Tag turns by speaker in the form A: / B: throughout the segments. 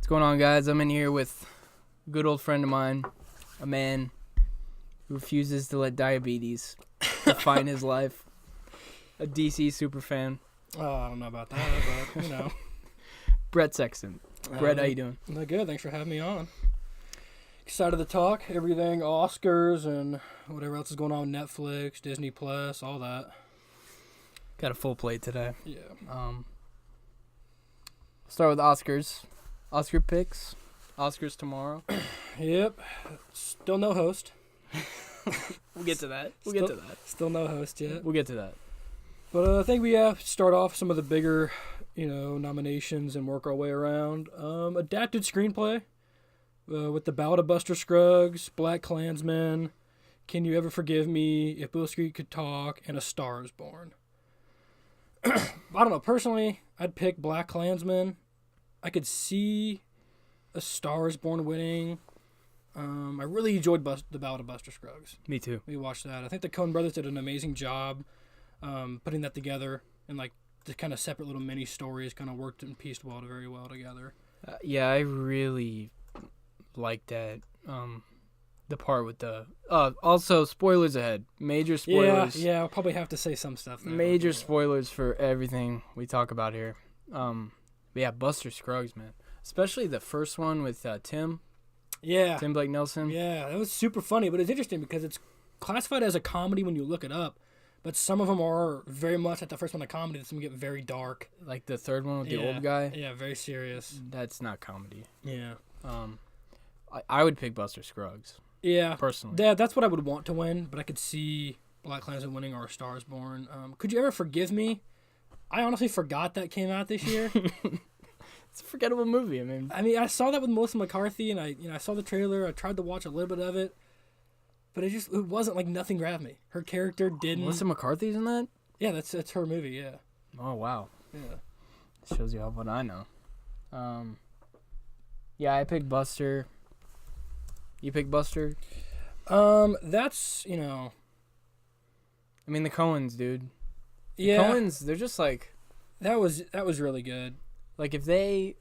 A: What's going on, guys? I'm in here with a good old friend of mine, a man who refuses to let diabetes define his life, a DC superfan.
B: Oh, I don't know about that, but, you know.
A: Bret Sexton. Bret, how you doing?
B: Good. Thanks for having me on. Excited to talk everything, Oscars and whatever else is going on with Netflix, Disney Plus, all that.
A: Got a full plate today.
B: Yeah.
A: Start with Oscars. Oscar picks. Oscars tomorrow.
B: Yep. Still no host.
A: We'll get to that.
B: Still no host yet.
A: We'll get to that.
B: But I think we have to start off some of the bigger, nominations and work our way around. Adapted screenplay with The Ballad of Buster Scruggs, Black Klansman, Can You Ever Forgive Me, If Beale Street Could Talk, and A Star Is Born. I don't know. Personally, I'd pick Black Klansman. I could see A Star Is Born winning. I really enjoyed The Ballad of Buster Scruggs.
A: Me too.
B: We watched that. I think the Coen brothers did an amazing job putting that together, and like the kind of separate little mini stories kind of worked and pieced very well together.
A: Yeah, I really liked that. The part with the also spoilers ahead. Major spoilers.
B: Yeah, I'll probably have to say some stuff there.
A: Major spoilers for everything we talk about here. But yeah, Buster Scruggs, man. Especially the first one with Tim.
B: Yeah.
A: Tim Blake Nelson.
B: Yeah, that was super funny, but it's interesting because it's classified as a comedy when you look it up, but some of them are very much like the first one a comedy, some get very dark.
A: Like the third one with the old guy.
B: Yeah, very serious.
A: That's not comedy.
B: Yeah.
A: I would pick Buster Scruggs.
B: Yeah.
A: Personally.
B: Yeah, that's what I would want to win, but I could see Black Klansman winning or A Star Is Born. Could You Ever Forgive Me? I honestly forgot that came out this year.
A: It's a forgettable movie. I mean,
B: I saw that with Melissa McCarthy, and I saw the trailer. I tried to watch a little bit of it, but it wasn't like nothing grabbed me. Her character didn't.
A: Melissa McCarthy's in that?
B: Yeah, that's her movie. Yeah.
A: Oh wow.
B: Yeah.
A: Shows you how what I know. Yeah, I picked Buster. You picked Buster?
B: That's,
A: I mean, the Coens, dude. The
B: yeah.
A: Coens, they're just like...
B: That was really good.
A: Like, if the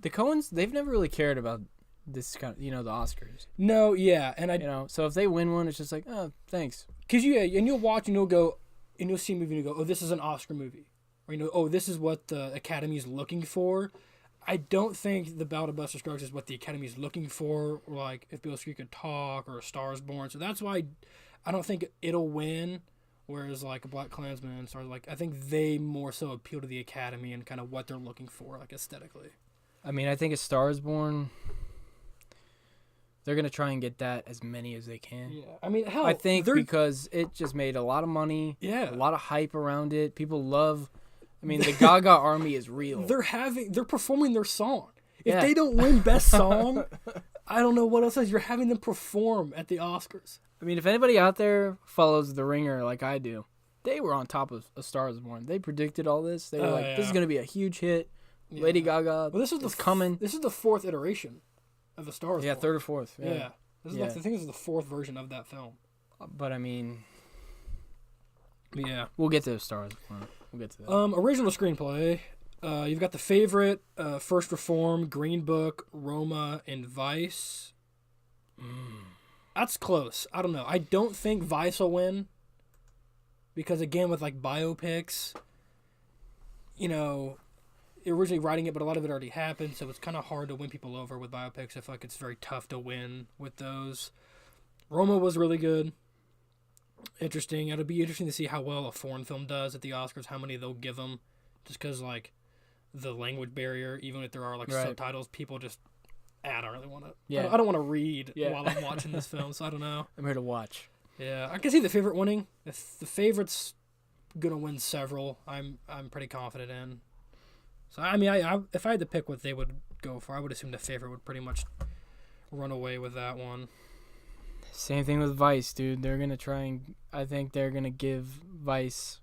A: Coens, they've never really cared about this kind of, the Oscars.
B: No, yeah, and
A: so if they win one, it's just like, oh, thanks.
B: Because and you'll watch and you'll go, and you'll see a movie and you go, oh, this is an Oscar movie. Or, oh, this is what the Academy's looking for. I don't think The Ballad of Buster Scruggs is what the Academy's looking for, or like If Beale Street Could Talk or A Star Is Born. So that's why I don't think it'll win. Whereas like a Black Klansman, I think they more so appeal to the Academy and kind of what they're looking for, like aesthetically.
A: I mean, I think A Star Is Born, they're gonna try and get that as many as they can.
B: Yeah, I mean, hell,
A: I think because it just made a lot of money.
B: Yeah,
A: a lot of hype around it. People love. I mean, the Gaga army is real.
B: They're performing their song. If they don't win Best Song, I don't know what else is. You're having them perform at the Oscars.
A: I mean, if anybody out there follows The Ringer like I do, they were on top of A Star Is Born. They predicted all this. They were this is going to be a huge hit. Yeah. Lady Gaga,
B: well, this is coming. This is the fourth iteration of A Star Is Born.
A: Yeah, third or fourth.
B: Yeah. This is the fourth version of that film.
A: But, I mean...
B: Yeah.
A: We'll get to A Star Is Born. We'll get to that.
B: Original screenplay. You've got The Favorite, First Reform, Green Book, Roma, and Vice. That's close. I don't know. I don't think Vice will win. Because, again, with, like, biopics, originally writing it, but a lot of it already happened, so it's kind of hard to win people over with biopics. I feel like it's very tough to win with those. Roma was really good. Interesting. It'll be interesting to see how well a foreign film does at the Oscars, how many they'll give them. Just because, like, the language barrier, even if there are, like, subtitles, people just... I don't really want to... Yeah. I don't want to read while I'm watching this film, so I don't know.
A: I'm here to watch.
B: Yeah, I can see The Favorite winning. If The Favorite's gonna win several, I'm pretty confident in. So, I mean, if I had to pick what they would go for, I would assume The Favorite would pretty much run away with that one.
A: Same thing with Vice, dude. They're going to try and... I think they're going to give Vice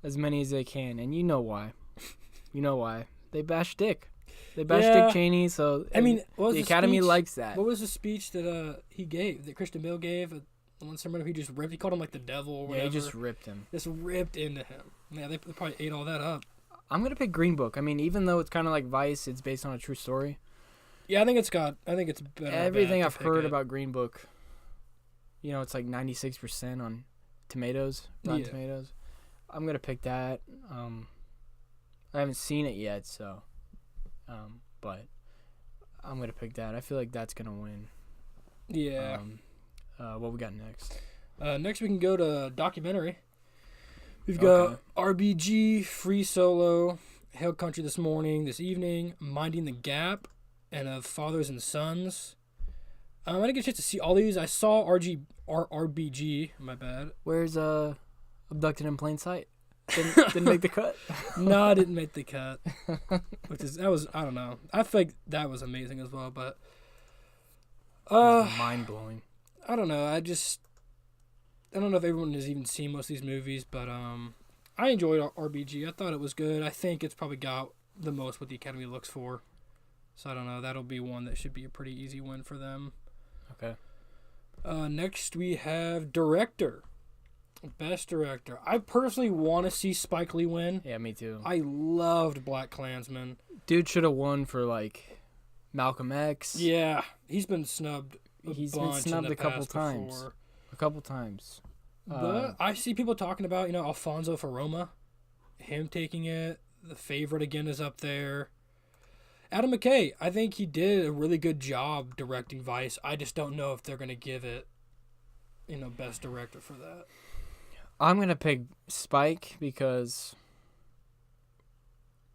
A: as many as they can, and you know why. They bash Dick. They bash Dick Cheney, so... I mean, the Academy likes that.
B: What was the speech that he gave, that Christian Bale gave at the one ceremony? He just ripped... He called him, like, the devil or whatever.
A: Yeah, he just ripped him.
B: Just ripped into him. Yeah, they probably ate all that up.
A: I'm gonna pick Green Book. I mean, even though it's kind of like Vice, it's based on a true story.
B: Yeah, I think it's better.
A: Everything I've heard about Green Book, it's like 96% on tomatoes, Rotten Tomatoes. I'm gonna pick that. I haven't seen it yet, so, but I'm gonna pick that. I feel like that's gonna win.
B: Yeah.
A: What we got next?
B: Next we can go to documentary. We've got RBG, Free Solo, Hail Country This Morning, This Evening, Minding the Gap, and of Fathers and Sons. I didn't get a chance to see all these. I saw RBG. My bad.
A: Where's Abducted in Plain Sight? Didn't make the cut.
B: No, I didn't make the cut. I don't know. I think that was amazing as well, but
A: mind blowing.
B: I don't know. I don't know if everyone has even seen most of these movies, but I enjoyed RBG. I thought it was good. I think it's probably got the most what the Academy looks for. So I don't know. That'll be one that should be a pretty easy win for them.
A: Okay.
B: Next we have Director. Best Director. I personally want to see Spike Lee win.
A: Yeah, me too.
B: I loved BlacKkKlansman.
A: Dude should have won for Malcolm X.
B: Yeah, he's been snubbed.
A: He's been snubbed a couple times. A couple times.
B: But I see people talking about, Alfonso Faroma, him taking it. The Favorite again is up there. Adam McKay, I think he did a really good job directing Vice. I just don't know if they're going to give it, Best Director for that.
A: I'm going to pick Spike because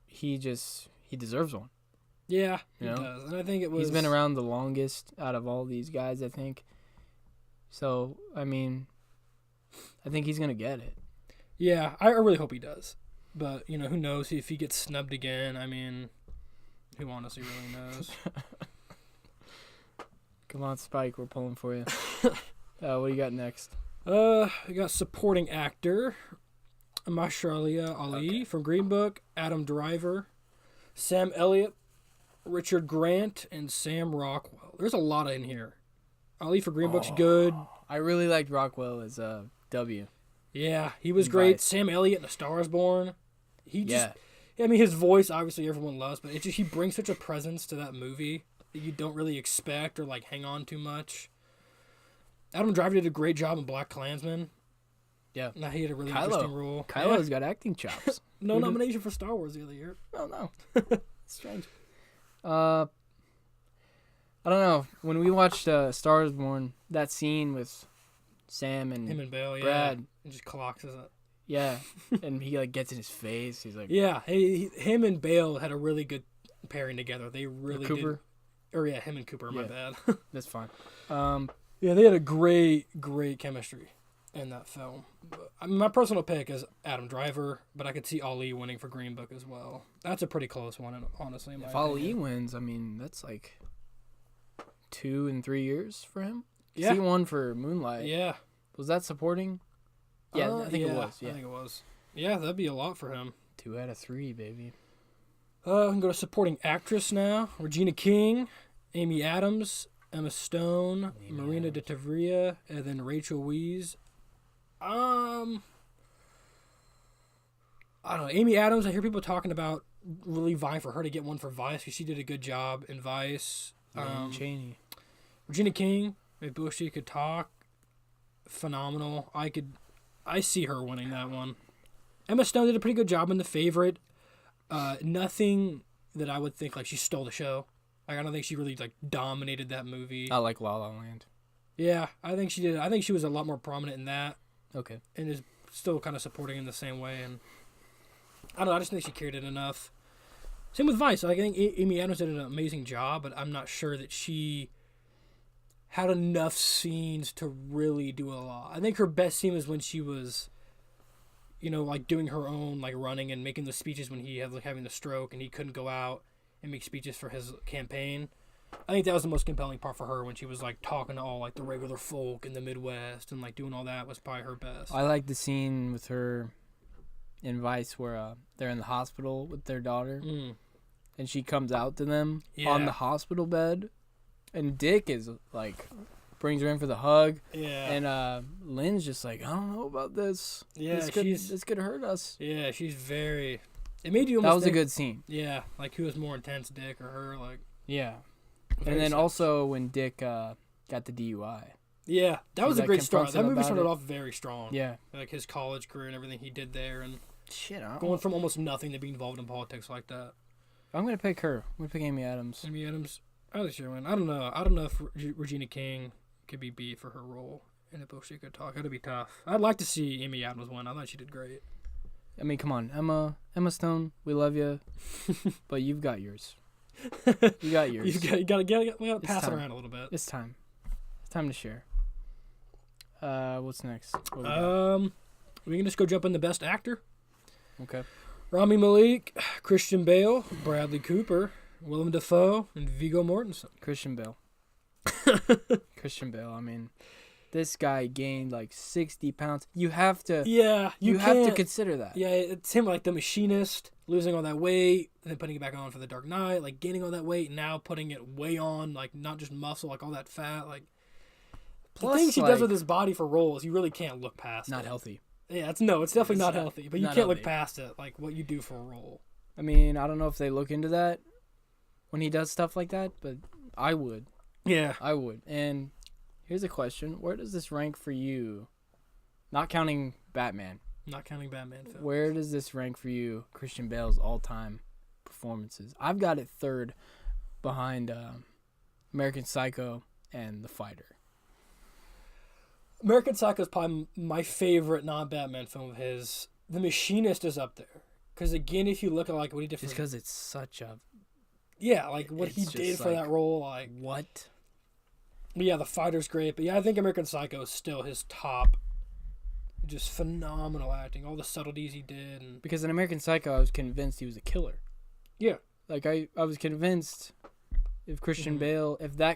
A: he deserves one.
B: Yeah, he does. And I think
A: he's been around the longest out of all these guys, I think. So, I mean, I think he's going to get it.
B: Yeah, I really hope he does. But, who knows if he gets snubbed again. I mean, who honestly really knows?
A: Come on, Spike, we're pulling for you. What do you got next?
B: We got Supporting Actor. Mahershala Ali from Green Book. Adam Driver. Sam Elliott. Richard Grant. And Sam Rockwell. There's a lot in here. Ali for Green Book's good.
A: I really liked Rockwell as W.
B: Yeah, he was great. Sam Elliott in A Star Is Born. His voice, obviously, everyone loves, but he brings such a presence to that movie that you don't really expect or, hang on too much. Adam Driver did a great job in BlacKkKlansman.
A: Yeah.
B: Now he had a really interesting role.
A: Kylo's got acting chops.
B: No nomination for Star Wars the other year.
A: Oh, no. Strange. I don't know. When we watched Star Is Born, that scene with Sam and
B: him and Bale,
A: Brad,
B: and just clocks it.
A: Yeah, and he gets in his face. He's like,
B: yeah. Him and Bale had a really good pairing together. They really
A: Cooper.
B: Him and Cooper. My bad.
A: That's fine.
B: Yeah, they had a great chemistry in that film. My personal pick is Adam Driver, but I could see Ali winning for Green Book as well. That's a pretty close one, honestly. In my opinion.
A: Ali wins, I mean, that's 2 and 3 years for him.
B: Yeah.
A: He won for Moonlight.
B: Yeah.
A: Was that supporting? Yeah, I think it was. Yeah.
B: I think it was. Yeah, that'd be a lot for him.
A: 2 out of 3, baby.
B: We can go to Supporting Actress now. Regina King, Amy Adams, Emma Stone, Marina de Tavria, and then Rachel Weisz. I don't know. Amy Adams, I hear people talking about really vying for her to get one for Vice because she did a good job in Vice.
A: Cheney.
B: Regina King, maybe she could talk. Phenomenal. I see her winning that one. Emma Stone did a pretty good job in The Favorite. Nothing that I would think she stole the show. I don't think she really dominated that movie.
A: I like La La Land.
B: Yeah, I think she did. I think she was a lot more prominent in that.
A: Okay.
B: And is still kind of supporting in the same way. And I don't know. I just think she carried it enough. Same with Vice. I think Amy Adams did an amazing job, but I'm not sure that she had enough scenes to really do a lot. I think her best scene was when she was, doing her own, running and making the speeches when he had, having the stroke and he couldn't go out and make speeches for his campaign. I think that was the most compelling part for her when she was, talking to all, the regular folk in the Midwest and, doing all that was probably her best.
A: I like the scene with her in Vice where they're in the hospital with their daughter. And she comes out to them on the hospital bed. And Dick is, brings her in for the hug.
B: Yeah.
A: And Lynn's just I don't know about this.
B: Yeah,
A: this could hurt us.
B: Yeah, she's very... It made you
A: That
B: almost
A: was a good scene.
B: Yeah, like who was more intense, Dick or her? Like
A: Yeah.
B: very
A: And then
B: sad.
A: also when Dick got the DUI.
B: Yeah, that was a
A: like,
B: great start.
A: confronts
B: That
A: him
B: movie
A: about
B: started
A: it.
B: off very strong.
A: Yeah.
B: Like his college career and everything he did there, and
A: Shit,
B: going from almost nothing to being involved in politics like that.
A: I'm going to pick her. I'm going to pick Amy Adams.
B: Amy Adams, I think she'll win. I don't know. I don't know if Regina King could be beat for her role in a Bullshit Good Talk. It'd be tough. I'd like to see Amy Adams win. I thought she did great.
A: I mean, come on. Emma Stone, we love you. But you've got yours. You got yours.
B: You gotta pass it
A: time.
B: around a little bit.
A: It's time. It's time to share. What's next? What we got?
B: We can just go jump in the best actor.
A: Okay.
B: Rami Malek, Christian Bale, Bradley Cooper, Willem Dafoe, and Viggo Mortensen.
A: Christian Bale. Christian Bale. I mean, this guy gained like 60 pounds. You have to.
B: Yeah,
A: You have to
B: can't-
A: consider that.
B: Yeah, it's him like the Machinist, losing all that weight, and then putting it back on for the Dark Knight, like gaining all that weight, and now putting it way on, like not just muscle, like all that fat, like.
A: Plus,
B: the things he
A: like,
B: does with his body for roles, you really can't look past.
A: not
B: it.
A: healthy.
B: Yeah, it's definitely
A: It's
B: not
A: not-
B: healthy, but you
A: not
B: can't look
A: healthy.
B: past it, like what you do for a role.
A: I mean, I don't know if they look into that when he does stuff like that, but I would.
B: Yeah.
A: I would. And here's a question: where does this rank for you? Not counting Batman.
B: Not counting Batman films.
A: Where does this rank for you? Christian Bale's all-time performances. I've got it third, behind American Psycho and The Fighter.
B: American Psycho is probably my favorite non-Batman film of his. The Machinist is up there. Because again, if you look at like what he did for...
A: Just because it's such a
B: Yeah, like what he
A: it's
B: did
A: just
B: for
A: like-
B: that role, like...
A: what?
B: But yeah, The Fighter's great. But yeah, I think American Psycho is still his top. Just phenomenal acting. All the subtleties he did. And
A: Because in American Psycho, I was convinced he was a killer.
B: yeah.
A: Like I was convinced if that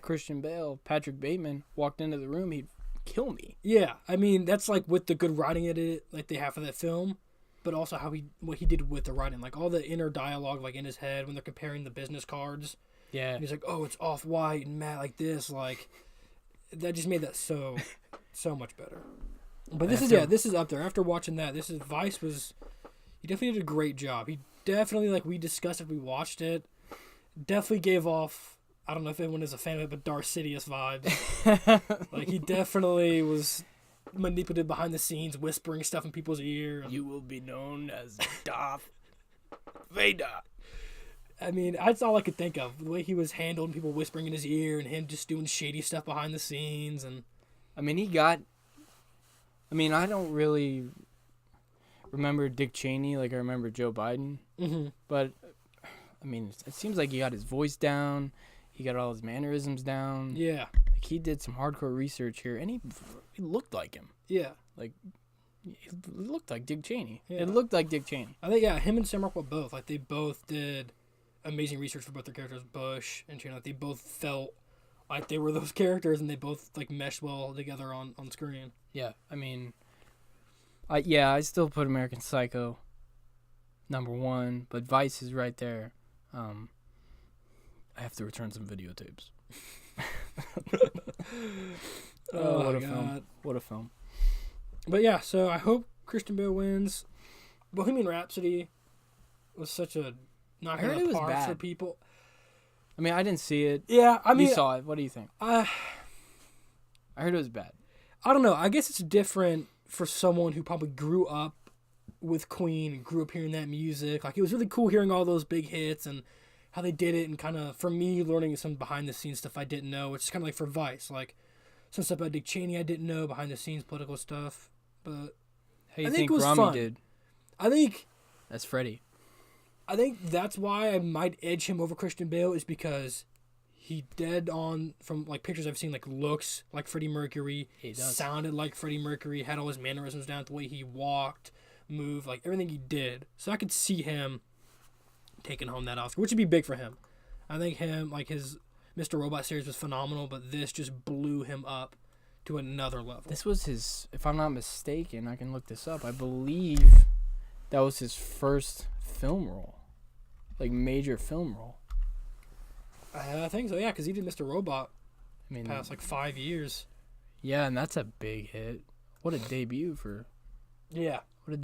A: Christian Bale, Patrick Bateman, walked into the room, he'd kill me.
B: Yeah, I mean, that's like with the good writing edit like they have for that film. But also what he did with the writing. Like all the inner dialogue like in his head when they're comparing the business cards.
A: Yeah.
B: And he's like, oh, it's off-white and matte like this. Like, that just made that so much better. But this is up there. After watching that, Vice was, he definitely did a great job. He definitely, like we discussed if we watched it, definitely gave off, I don't know if anyone is a fan of it, but Darth Sidious vibes. Like, he definitely was manipulative behind the scenes, whispering stuff in people's ear.
A: You will be known as Darth Vader.
B: I mean, that's all I could think of. The way he was handled, people whispering in his ear, and him just doing shady stuff behind the scenes. And
A: I mean, I don't really remember Dick Cheney like I remember Joe Biden.
B: mm-hmm.
A: But, I mean, it seems like he got his voice down. He got all his mannerisms down.
B: Yeah,
A: Like, he did some hardcore research here, and he looked like him.
B: yeah.
A: It looked like Dick Cheney.
B: Yeah.
A: It looked like Dick Cheney.
B: I think, yeah, him and Sam Rockwell both. Like, they both did amazing research for both their characters, Bush and Cheney. Like, they both felt like they were those characters, and they both, like, meshed well together on screen.
A: Yeah, I mean, I still put American Psycho number one, but Vice is right there. I have to return some videotapes.
B: Oh,
A: what
B: my
A: a film.
B: God.
A: What a film.
B: But, yeah, so I hope Christian Bale wins. Bohemian Rhapsody was such a
A: I heard it was
B: apart for
A: bad.
B: people.
A: I mean, I didn't see it.
B: Yeah, I mean,
A: you saw it. What do you think?
B: I
A: I heard it was bad.
B: don't know. I guess it's different for someone who probably grew up with Queen and grew up hearing that music. Like, it was really cool hearing all those big hits and how they did it, and kind of, for me, learning some behind-the-scenes stuff I didn't know, which is kind of like for Vice. Like, some stuff about Dick Cheney I didn't know, behind-the-scenes political stuff. But
A: How do you
B: I think
A: think
B: it was
A: Rami
B: fun.
A: did?
B: I think
A: That's Freddie.
B: that's why I might edge him over Christian Bale, is because he dead on, from like pictures I've seen, like looks like Freddie Mercury,
A: He does.
B: sounded like Freddie Mercury, had all his mannerisms down, the way he walked, moved, like everything he did. So I could see him taking home that Oscar, which would be big for him. I think him, like his Mr. Robot series was phenomenal, but this just blew him up to another level.
A: This was his, if I'm not mistaken, I can look this up. I believe that was his first film role. Like, major film role.
B: I think so, yeah, because he did Mr. Robot
A: I mean,
B: past like 5 years.
A: yeah, and that's a big hit. What a debut for
B: Yeah.
A: the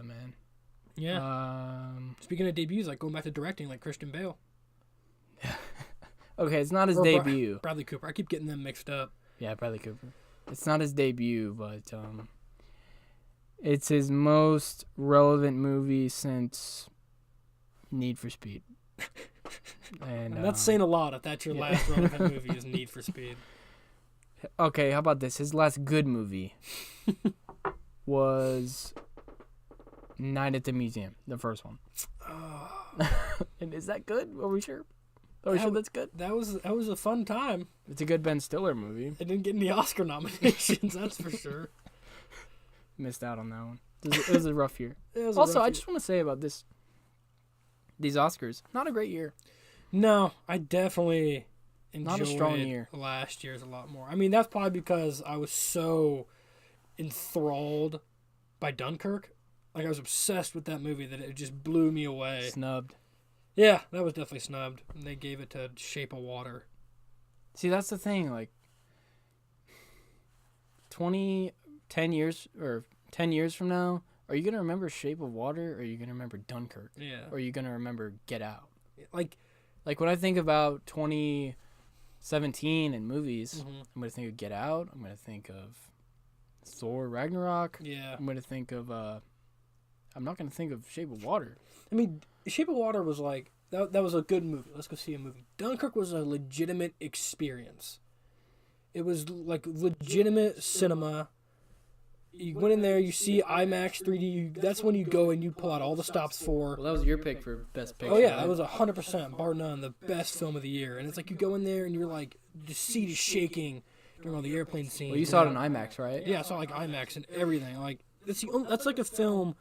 A: man.
B: Yeah. Speaking of debuts, like going back to directing, like Christian Bale.
A: Okay, it's not his debut.
B: Bradley Cooper. I keep getting them mixed up.
A: Yeah, Bradley Cooper. It's not his debut, but it's his most relevant movie since Need for Speed. And
B: that's saying a lot if that's your last relevant movie is Need for Speed.
A: Okay, how about this? His last good movie was Night at the Museum, the first one. And is that good? Are we sure? Are we sure that's good?
B: That was a fun time.
A: It's a good Ben Stiller movie.
B: It didn't get any Oscar nominations, that's for sure.
A: Missed out on that one. It was a rough year. Also, I just want to say about these Oscars, not a great year.
B: No, I definitely enjoyed
A: not a strong year.
B: Last year's a lot more. I mean, that's probably because I was so enthralled by Dunkirk. Like, I was obsessed with that movie that it just blew me away.
A: Snubbed.
B: Yeah, that was definitely snubbed. And they gave it to Shape of Water.
A: See, that's the thing. Like, 10 years from now, are you going to remember Shape of Water or are you going to remember Dunkirk?
B: Yeah.
A: Or are you going to remember Get Out?
B: Like
A: when I think about 2017 and movies,
B: mm-hmm.
A: I'm going to think of Get Out. I'm going to think of Thor Ragnarok.
B: Yeah.
A: I'm going to think of, I'm not going to think of Shape of Water.
B: I mean, Shape of Water was like, that was a good movie. Let's go see a movie. Dunkirk was a legitimate experience. It was like legitimate cinema. You went in there, you see IMAX 3D. That's when you go and you pull out all the stops for.
A: Well, that was your pick for Best Picture.
B: Oh, yeah, that was 100%, bar none, the best film of the year. And it's like you go in there and you're like, the seat is shaking during all the airplane scenes.
A: Well, you saw it in IMAX, right?
B: Yeah, I saw like IMAX and everything. Like that's like a film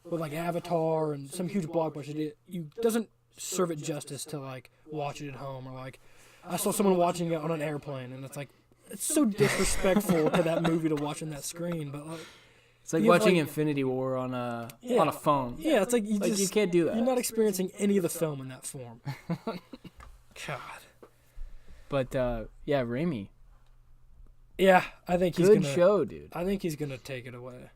B: with like Avatar and some huge blockbuster. It doesn't serve it justice to like watch it at home or like I saw someone watching it on an airplane and it's like it's so disrespectful to that movie to watch on that screen. But like,
A: it's like watching Infinity War on a phone.
B: Yeah, it's like you
A: can't do that.
B: You're not experiencing any of the film in that form. God.
A: But yeah, Raimi.
B: Yeah, I think he's
A: good show, dude.
B: I think he's gonna take it away.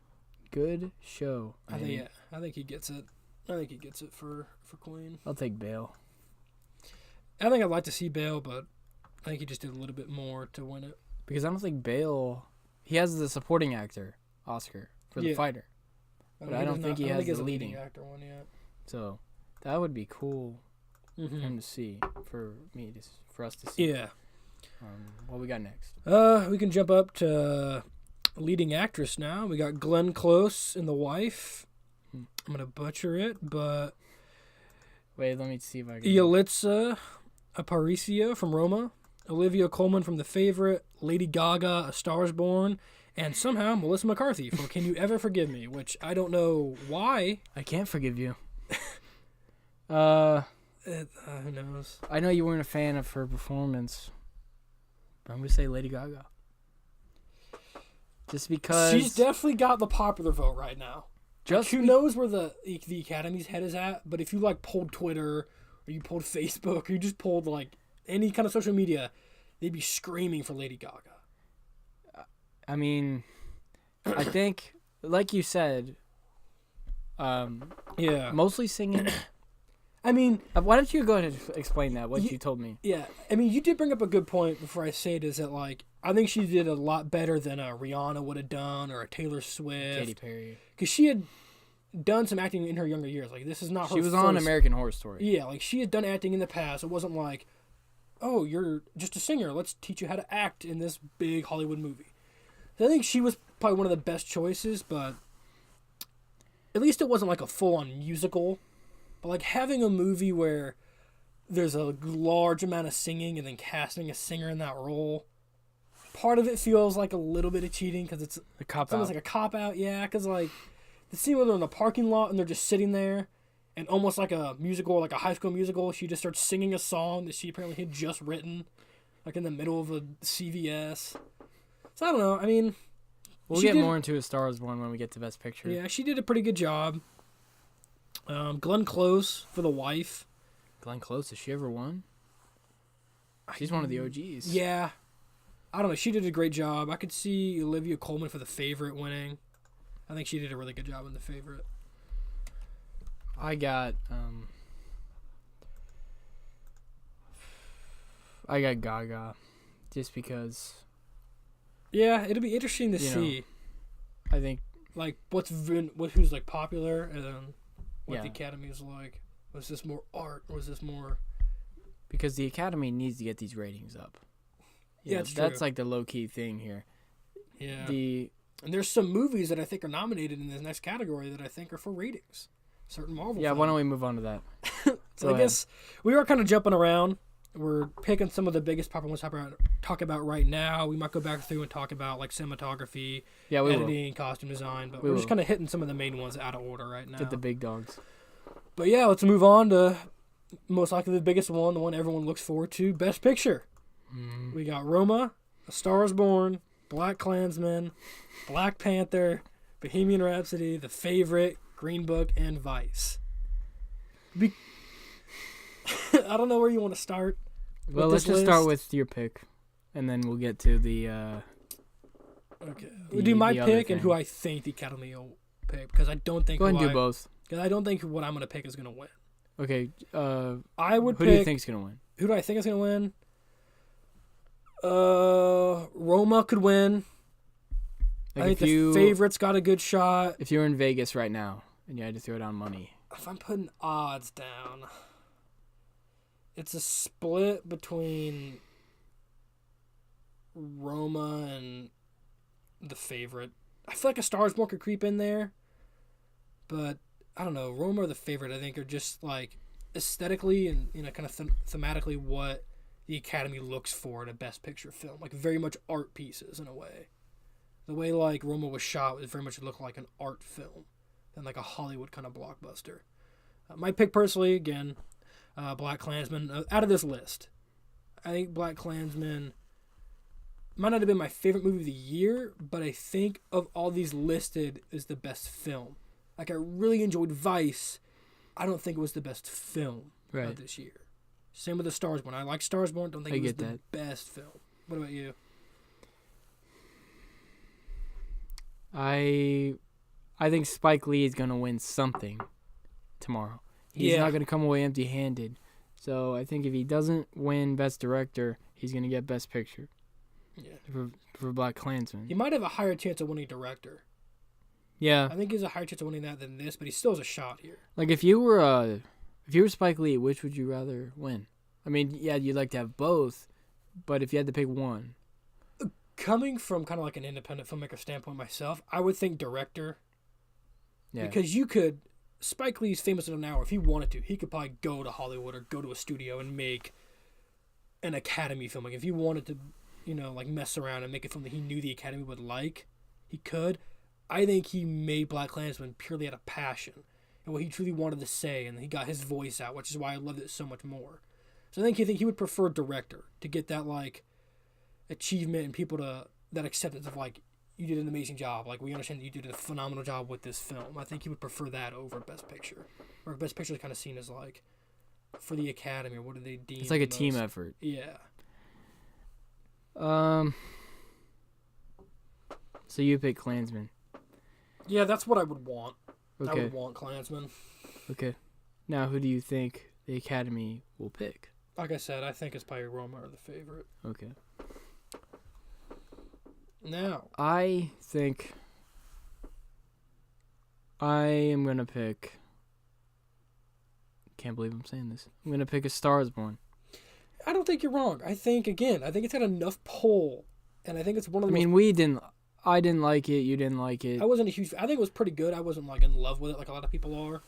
A: Good show.
B: I think he gets it. I think he gets it for Queen.
A: I'll take Bale.
B: I think I'd like to see Bale, but I think he just did a little bit more to win it.
A: Because I don't think Bale, he has the supporting actor Oscar for The Fighter, but I don't think he has the leading
B: actor one yet.
A: So that would be cool for him to see, for us to see.
B: Yeah.
A: What we got next?
B: We can jump up to leading actress now. We got Glenn Close in The Wife. I'm gonna butcher it, but
A: wait, let me see if I can.
B: Yalitza Aparicio from Roma, Olivia Colman from The Favorite, Lady Gaga, A Star Is Born, and somehow Melissa McCarthy for Can You Ever Forgive Me, which I don't know why.
A: I can't forgive you.
B: Who knows?
A: I know you weren't a fan of her performance, but I'm gonna say Lady Gaga. Just because
B: she's definitely got the popular vote right now.
A: Just
B: who knows where the Academy's head is at, but if you like pulled Twitter or you pulled Facebook or you just pulled like any kind of social media, they'd be screaming for Lady Gaga.
A: I mean, I think, like you said, mostly singing.
B: I mean,
A: why don't you go ahead and explain that, what you told me?
B: Yeah, I mean, you did bring up a good point before I say it, is that, like, I think she did a lot better than a Rihanna would have done or a Taylor Swift.
A: Katy Perry.
B: Because she had done some acting in her younger years. Like, this is not her
A: She was
B: first.
A: on American Horror Story.
B: Yeah, like, she had done acting in the past. It wasn't like, oh, you're just a singer. Let's teach you how to act in this big Hollywood movie. So I think she was probably one of the best choices, but at least it wasn't like a full-on musical. But, like, having a movie where there's a large amount of singing and then casting a singer in that role, part of it feels like a little bit of cheating because it's almost like a cop-out, yeah. Because, like, the scene where they're in the parking lot and they're just sitting there and almost like a musical, like a High School Musical, she just starts singing a song that she apparently had just written, like, in the middle of a CVS. So, I don't know. I mean,
A: we'll get more into A Star Is Born when we get to Best Picture.
B: Yeah, she did a pretty good job. Glenn Close for The Wife.
A: Glenn Close, has she ever won? She's one of the OGs.
B: Yeah. I don't know. She did a great job. I could see Olivia Colman for The Favorite winning. I think she did a really good job in The Favorite.
A: I got Gaga, just because
B: Yeah, it'll be interesting to see.
A: I think
B: Like who's like popular, and then what the
A: Yeah.
B: Academy is like. Was this more art, or was this more?
A: because the Academy needs to get these ratings up.
B: Yeah,
A: know,
B: it's true.
A: that's like the low key thing here.
B: Yeah.
A: And
B: there's some movies that I think are nominated in this next category that I think are for ratings. Certain Marvel.
A: yeah,
B: films.
A: why don't we move on to that?
B: So
A: Go
B: I
A: ahead.
B: guess we are kind of jumping around. We're picking some of the biggest popular ones to talk about right now. We might go back through and talk about like cinematography,
A: Yeah, we will
B: editing, costume design, but
A: We
B: we're just
A: will.
B: kind of hitting some of the main ones out of order right now.
A: Get the big dogs.
B: But yeah, let's move on to most likely the biggest one, the one everyone looks forward to, Best Picture.
A: Mm.
B: We got Roma, A Star Is Born, Black Klansman, Black Panther, Bohemian Rhapsody, The Favorite, Green Book, and Vice. I don't know where you want to start.
A: Well,
B: with
A: let's
B: this
A: just start
B: list.
A: with your pick, and then we'll get to the.
B: Okay. We do my
A: the other
B: pick and who
A: thing.
B: I think the Academy will pick, because I don't think
A: Go ahead and
B: who
A: do both.
B: Because I don't think what I'm going to pick is going to win.
A: Okay.
B: I would
A: Who
B: pick.
A: do you think's gonna win?
B: Who do I think is going to win? Roma could win.
A: Like
B: I think
A: if you
B: The Favorite's got a good shot.
A: if you were in Vegas right now and you had to throw down money,
B: If I'm putting odds down, it's a split between Roma and The Favorite. I feel like A Star Is Born could creep in there, but I don't know. Roma or The Favorite, I think, are just like aesthetically and kind of thematically what the Academy looks for in a Best Picture film. Like very much art pieces in a way. The way like Roma was shot was very much looked like an art film than like a Hollywood kind of blockbuster. My pick personally, again, Black Klansman. Out of this list, I think Black Klansman might not have been my favorite movie of the year, but I think of all these listed is the best film. Like I really enjoyed Vice. I don't think it was the best film of this year. Same with The Star Is Born. I like Star Is Born. Don't think it was the best film. What about you?
A: I think Spike Lee is gonna win something tomorrow. He's not gonna come away empty-handed. So I think if he doesn't win Best Director, he's gonna get Best Picture.
B: Yeah.
A: For Black Klansman.
B: He might have a higher chance of winning Director.
A: Yeah.
B: I think he has a higher chance of winning that than this, but he still has a shot here.
A: Like if you were Spike Lee, which would you rather win? I mean, yeah, you'd like to have both, but if you had to pick one.
B: Coming from kind of like an independent filmmaker standpoint myself, I would think Director.
A: Yeah.
B: Because Spike Lee's famous enough now, if he wanted to, he could probably go to Hollywood or go to a studio and make an Academy film. Like if he wanted to, like mess around and make a film that he knew the Academy would like, he could. I think he made Black Klansman purely out of passion and what he truly wanted to say, and he got his voice out, which is why I loved it so much more. So I think he would prefer Director to get that like achievement and people to that acceptance of like, you did an amazing job. Like we understand that you did a phenomenal job with this film. I think he would prefer that over Best Picture. Or Best Picture is kind of seen as like for the Academy, or what do they deem?
A: It's like a
B: the
A: team
B: most-
A: effort.
B: Yeah.
A: So you pick Klansman.
B: Yeah, that's what I would want. I
A: Okay.
B: would want Klansman.
A: Okay. Now who do you think the Academy will pick?
B: Like I said, I think it's probably Roma or The Favorite.
A: Okay.
B: Now,
A: I think I am gonna pick. Can't believe I'm saying this. I'm gonna pick A Star Is Born.
B: I don't think you're wrong. I think it's got enough pull, and I think it's one of
A: I
B: the
A: mean, I didn't like it. You didn't like it.
B: I wasn't a huge. I think it was pretty good. I wasn't like in love with it like a lot of people are,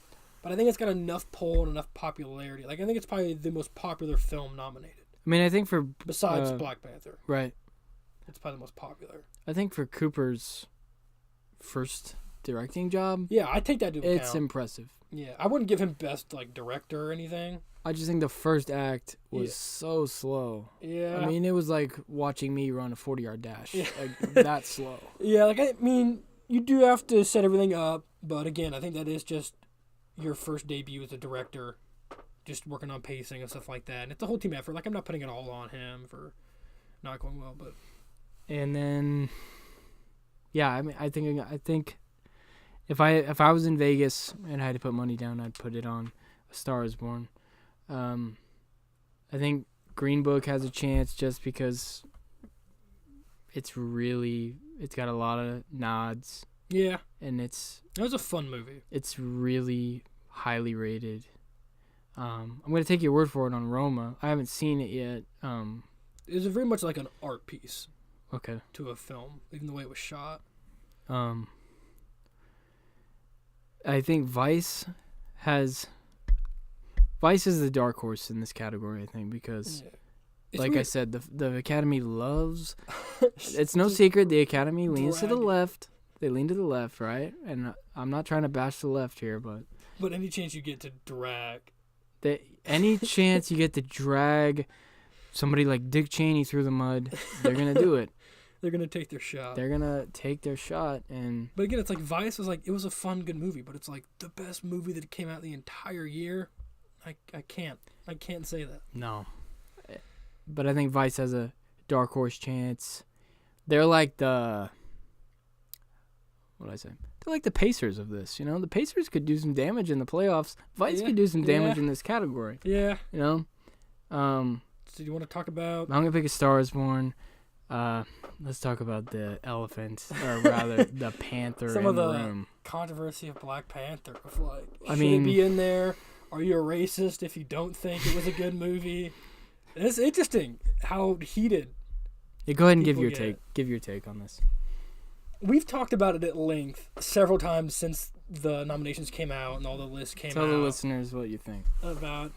B: but I think it's got enough pull and enough popularity. Like I think it's probably the most popular film nominated,
A: I mean, I think for
B: besides Black Panther.
A: right.
B: It's probably the most popular.
A: I think for Cooper's first directing job,
B: Yeah, I take that into account.
A: it's impressive.
B: Yeah, I wouldn't give him best like director or anything.
A: I just think the first act was
B: Yeah.
A: so slow.
B: Yeah,
A: I mean, it was like watching me run a 40-yard dash.
B: Yeah.
A: Like that slow.
B: yeah, like I mean, you do have to set everything up, but again, I think that is just your first debut as a director, just working on pacing and stuff like that. And it's a whole team effort. Like I'm not putting it all on him for not going well, but
A: And then, yeah, I mean, I think If I was in Vegas and I had to put money down, I'd put it on A Star Is Born. I think Green Book has a chance just because it's got a lot of nods.
B: Yeah.
A: And
B: it was a fun movie.
A: It's really highly rated. I'm going to take your word for it on Roma. I haven't seen it yet.
B: It was very much like an art piece.
A: Okay.
B: To a film, even the way it was shot.
A: I think Vice is the dark horse in this category, I think, because, like weird. I said, the Academy loves... It's no secret the Academy leans to the left. They lean to the left, right? And I'm not trying to bash the left here, but...
B: But any chance you get to drag...
A: Any chance you get to drag somebody like Dick Cheney through the mud, they're going to do it.
B: They're going to take their shot.
A: They're going to take their shot. But
B: again, it's like Vice was like, it was a fun, good movie, but it's like the best movie that came out the entire year. I can't say that.
A: No. But I think Vice has a dark horse chance. They're like the... What did I say? They're like the Pacers of this, you know? The Pacers could do some damage in the playoffs. Vice could do some damage in this category.
B: Yeah.
A: You know?
B: So you want to talk about...
A: I'm going to pick A Star Is Born. Let's talk about the elephant, or rather, the panther in the room. Some of the
B: controversy of Black Panther. Of like, should it be in there? Are you a racist if you don't think it was a good movie? It's interesting how heated.
A: Yeah, go ahead and give your take. Give your take on this.
B: We've talked about it at length several times since the nominations came out and all the lists came out.
A: Tell the listeners what you think
B: about.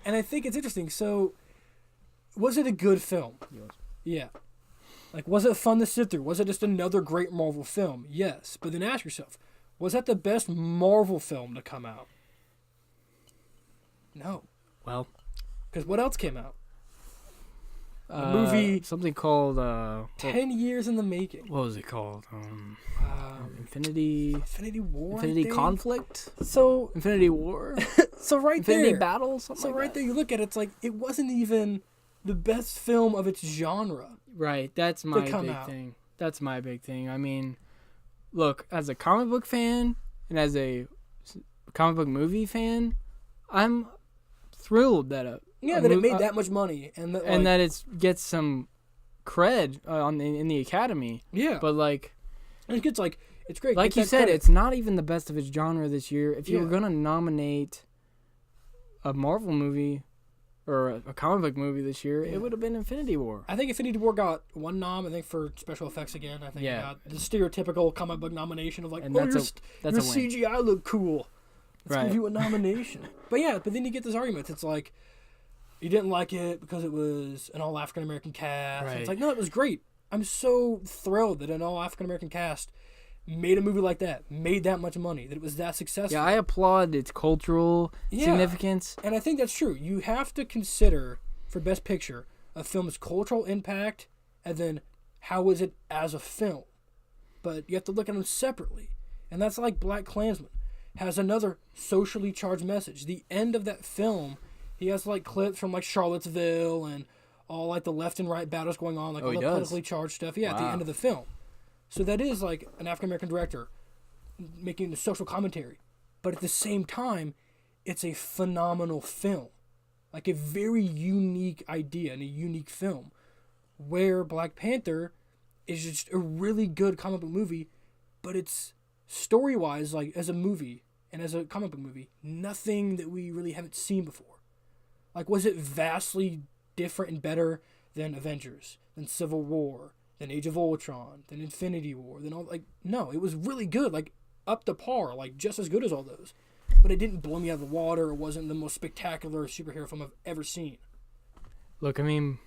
B: And I think it's interesting. So, was it a good film?
A: Yes.
B: Yeah. Like, was it fun to sit through? Was it just another great Marvel film? Yes. But then ask yourself, was that the best Marvel film to come out? No.
A: Well.
B: Because what else came out? A movie.
A: Something called...
B: 10 years in the making.
A: What was it called? Infinity
B: War?
A: Infinity Conflict?
B: So...
A: Infinity War?
B: So right
A: Infinity
B: there.
A: Battle? Something
B: so
A: like
B: right
A: that.
B: There you look at it, it's like, it wasn't even the best film of its genre.
A: Right. That's my big thing. That's my big thing. I mean, look, as a comic book fan and as a comic book movie fan, I'm thrilled that
B: it made that much money and
A: that it gets some cred in the Academy.
B: Yeah,
A: but like,
B: and it's like it's great.
A: Like you said, credit. It's not even the best of its genre this year. If you were gonna nominate a Marvel movie or a comic book movie this year, it would have been Infinity War.
B: I think Infinity War got one nom. I think for special effects again. I think it got the stereotypical comic book nomination of like, your CGI look cool. Let's give you a nomination. But then you get this argument. It's like, you didn't like it because it was an all African American cast. Right. It's like, no, it was great. I'm so thrilled that an all African American cast made a movie like that, made that much money, that it was that successful.
A: Yeah, I applaud its cultural significance.
B: And I think that's true. You have to consider, for Best Picture, a film's cultural impact, and then how is it as a film. But you have to look at them separately. And that's like Black Klansman has another socially charged message. The end of that film, he has like clips from like Charlottesville and all like the left and right battles going on, like all the politically charged stuff. Yeah, at the end of the film. So that is like an African American director making the social commentary. But at the same time, it's a phenomenal film. Like a very unique idea and a unique film. Where Black Panther is just a really good comic book movie, but it's story-wise, like as a movie and as a comic book movie, nothing that we really haven't seen before. Like, was it vastly different and better than Avengers, than Civil War, than Age of Ultron, than Infinity War, than all, like, no, it was really good, like, up to par, like, just as good as all those. But it didn't blow me out of the water. It wasn't the most spectacular superhero film I've ever seen.
A: Look, I mean,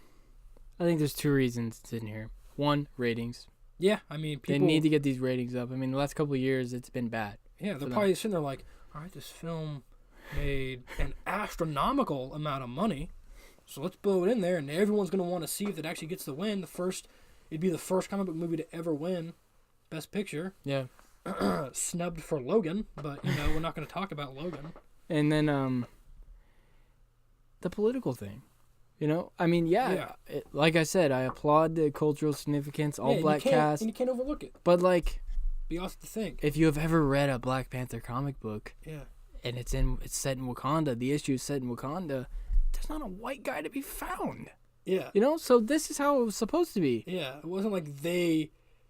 A: I think there's two reasons it's in here. One, ratings.
B: Yeah, I mean, people...
A: They need to get these ratings up. I mean, the last couple of years, it's been bad.
B: Yeah, they're probably sitting there like, all right, this film made an astronomical amount of money, so let's blow it in there, and everyone's going to want to see if it actually gets the win. It'd be the first comic book movie to ever win Best Picture.
A: Yeah.
B: Snubbed for Logan, but, we're not going to talk about Logan.
A: And then, the political thing. I mean, like I said, I applaud the cultural significance, all black cast.
B: And you can't overlook it.
A: But, like,
B: Be awesome to think.
A: If you have ever read a Black Panther comic book,
B: Yeah.
A: and it's set in Wakanda, the issue is set in Wakanda, there's not a white guy to be found.
B: Yeah.
A: You know, so this is how it was supposed to be.
B: Yeah. It wasn't like they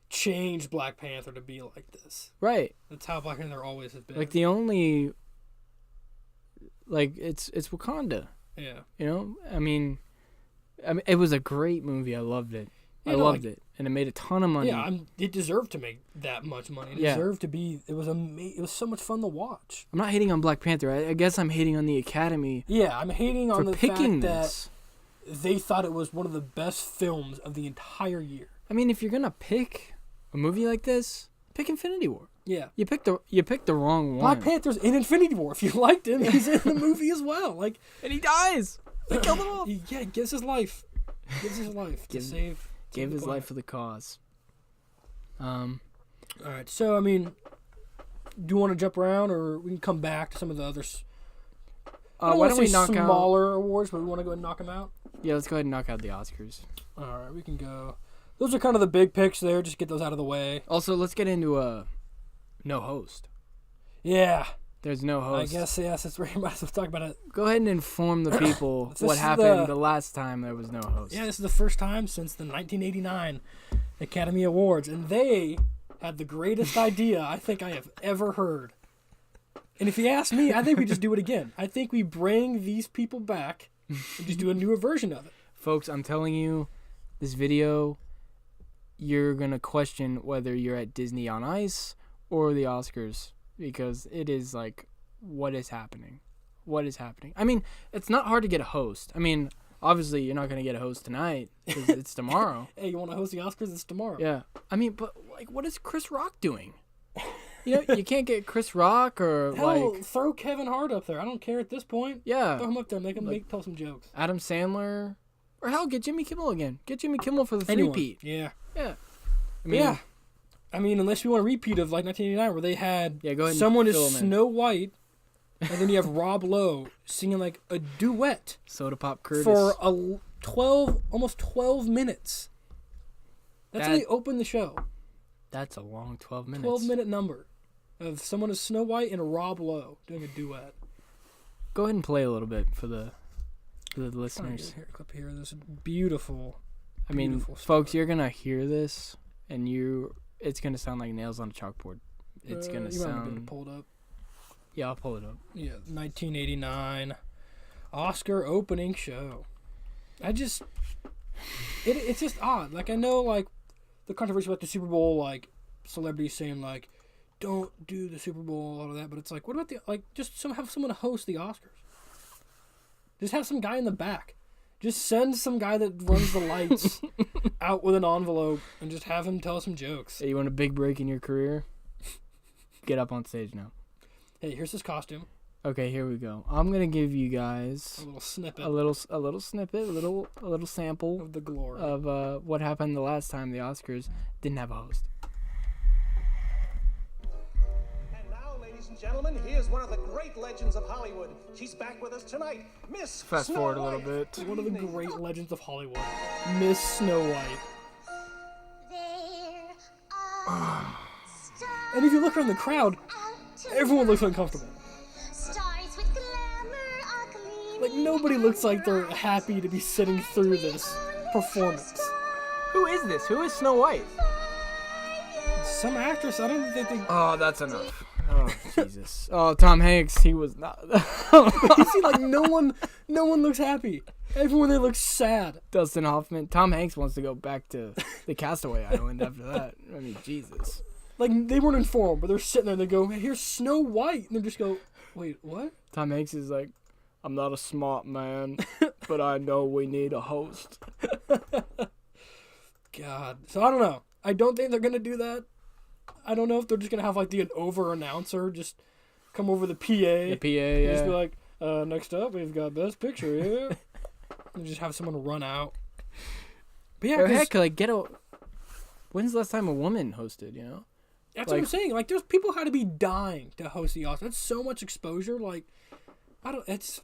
B: changed Black Panther to be like this.
A: Right.
B: That's how Black Panther always has been.
A: Like the only, like it's Wakanda.
B: Yeah.
A: You know, I mean, it was a great movie. I loved it.
B: Yeah,
A: I loved it, and it made a ton of money.
B: Yeah, it deserved to make that much money. It deserved to be. It was so much fun to watch.
A: I'm not hating on Black Panther. I guess I'm hating on the Academy.
B: Yeah, I'm hating on the
A: picking
B: fact
A: this.
B: that they thought it was one of the best films of the entire year.
A: I mean, if you're gonna pick a movie like this, pick Infinity War.
B: Yeah,
A: you picked the wrong one.
B: Black Panther's in Infinity War. If you liked him, he's in the movie as well. Like,
A: and he dies. They killed him off.
B: Yeah, he gives his life. To save.
A: Gave his life for the cause.
B: All right, so I mean, do you want to jump around, or we can come back to some of the others?
A: Why don't we knock out
B: smaller awards, but we want to go ahead and knock them out?
A: Yeah, let's go ahead and knock out the Oscars.
B: All right, we can go. Those are kind of the big picks there. Just get those out of the way.
A: Also, let's get into no host.
B: Yeah.
A: There's no host.
B: I guess, yeah, since we might as well talk about it.
A: Go ahead and inform the people what happened the last time there was no host.
B: Yeah, this is the first time since the 1989 Academy Awards, and they had the greatest idea I think I have ever heard. And if you ask me, I think we just do it again. I think we bring these people back and just do a newer version of it.
A: Folks, I'm telling you, this video, you're going to question whether you're at Disney on Ice or the Oscars. Because it is like, what is happening? What is happening? I mean, it's not hard to get a host. I mean, obviously, you're not going to get a host tonight because it's tomorrow.
B: Hey, you want to host the Oscars? It's tomorrow.
A: Yeah. I mean, but, like, what is Chris Rock doing? You know, you can't get Chris Rock or,
B: Hell,
A: like...
B: throw Kevin Hart up there. I don't care at this point.
A: Yeah.
B: Throw him up there. Make him tell some jokes.
A: Adam Sandler. Or hell, get Jimmy Kimmel again. Get Jimmy Kimmel for the three-peat.
B: Yeah.
A: Yeah.
B: I mean, unless you want a repeat of like 1989 where they had
A: go ahead
B: someone is Snow White, and then you have Rob Lowe singing like a duet.
A: Soda Pop Curtis.
B: For almost 12 minutes. That's how they open the show.
A: That's a long 12 minutes.
B: 12-minute number of someone as Snow White and Rob Lowe doing a duet.
A: Go ahead and play a little bit for the listeners.
B: Here, clip here. This beautiful.
A: I mean,
B: beautiful
A: folks, you're gonna hear this, and it's gonna sound like nails on a chalkboard. It's gonna
B: you
A: sound.
B: might be able to pull it up.
A: Yeah, I'll pull it up.
B: Yeah, 1989 Oscar opening show. It's just odd. Like, I know, like, the controversy about the Super Bowl, like, celebrities saying, like, don't do the Super Bowl, all of that, but it's like, what about just have someone host the Oscars? Just have some guy in the back. Just send some guy that runs the lights out with an envelope and just have him tell some jokes.
A: Hey, you want a big break in your career? Get up on stage now.
B: Hey, here's his costume.
A: Okay, here we go. I'm gonna give you guys
B: a little snippet,
A: a little snippet, a little sample
B: of the glory
A: of what happened the last time the Oscars didn't have a host.
C: And now, ladies and gentlemen, here's one of the great legends of Hollywood. She's back with us tonight, Miss
A: Fast forward a little bit.
B: One of the great legends of Hollywood, Miss Snow White. And if you look around the crowd, everyone looks uncomfortable. Like, nobody looks like they're happy to be sitting through this performance.
A: Who is this? Who is Snow White?
B: Some actress. I don't think they...
A: Oh, that's enough. Oh, Jesus. Oh, Tom Hanks, he was not...
B: You see, like, no one looks happy. Everyone there looks sad.
A: Dustin Hoffman. Tom Hanks wants to go back to the Castaway Island after that. I mean, Jesus.
B: Like, they weren't informed, but they're sitting there and they go, hey, here's Snow White. And they just go, wait, what?
A: Tom Hanks is like, I'm not a smart man, but I know we need a host.
B: God. So I don't know. I don't think they're going to do that. I don't know if they're just going to have, like, an over-announcer just come over the PA.
A: The PA, yeah.
B: Just be like, next up, we've got Best Picture here. And just have someone run out. But yeah,
A: or heck, like, when's the last time a woman hosted, you know?
B: That's what I'm saying. Like, there's people had to be dying to host the Oscars. That's so much exposure. Like, it's...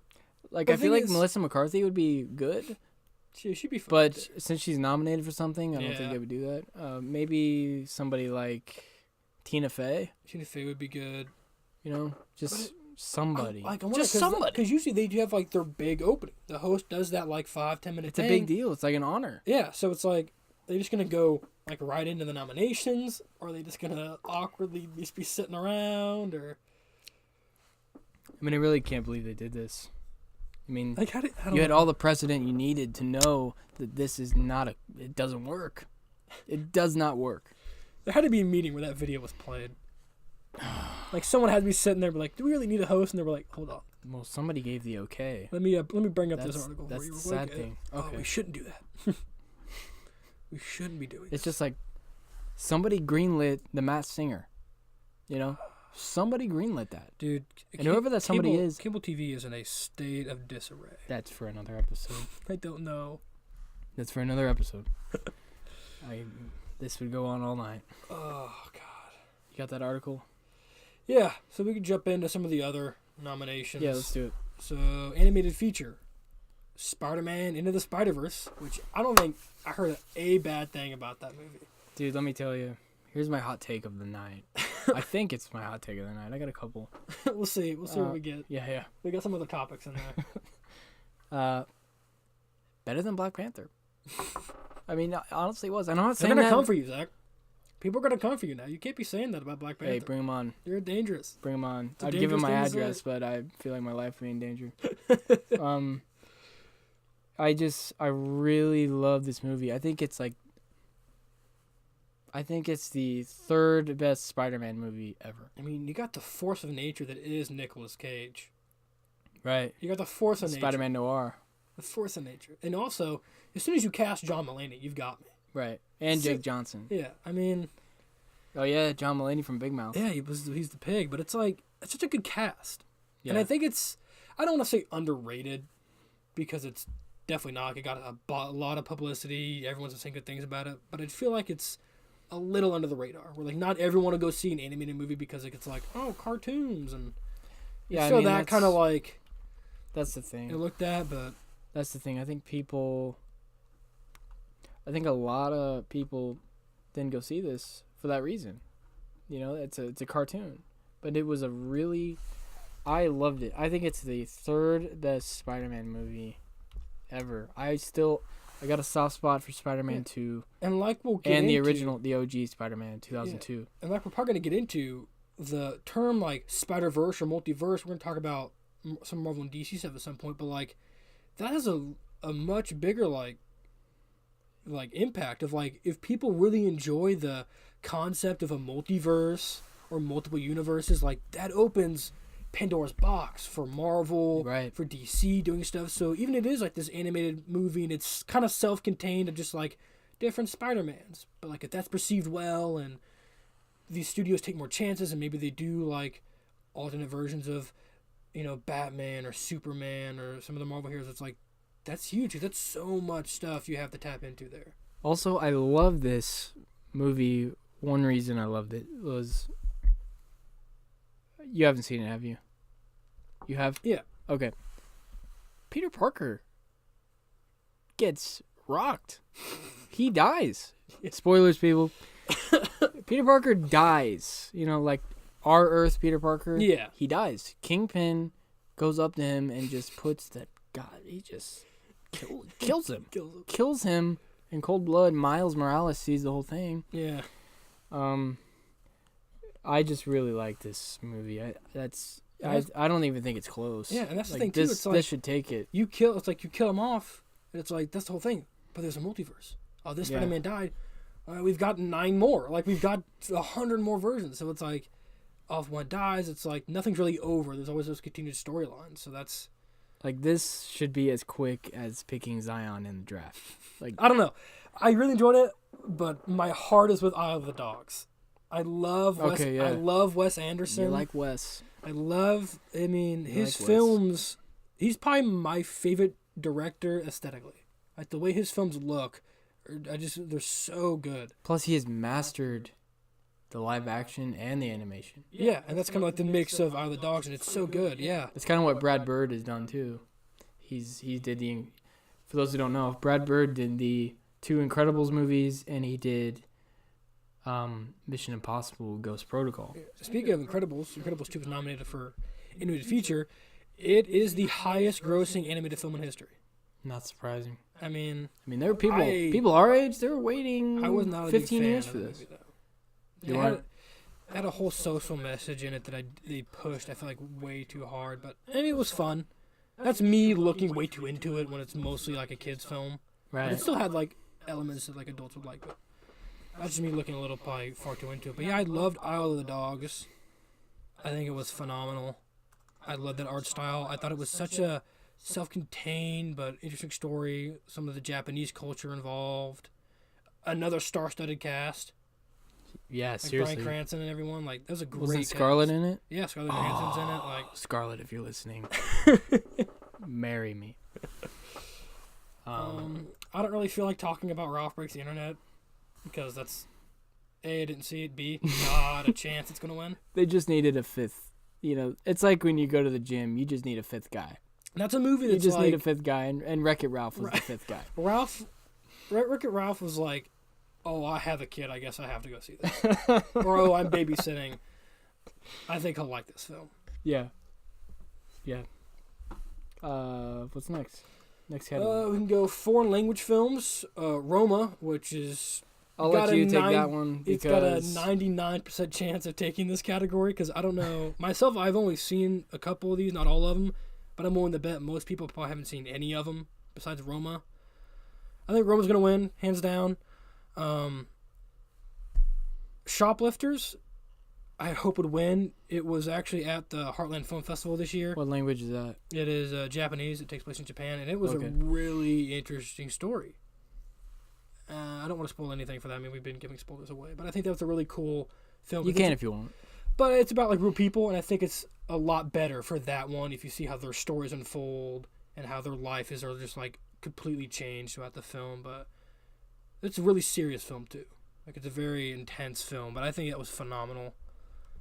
A: Like, I feel like Melissa McCarthy would be good.
B: She'd be fun.
A: But since she's nominated for something, I don't think they would do that. Maybe somebody like Tina Fey.
B: Tina Fey would be good.
A: You know, just somebody.
B: Just somebody. Because usually they do have like their big opening. The host does that like 5-10 minute
A: It's
B: thing.
A: a big deal. It's like an honor.
B: Yeah, so it's like they're just gonna go like right into the nominations, or are they just gonna awkwardly just be sitting around, or?
A: I mean, I really can't believe they did this. I mean,
B: Like,
A: you had all the precedent you needed to know that this is not it doesn't work. It does not work.
B: There had to be a meeting where that video was played. Like someone had to be sitting there, but like, do we really need a host? And they were like, hold on,
A: Well, somebody gave the okay.
B: let me bring up this article.
A: That's
B: for you
A: the
B: real
A: sad
B: quick.
A: thing.
B: Oh,
A: Okay.
B: we shouldn't do that. We shouldn't be doing.
A: It's just like somebody greenlit the Masked Singer. You know, somebody greenlit that.
B: Dude,
A: And whoever that somebody is,
B: cable TV is in a state of disarray.
A: that's for another episode.
B: I don't know.
A: That's for another episode. This would go on all night.
B: Oh God.
A: You got that article?
B: Yeah, so we could jump into some of the other nominations.
A: Yeah, let's do it.
B: So, animated feature, Spider-Man Into the Spider-Verse, which I don't think I heard a bad thing about that movie.
A: Dude, let me tell you. Here's my hot take of the night. I think it's my hot take of the night. I got a couple.
B: We'll see what we get.
A: Yeah.
B: We got some other topics in there.
A: Better than Black Panther. I mean, honestly, it was. And I'm not
B: They're
A: saying
B: gonna
A: that.
B: come for you, Zach. People are gonna come for you now. You can't be saying that about Black Panther.
A: Hey, bring them on.
B: You're dangerous.
A: Bring them on.
B: a
A: I'd give him my
B: dangerous thing to
A: address,
B: say.
A: but I feel like my life would be in danger. I really love this movie. I think it's the third best Spider-Man movie ever.
B: I mean, you got the force of nature that is Nicolas Cage.
A: Right.
B: You got the force of nature.
A: Spider-Man Noir.
B: The force of nature. And also, as soon as you cast John Mulaney, you've got me.
A: Right. And
B: So-
A: Jake Johnson.
B: Yeah, I mean,
A: Oh yeah, John Mulaney from Big Mouth.
B: yeah, he's the pig, but it's like it's such a good cast.
A: Yeah.
B: And I think I don't want to say underrated, because it's definitely not. It got a lot of publicity. Everyone's saying good things about it, but I feel like it's a little under the radar. Where like not everyone will go see an animated movie because it's like, oh, cartoons, and
A: Yeah,
B: so
A: I mean,
B: that kind of like
A: that's the thing.
B: it looked at, but
A: That's the thing. I think a lot of people didn't go see this for that reason. You know, it's a cartoon, but it was I loved it. I think it's the third best Spider-Man movie ever. I got a soft spot for Spider-Man 2
B: and like we'll get
A: and the
B: into,
A: original, the OG Spider-Man 2002.
B: and like we're probably gonna get into the term like Spider-Verse or multiverse. We're gonna talk about some Marvel and DC stuff at some point, but like that has a much bigger like impact of like if people really enjoy the concept of a multiverse or multiple universes, like that opens Pandora's box for Marvel,
A: Right.
B: for DC doing stuff. So even it is like this animated movie and it's kind of self-contained of just like different Spider-Mans, but like if that's perceived well and these studios take more chances and maybe they do like alternate versions of, you know, Batman or Superman or some of the Marvel heroes, it's like that's huge. That's so much stuff you have to tap into there.
A: Also, I love this movie. One reason I loved it was you haven't seen it, have you? You have?
B: Yeah.
A: Okay. Peter Parker gets rocked. He dies. Spoilers, people. Peter Parker dies. You know, like our Earth Peter Parker.
B: Yeah.
A: He dies. Kingpin goes up to him and just puts that. God, he just kills him. Kills him in cold blood. Miles Morales sees the whole thing.
B: Yeah.
A: I just really like this movie. I don't even think it's close.
B: Yeah, and that's the
A: Like,
B: thing too. It's like
A: this should take it.
B: you kill him off, and it's like that's the whole thing. But there's a multiverse. Oh, this
A: Yeah.
B: Spider-Man died. We've got 9 more. Like we've got 100 more versions. So it's like, oh, if one dies, it's like nothing's really over. There's always those continued storylines. So that's
A: Like, this should be as quick as picking Zion in the draft. Like,
B: I don't know. I really enjoyed it, but my heart is with Isle of the Dogs. I love Wes.
A: Okay, yeah.
B: I love Wes Anderson.
A: you like Wes.
B: I mean, his
A: like Wes.
B: films. He's probably my favorite director aesthetically. Like the way his films look, they're so good.
A: Plus, he has mastered the live action and the animation.
B: Yeah, and that's kind of like the mix of Isle of the Dogs, and it's so good. Yeah,
A: It's kind of what Brad Bird has done too. He did for those who don't know, Brad Bird did the 2 Incredibles movies, and he did Mission Impossible Ghost Protocol.
B: Speaking of Incredibles, Incredibles 2 was nominated for animated feature. It is the highest grossing animated film in history.
A: Not surprising.
B: I mean,
A: there were people our age. They were waiting.
B: I was not a
A: 15
B: big fan
A: years
B: of
A: for
B: the
A: this.
B: movie, though. It had a whole social message in it that they pushed. I feel like way too hard, but it was fun. That's me looking way too into it when it's mostly like a kids film.
A: Right.
B: But it still had like elements that like adults would like. But that's just me looking a little probably far too into it. But yeah, I loved Isle of the Dogs. I think it was phenomenal. I loved that art style. I thought it was such a self-contained but interesting story. Some of the Japanese culture involved. Another star-studded cast.
A: Yeah,
B: Like
A: seriously.
B: Bryan Cranston and everyone. Like that was a great
A: Wasn't
B: cast.
A: Scarlett in it?
B: Yeah, Scarlett Johansson's in it. Like
A: Scarlett, if you're listening, marry me.
B: I don't really feel like talking about Ralph Breaks the Internet because that's A, I didn't see it. B, not a chance it's gonna win.
A: They just needed a fifth. It's like when you go to the gym, you just need a fifth guy.
B: That's a movie
A: You
B: that's
A: just
B: like
A: need a fifth guy, and Wreck-It Ralph was the fifth guy.
B: Wreck-It Ralph was like, oh, I have a kid, I guess I have to go see this. Or, oh, I'm babysitting. I think he'll like this film.
A: Yeah. What's next? Next category.
B: We can go foreign language films. Roma, which is...
A: I'll let you take that one
B: It's got a
A: because
B: 99% chance of taking this category because I don't know. Myself, I've only seen a couple of these, not all of them, but I'm willing to bet most people probably haven't seen any of them besides Roma. I think Roma's going to win, hands down. Shoplifters, I hope would win. It was actually at the Heartland Film Festival this year.
A: what language is that?
B: It is Japanese. It takes place in Japan, and it was
A: Okay.
B: a really interesting story. I don't want to spoil anything for that. I mean, we've been giving spoilers away, but I think that was a really cool film.
A: You can if you want.
B: But it's about like real people, and I think it's a lot better for that one if you see how their stories unfold and how their life is just like completely changed throughout the film. But it's a really serious film too. Like it's a very intense film, but I think it was phenomenal.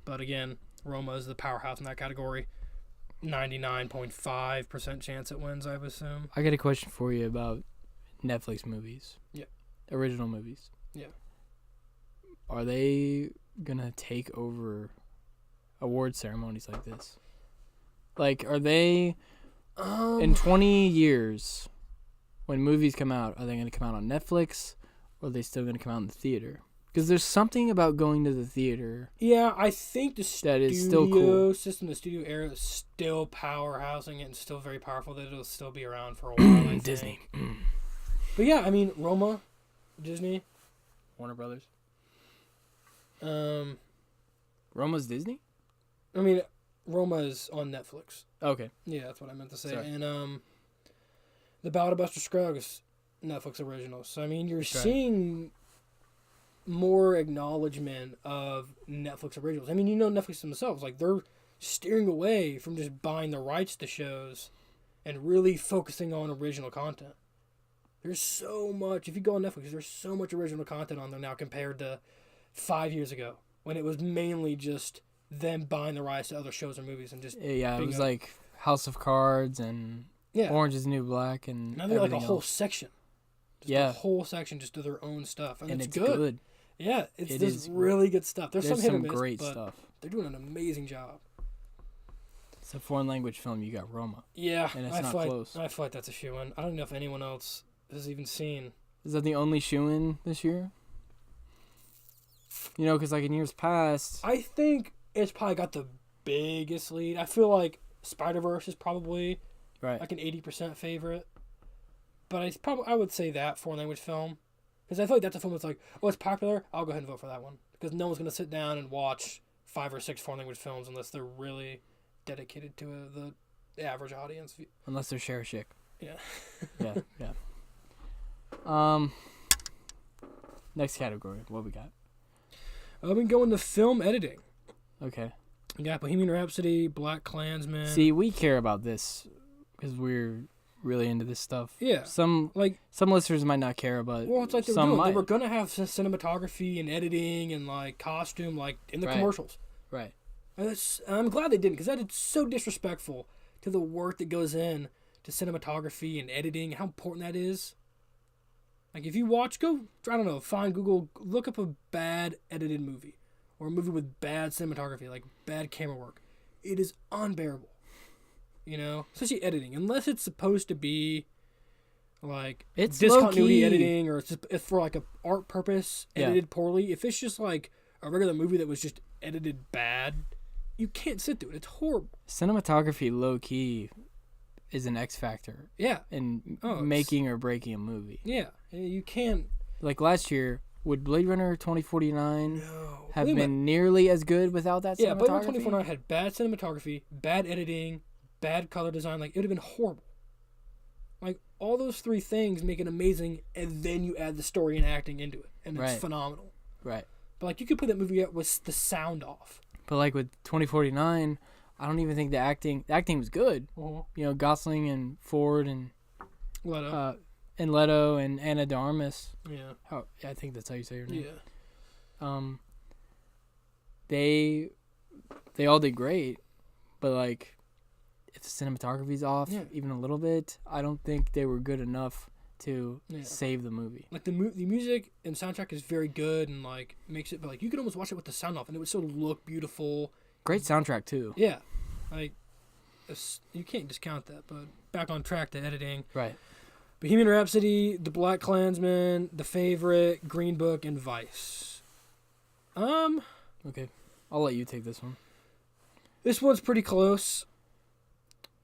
B: But again, Roma is the powerhouse in that category. 99.5% chance it wins, I would assume.
A: I got a question for you about Netflix movies.
B: Yeah.
A: Original movies.
B: Yeah.
A: Are they gonna take over award ceremonies like this? Like, are they in 20 years when movies come out? Are they gonna come out on Netflix, or are they still gonna come out in the theater? Because there's something about going to the theater.
B: Yeah, I think the
A: That is still cool.
B: system, the studio era is still powerhousing it and still very powerful. That it'll still be around for a while. I
A: Disney.
B: think. But yeah, I mean, Roma, Disney.
A: Warner Brothers.
B: Um,
A: Roma's Disney?
B: I mean, Roma is on Netflix.
A: Okay.
B: Yeah, that's what I meant to say.
A: Sorry.
B: And The Ballad of Buster Scruggs, Netflix original. So I mean, you're seeing more acknowledgement of Netflix originals. I mean, Netflix themselves, like they're steering away from just buying the rights to shows and really focusing on original content. There's so much. If you go on Netflix, there's so much original content on there now compared to 5 years ago when it was mainly just them buying the rights to other shows or movies and just
A: Yeah, it
B: being
A: was like House of Cards and Orange is the New Black and
B: now they're like a
A: everything
B: whole
A: else.
B: section. Just
A: Yeah.
B: a whole section just to their own stuff, and
A: And
B: it's
A: it's good.
B: Yeah, it's
A: It
B: just
A: is-
B: really good stuff. There's some hit or
A: some
B: miss,
A: great
B: but
A: stuff.
B: they're doing an amazing job.
A: It's a foreign language film. You got Roma.
B: Yeah,
A: And it's
B: I
A: not
B: feel like,
A: close.
B: I feel like that's a shoe-in. I don't know if anyone else has even seen.
A: Is that the only shoe-in this year? Because like in years past,
B: I think it's probably got the biggest lead. I feel like Spider-Verse is probably
A: right?
B: like an 80% favorite. But I would say that foreign language film. Because I feel like that's a film that's like, oh, it's popular, I'll go ahead and vote for that one. Because no one's going to sit down and watch 5 or 6 foreign language films unless they're really dedicated to the average audience.
A: Unless they're share chick.
B: Yeah.
A: Yeah. Next category. What we got?
B: I've been going to film editing.
A: Okay.
B: You got Bohemian Rhapsody, Black Klansman.
A: See, we care about this because we're really into this stuff.
B: Yeah.
A: Some listeners might not care, but
B: Well, it's like
A: some
B: they
A: might.
B: were going to have cinematography and editing and like costume like in the commercials.
A: Right.
B: And I'm glad they didn't because that is so disrespectful to the work that goes in to cinematography and editing, how important that is. Like, if you watch, find Google, look up a bad edited movie. Or a movie with bad cinematography, like bad camera work. It is unbearable. You know? Especially editing. Unless it's supposed to be, like,
A: It's
B: discontinuity
A: low-key.
B: editing, or it's for, like, a art purpose, edited poorly. If it's just, like, a regular movie that was just edited bad, you can't sit through it. It's horrible.
A: Cinematography, low key, is an X factor
B: Yeah.
A: in
B: Oh,
A: making or breaking a movie.
B: Yeah. You can't.
A: Like last year, would Blade Runner 2049
B: No.
A: have been nearly as good without that
B: Yeah, Blade Runner
A: cinematography?
B: 2049 had bad cinematography, bad editing, bad color design. Like, it would have been horrible. Like, all those three things make it amazing, and then you add the story and acting into it, and it's phenomenal.
A: Right.
B: But, like, you could put that movie out with the sound off.
A: But like with 2049, I don't even think the acting was good. You know, Gosling and Ford and
B: Leto.
A: Leto and Ana de Armas.
B: Yeah.
A: I think that's how you say her name.
B: Yeah.
A: They all did great, but like if the cinematography's off even a little bit, I don't think they were good enough to save the movie.
B: Like, the music and soundtrack is very good and, like, makes it, but, like, you could almost watch it with the sound off and it would still look beautiful.
A: Great soundtrack too.
B: Yeah. Like, you can't discount that, but back on track to editing.
A: Right.
B: Bohemian Rhapsody, The Black Klansman, The Favorite, Green Book, and Vice.
A: Okay. I'll let you take this one.
B: This one's pretty close.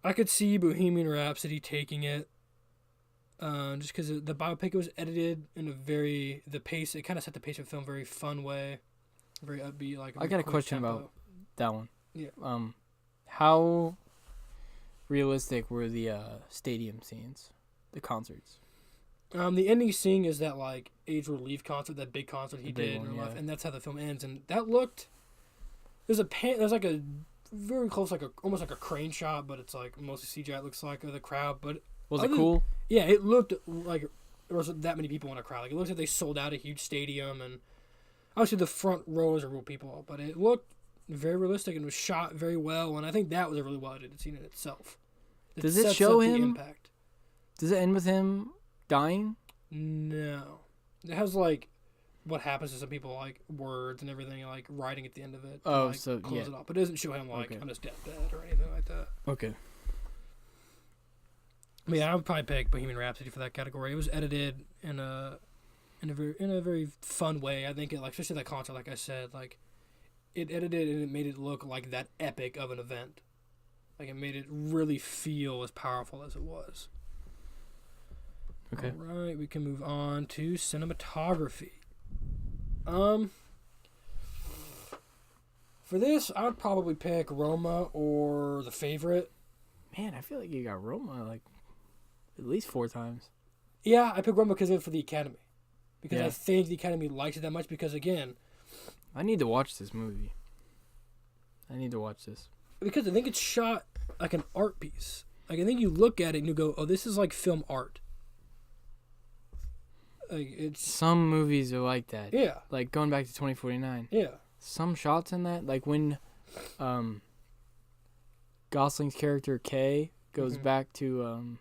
B: I could see Bohemian Rhapsody taking it. Just because the biopic was edited in it kind of set the pace of the film very fun way. Very upbeat, like
A: I got a question about that one.
B: Yeah.
A: How realistic were the stadium scenes, the concerts?
B: The ending scene is that, like, Age Will Leave concert, that big concert he did in
A: one,
B: real life, and that's how the film ends. And that looked. There's like a very close, like almost like a crane shot, but it's like mostly CGI. It looks like of the crowd, but
A: Was it cool?
B: Yeah, it looked like there wasn't that many people in a crowd. Like, it looks like they sold out a huge stadium, and obviously the front rows are real people, but it looked very realistic and was shot very well. And I think that was a really well edited scene in itself.
A: Does it
B: sets
A: show
B: up the
A: him?
B: impact.
A: Does it end with him dying?
B: No, it has, like, what happens to some people, like, words and everything, like, writing at the end of it. To, like, close it off. But it doesn't show him, like, I'm just dead or anything like that.
A: Okay.
B: I mean, I would probably pick Bohemian Rhapsody for that category. It was edited in a very fun way. I think it, like, especially that concert, like I said, like, it edited and it made it look like that epic of an event. Like, it made it really feel as powerful as it was.
A: Okay.
B: All right, we can move on to cinematography. For this, I would probably pick Roma or The Favorite.
A: Man, I feel like you got Roma like at least 4 times.
B: Yeah, I picked Roma because of it for the Academy. Because
A: Yeah.
B: I think the Academy likes it that much because, again...
A: I need to watch this movie. I need to watch this.
B: Because I think it's shot like an art piece. Like, I think you look at it and you go, oh, this is like film art. Like, it's...
A: Some movies are like that.
B: Yeah.
A: Like going back to 2049.
B: Yeah.
A: Some shots in that, like when Gosling's character Kay goes back to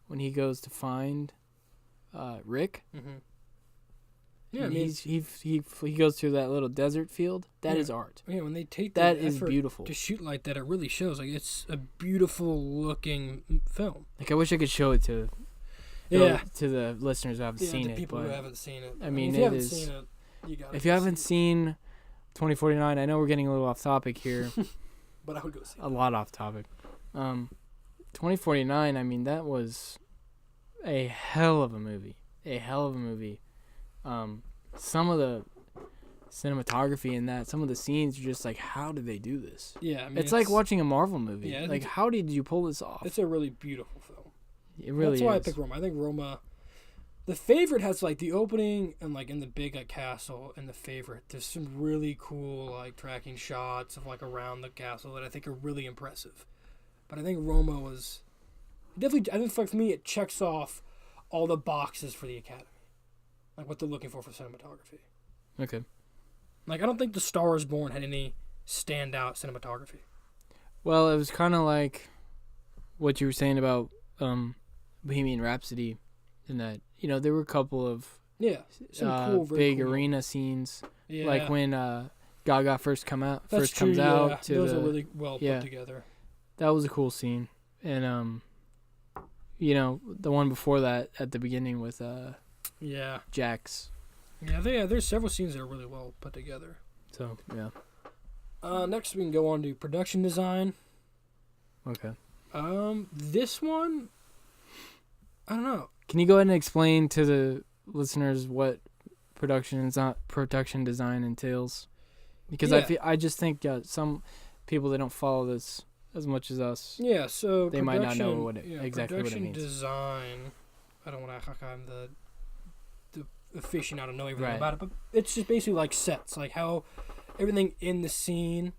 A: when he goes to find Rick.
B: Mm-hmm. Yeah, I
A: and
B: mean,
A: he goes through that little desert field. That is art.
B: Yeah, when they take
A: That
B: the
A: is
B: effort
A: beautiful.
B: to shoot like that, it really shows. Like, it's a beautiful looking film.
A: Like I wish I could show it to to the listeners who haven't seen
B: the
A: it.
B: people
A: but
B: who haven't seen it.
A: I mean,
B: if you
A: it
B: haven't
A: is.
B: seen it, you gotta
A: If you
B: go
A: haven't
B: see
A: seen 2049, I know we're getting a little off topic here.
B: it. But I would go see it.
A: A lot off topic. 2049, I mean, that was a hell of a movie. A hell of a movie. Some of the cinematography in that, some of the scenes are just like, how did they do this?
B: Yeah, I mean,
A: it's like watching a Marvel movie.
B: Yeah,
A: like, how did you pull this off?
B: It's a really beautiful film.
A: It really
B: That's why
A: is.
B: I picked Roma. I think Roma... The Favorite has, like, the opening and, like, in the big, like, castle and The Favorite. There's some really cool, like, tracking shots of, like, around the castle that I think are really impressive. But I think Roma was... Definitely, I think, for me, it checks off all the boxes for the Academy. Like, what they're looking for cinematography.
A: Okay.
B: Like, I don't think The Star is Born had any standout cinematography.
A: Well, it was kind of like what you were saying about Bohemian Rhapsody. in that. You know, there were a couple of
B: some
A: big
B: cool
A: arena scenes,
B: Yeah.
A: like when Gaga first
B: That's
A: comes
B: true,
A: out.
B: yeah.
A: To
B: Those
A: the,
B: are really well put together.
A: That was a cool scene, and you know, the one before that at the beginning with Jax.
B: Yeah, there's several scenes that are really well put together.
A: So yeah.
B: Next we can go on to production design.
A: Okay.
B: This one, I don't know.
A: Can you go ahead and explain to the listeners what production design entails? Because I just think some people that don't follow this as much as us.
B: Yeah, so
A: they might not know exactly what it
B: production
A: means.
B: Design. I don't want to act like I'm the aficionado to know everything
A: Right.
B: about it, but it's just basically like sets, like how everything in the scene.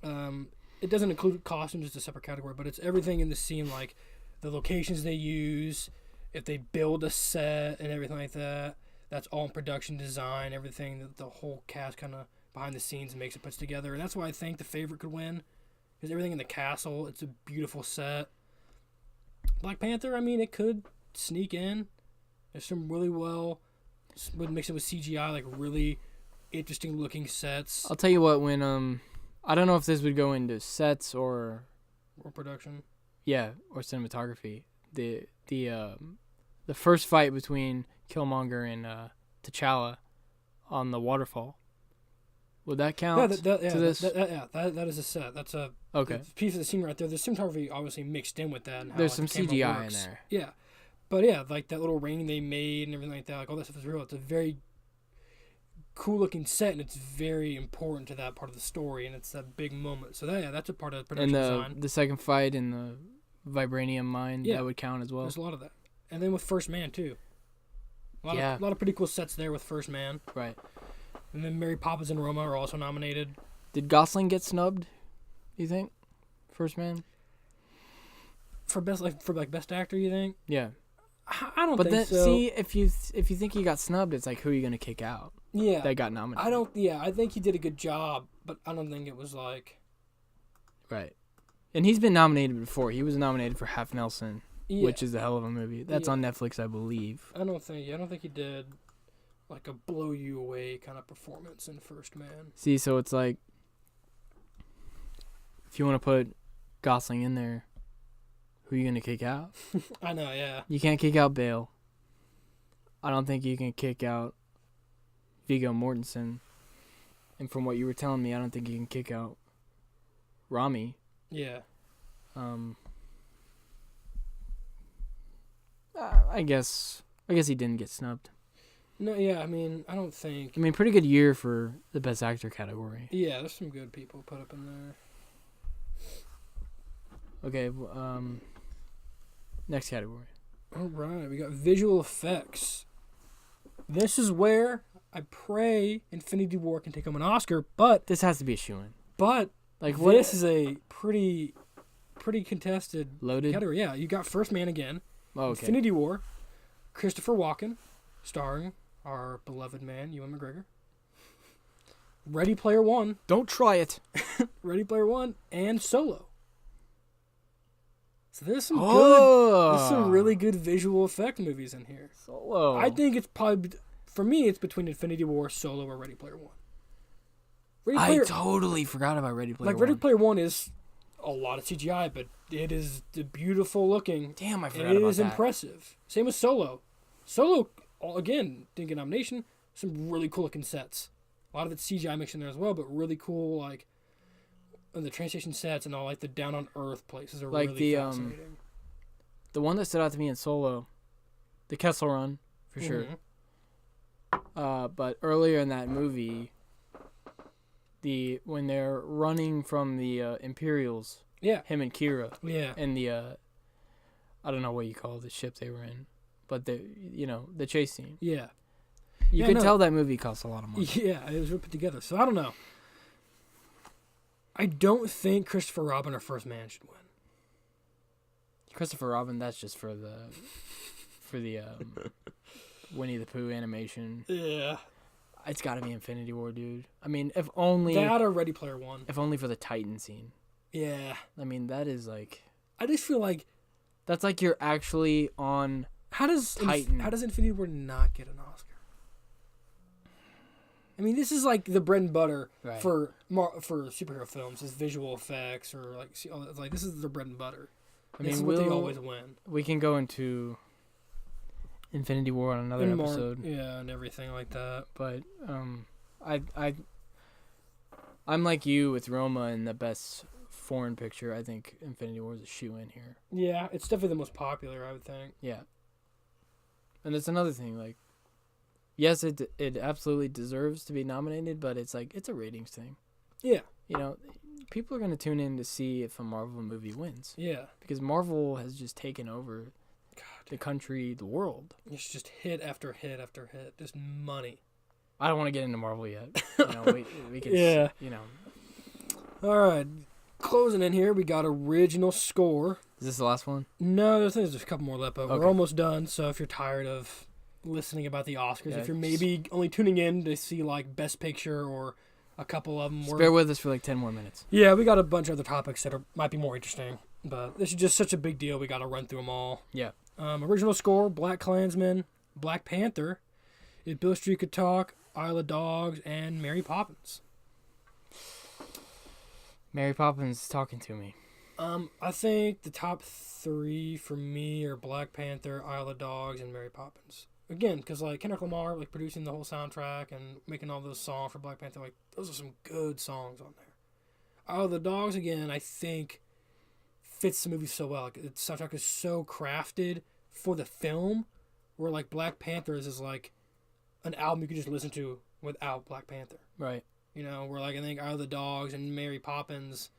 B: It doesn't include costumes; it's a separate category, but it's everything in the scene, like the locations they use, if they build a set and everything like that. That's all in production design. Everything that the whole cast kind of behind the scenes makes it puts together, and that's why I think the favorite could win. Because everything in the castle, it's a beautiful set. Black Panther, I mean, it could sneak in. There's some really would mix it with CGI, like really interesting looking sets.
A: I'll tell you what, when I don't know if this would go into sets or
B: production.
A: Yeah, or cinematography. The first fight between Killmonger and T'Challa on the waterfall. Would that count to this?
B: That is a set. That's a piece of the scene right there. There's cinematography obviously mixed in with that. And how,
A: there's
B: like,
A: some
B: the camera
A: CGI
B: works.
A: in there.
B: Yeah. But yeah, like that little ring they made and everything like that, like all that stuff is real. It's a very cool looking set, and it's very important to that part of the story, and it's that big moment. So that's a part of the production design.
A: And the second fight in the vibranium mine, that would count as well.
B: There's a lot of that. And then with First Man too. A lot of pretty cool sets there with First Man.
A: Right.
B: And then Mary Poppins and Roma are also nominated.
A: Did Gosling get snubbed? You think? First Man?
B: For best actor, you think?
A: Yeah.
B: I don't think so.
A: But then see, if you think he got snubbed, it's like, who are you gonna kick out?
B: Yeah.
A: That got nominated.
B: I think he did a good job, but I don't think it was like.
A: Right. And he's been nominated before. He was nominated for Half Nelson, which is a hell of a movie. That's on Netflix, I believe.
B: I don't think he did like a blow you away kind of performance in First Man.
A: See, so it's like, if you want to put Gosling in there, who are you going to kick out?
B: I know, yeah.
A: You can't kick out Bale. I don't think you can kick out Viggo Mortensen. And from what you were telling me, I don't think you can kick out Rami.
B: Yeah.
A: I guess he didn't get snubbed.
B: No, yeah, I mean, I don't think.
A: I mean, pretty good year for the Best Actor category.
B: Yeah, there's some good people put up in there.
A: Okay, next category.
B: All right, we got visual effects. This is where I pray Infinity War can take home an Oscar, but
A: this has to be a shoo-in.
B: But
A: like
B: this is a pretty contested
A: loaded
B: category. Yeah, you got First Man again.
A: Oh, okay.
B: Infinity War, Christopher Walken, starring our beloved man Ewan McGregor. Ready Player One.
A: Don't try it.
B: Ready Player One and Solo. So there's some really good visual effect movies in here.
A: Solo.
B: I think it's probably, for me, it's between Infinity War, Solo, or Ready Player One.
A: I totally forgot about Ready Player One.
B: Ready Player One is a lot of CGI, but it is beautiful looking.
A: Damn, I forgot about that.
B: It is impressive. Same with Solo. Solo, again, didn't get a nomination. Some really cool looking sets. A lot of it's CGI mixed in there as well, but really cool, like, the train station sets and all, like, the down on Earth places are like really fascinating.
A: The one that stood out to me in Solo, the Kessel Run, for sure. But earlier in that movie, when they're running from the Imperials, him and Kira, and the I don't know what you call the ship they were in, but the chase scene.
B: Yeah.
A: You could tell that movie cost a lot of money.
B: Yeah, it was really put together. So I don't know. I don't think Christopher Robin or First Man should win.
A: Christopher Robin, that's just for the Winnie the Pooh animation.
B: Yeah.
A: It's got to be Infinity War, dude. I mean, if only
B: that or Ready Player One.
A: If only for the Titan scene.
B: Yeah.
A: I mean, that is like.
B: I just feel like
A: that's like you're actually on
B: How does
A: Titan.
B: How does Infinity War not get an Oscar? I mean, this is like the bread and butter
A: Right.
B: for superhero films, is visual effects or like this is the bread and butter. This is what they always win.
A: We can go into Infinity War on another episode.
B: Yeah, and everything like that.
A: But I'm like you with Roma in the best foreign picture. I think Infinity War is a shoe-in here.
B: Yeah, it's definitely the most popular, I would think.
A: Yeah. And that's another thing, like, yes, it absolutely deserves to be nominated, but it's like, it's a ratings thing.
B: Yeah.
A: You know, people are going to tune in to see if a Marvel movie wins.
B: Yeah.
A: Because Marvel has just taken over the country, the world.
B: It's just hit after hit after hit. Just money.
A: I don't want to get into Marvel yet. You know, we can,
B: Yeah.
A: you know.
B: All right. Closing in here, we got original score.
A: Is this the last one?
B: No, there's a couple more left, but
A: Okay.
B: we're almost done. So if you're tired of listening about the Oscars,
A: Yeah.
B: if you're maybe only tuning in to see like Best Picture or a couple of them,
A: Bear with us for like 10 more minutes.
B: yeah, we got a bunch of other topics that might be more interesting. But this is just such a big deal. We got to run through them all.
A: Yeah.
B: Original score: Black Klansman, Black Panther, If Bill Street Could Talk, Isle of Dogs, and Mary Poppins.
A: Mary Poppins talking to me.
B: I think the top three for me are Black Panther, Isle of Dogs, and Mary Poppins. Again, because like Kendrick Lamar, like producing the whole soundtrack and making all those songs for Black Panther, like those are some good songs on there. Isle of the Dogs, again, I think fits the movie so well. Like, the soundtrack is so crafted for the film, where like Black Panther is like an album you could just listen to without Black Panther.
A: Right.
B: You know, where like I think Isle of the Dogs and Mary Poppins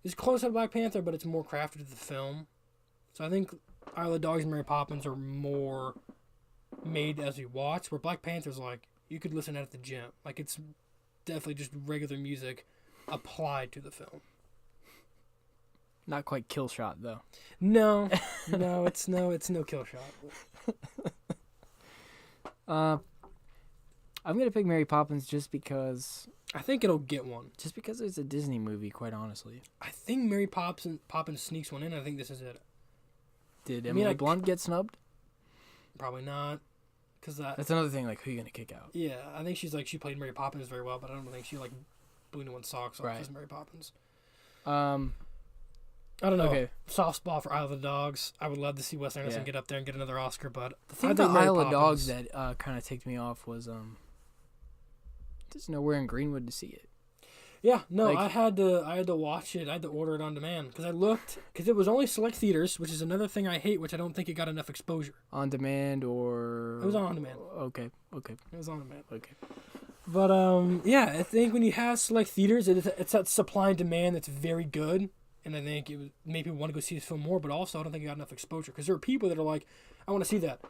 B: is close to Black Panther, but it's more crafted to the film. So I think Isle of the Dogs and Mary Poppins are more made as you watch, where Black Panther's like you could listen at the gym. Like it's definitely just regular music applied to the film.
A: Not quite kill shot though.
B: No, it's no kill shot.
A: I'm gonna pick Mary Poppins just because
B: I think it'll get one.
A: it's a Disney movie. Quite honestly,
B: I think Mary Poppins sneaks one in. I think this is it.
A: did Emily Blunt get snubbed?
B: Probably not, because
A: That's another thing. Like, who are you gonna kick out?
B: yeah, I think she played Mary Poppins very well, but I don't think she like blew anyone's socks off as Mary Poppins. I don't know.
A: Okay.
B: Soft spot for Isle of the Dogs. I would love to see Wes Anderson get up there and get another Oscar, but
A: The thing about Isle of Dogs that kind of ticked me off was there's nowhere in Greenwood to see it.
B: Yeah, no,
A: like-
B: I had to watch it. I had to order it on demand because I looked because it was only select theaters, which is another thing I hate, which I don't think it got enough exposure.
A: On demand or
B: It was on demand.
A: Okay.
B: It was on demand.
A: Okay.
B: But yeah, I think when you have select theaters, it's that supply and demand that's very good. And I think it would make people want to go see this film more, but also I don't think it got enough exposure because there are people that are like, I want to see that.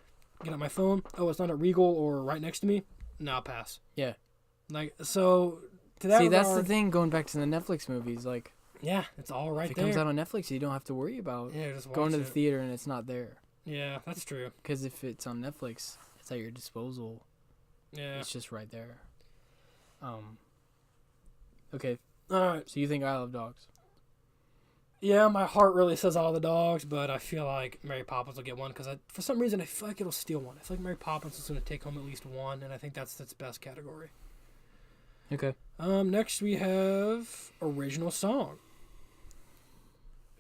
B: Get on my phone. Oh, it's not at Regal or right next to me. No, I'll pass.
A: Yeah.
B: Like so. To that
A: See, that's
B: regard,
A: the thing. Going back to the Netflix movies, like
B: yeah, it's all right
A: if it
B: there.
A: comes out on Netflix, you don't have to worry about
B: just
A: going to the
B: watch it.
A: theater and it's not there.
B: Yeah, that's true.
A: Because if it's on Netflix, it's at your disposal.
B: Yeah.
A: It's just right there. Okay.
B: All right.
A: So you think Isle of Dogs?
B: Yeah, my heart really says All the Dogs, but I feel like Mary Poppins will get one because for some reason I feel like it'll steal one. I feel like Mary Poppins is going to take home at least one, and I think that's its best category.
A: Okay.
B: Next we have original song.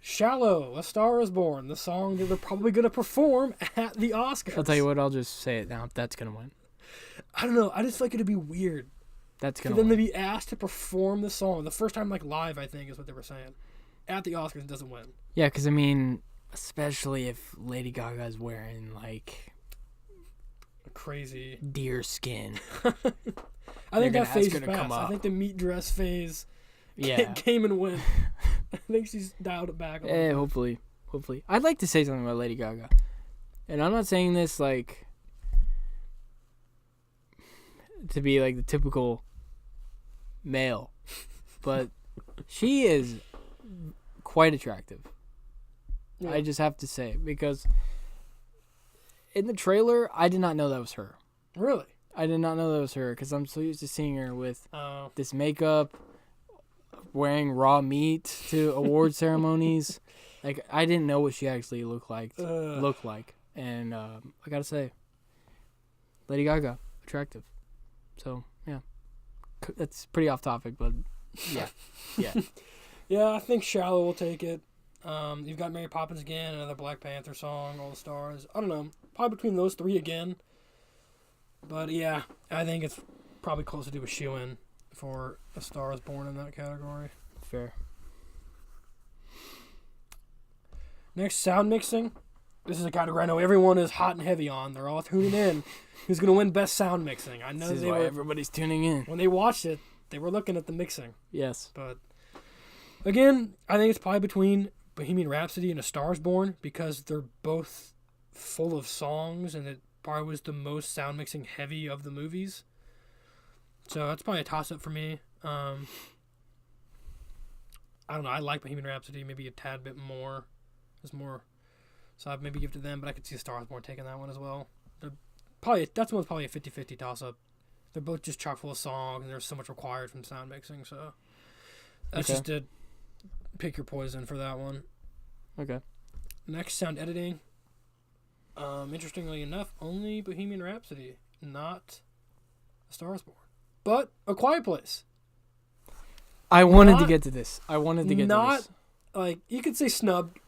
B: Shallow, A Star Is Born, the song that they're probably going to perform at the Oscars.
A: I'll tell you what. I'll just say it now. That's gonna win.
B: I don't know. I just feel like it'd be weird
A: That's
B: for
A: gonna
B: them
A: win.
B: to be asked to perform the song. The first time, like, live, I think, is what they were saying. At the Oscars, it doesn't win.
A: Yeah, because I mean, especially if Lady Gaga's wearing like
B: Crazy
A: deer skin.
B: I think
A: gonna
B: that
A: ask
B: phase
A: her to
B: passed.
A: come
B: I
A: up.
B: think the meat dress phase
A: Yeah.
B: came and went. I think she's dialed it back. A little bit.
A: Hopefully. I'd like to say something about Lady Gaga. And I'm not saying this like to be like the typical male, but she is quite attractive.
B: Yeah.
A: I just have to say, because in the trailer, I did not know that was her.
B: Really?
A: I did not know that was her because I'm so used to seeing her with
B: Oh.
A: this makeup, wearing raw meat to award ceremonies. Like, I didn't know what she actually looked like. And I gotta say, Lady Gaga, attractive. So yeah, that's pretty off topic, but yeah, yeah.
B: Yeah, I think Shallow will take it. You've got Mary Poppins again, another Black Panther song, All the Stars. I don't know, probably between those three again. But yeah, I think it's probably closer to a shoe-in for A Star Is Born in that category.
A: Fair.
B: Next, sound mixing. This is a category I know everyone is hot and heavy on. They're all tuning in. Who's going to win best sound mixing? I know
A: This is why everybody's tuning in.
B: when they watched it, they were looking at the mixing.
A: Yes.
B: But again, I think it's probably between Bohemian Rhapsody and A Star Is Born because they're both full of songs and it probably was the most sound mixing heavy of the movies. So that's probably a toss-up for me. I don't know. I like Bohemian Rhapsody maybe a tad bit more. There's more, so I'd maybe give it to them, but I could see A Star Is Born taking that one as well. That's one's probably a 50-50 toss-up. They're both just chock full of songs, and there's so much required from sound mixing, so that's just a pick your poison for that one.
A: Okay.
B: Next, sound editing. Interestingly enough, only Bohemian Rhapsody, not A Star Is Born. But A Quiet Place.
A: I wanted to get to this.
B: Like, you could say snubbed.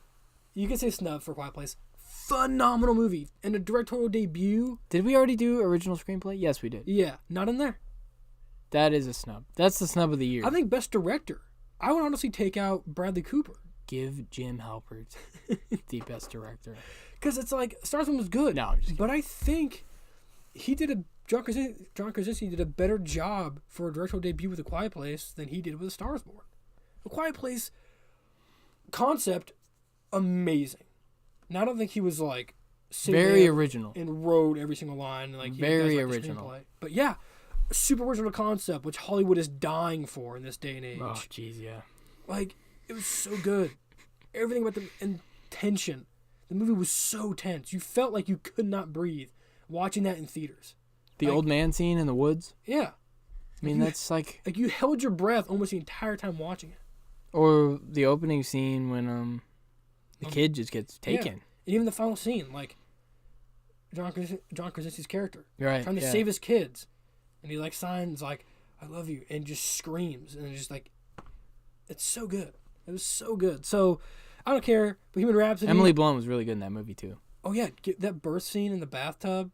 B: You could say snubbed for A Quiet Place. Phenomenal movie. And a directorial debut.
A: Did we already do original screenplay? Yes, we did.
B: Yeah, not in there.
A: That is a snub. That's the snub of the year.
B: I think best director. I would honestly take out Bradley Cooper.
A: Give Jim Halpert the best director.
B: Because it's like, Star Wars was good.
A: No, I'm just kidding.
B: But I think John Krasinski did a better job for a directorial debut with A Quiet Place than he did with A Star Is Born. A Quiet Place concept, amazing. Now I don't think he was like
A: very original
B: and wrote every single line like
A: very
B: he does, like,
A: original.
B: But yeah, super original concept which Hollywood is dying for in this day and age.
A: Oh jeez, yeah.
B: Like it was so good. Everything about the tension. The movie was so tense. You felt like you could not breathe watching that in theaters.
A: The old man scene in the woods.
B: Yeah.
A: I mean, that's like
B: you held your breath almost the entire time watching it.
A: Or the opening scene when the kid just gets taken.
B: Yeah. And even the final scene, like John Krasinski's character,
A: right,
B: trying to save his kids, and he like signs like "I love you" and just screams, and it's just like it's so good. It was so good. So I don't care. Bohemian Rhapsody.
A: Emily Blunt was really good in that movie too.
B: Oh yeah, that birth scene in the bathtub.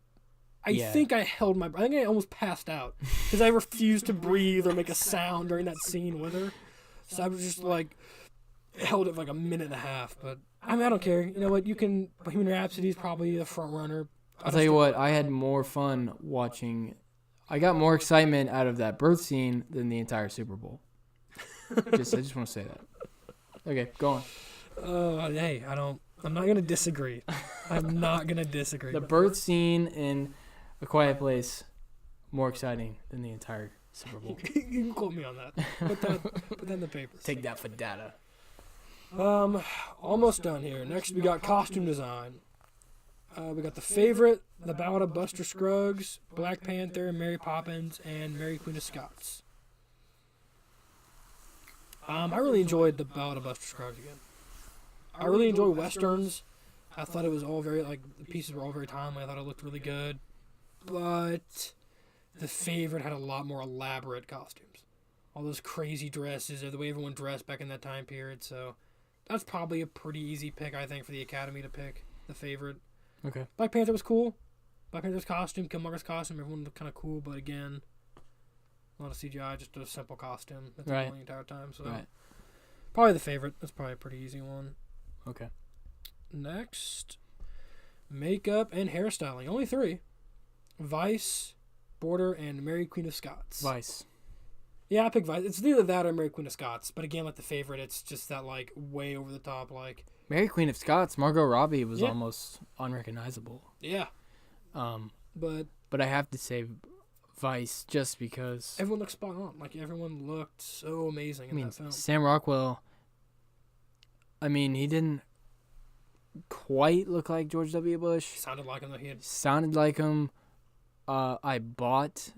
B: I think I held my. I think I almost passed out because I refused to breathe or make a sound during that scene with her. So I was just like held it for like a minute and a half. But I mean, I don't care. You know what? Bohemian Rhapsody is probably the front runner.
A: I'll tell you what. I had more fun watching. I got more excitement out of that birth scene than the entire Super Bowl. I just want to say that. Okay, go on.
B: Hey, I'm not gonna disagree. I'm not gonna disagree.
A: The birth scene in A Quiet Place more exciting than the entire Super Bowl.
B: You can quote me on that. Put that in the papers.
A: Take that for data.
B: Almost done here. Next, we got costume design. We got The Favorite, The Ballad of Buster Scruggs, Black Panther, Mary Poppins, and Mary Queen of Scots. I really enjoyed The Ballad of Buster Scruggs again. I really enjoy westerns. I thought it was all very, like, the pieces were all very timely. I thought it looked really good. But The Favorite had a lot more elaborate costumes. All those crazy dresses, or the way everyone dressed back in that time period. So that's probably a pretty easy pick, I think, for the Academy to pick. The Favorite.
A: Okay.
B: Black Panther was cool. Black Panther's costume, Killmonger's costume, everyone looked kind of cool, but again, a lot of CGI, just a simple costume. That's the entire time. So probably The Favorite. That's probably a pretty easy one.
A: Okay.
B: Next, makeup and hairstyling. Only 3. Vice, Border, and Mary Queen of Scots.
A: Vice.
B: Yeah, I pick Vice. It's either that or Mary Queen of Scots. But again, like The Favorite, it's just that like way over the top. Like
A: Mary Queen of Scots, Margot Robbie was almost unrecognizable.
B: Yeah.
A: But I have to say Vice just because
B: everyone looked spot on. Like everyone looked so amazing in that film.
A: Sam Rockwell. I mean, he didn't quite look like George W. Bush.
B: He sounded like him.
A: Sounded like him. I bought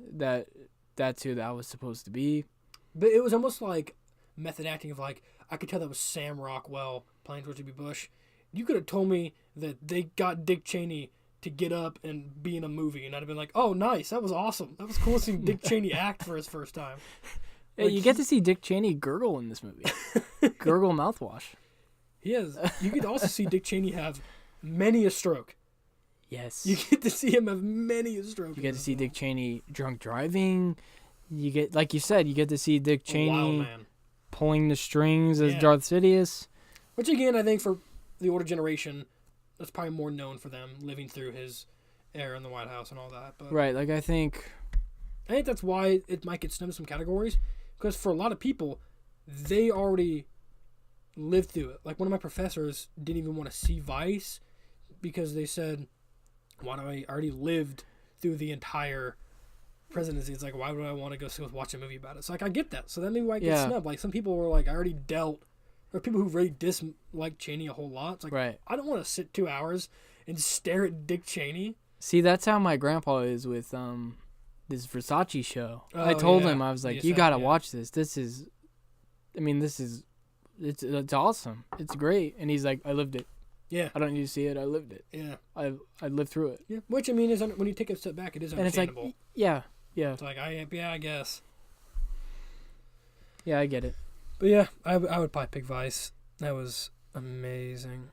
A: that's who that was supposed to be.
B: But it was almost like method acting of like, I could tell that was Sam Rockwell playing George W. Bush. You could have told me that they got Dick Cheney to get up and be in a movie, and I'd have been like, oh, nice, that was awesome. That was cool seeing Dick Cheney act for his first time.
A: Hey,
B: Like,
A: you get to see Dick Cheney gurgle in this movie. Gurgle mouthwash.
B: He has. You could also see Dick Cheney have many a stroke.
A: Yes.
B: You get to see him have many a stroke.
A: You get to see Dick Cheney drunk driving. You get, like you said, you get to see Dick
B: Wild
A: Cheney
B: man.
A: pulling the strings as
B: Yeah.
A: Darth Sidious.
B: Which again, I think for the older generation, that's probably more known for them living through his era in the White House and all that. But
A: Right, like I think
B: that's why it might get snubbed in some categories, because for a lot of people, they already lived through it. Like one of my professors didn't even want to see Vice because they said, "Why do I already lived through the entire presidency?" It's like, why would I want to go watch a movie about it? So like I get that. So that maybe why it gets
A: Yeah.
B: snubbed. Like some people were like, I already dealt. Or people who really dislike Cheney a whole lot. It's like,
A: Right.
B: I don't want to sit 2 hours and stare at Dick Cheney.
A: See, that's how my grandpa is with this Versace show. I
B: Oh,
A: told
B: yeah.
A: him, I was like,
B: You
A: you
B: said,
A: gotta
B: yeah.
A: watch this. It's awesome. It's great. And he's like, I lived it.
B: Yeah,
A: I don't need to see it. I lived it.
B: yeah,
A: I lived through it.
B: yeah. Which I mean is when you take a step back, it is
A: And it's like,
B: understandable.
A: yeah,
B: It's like I guess.
A: I get it.
B: But yeah, I would probably pick Vice. That was amazing.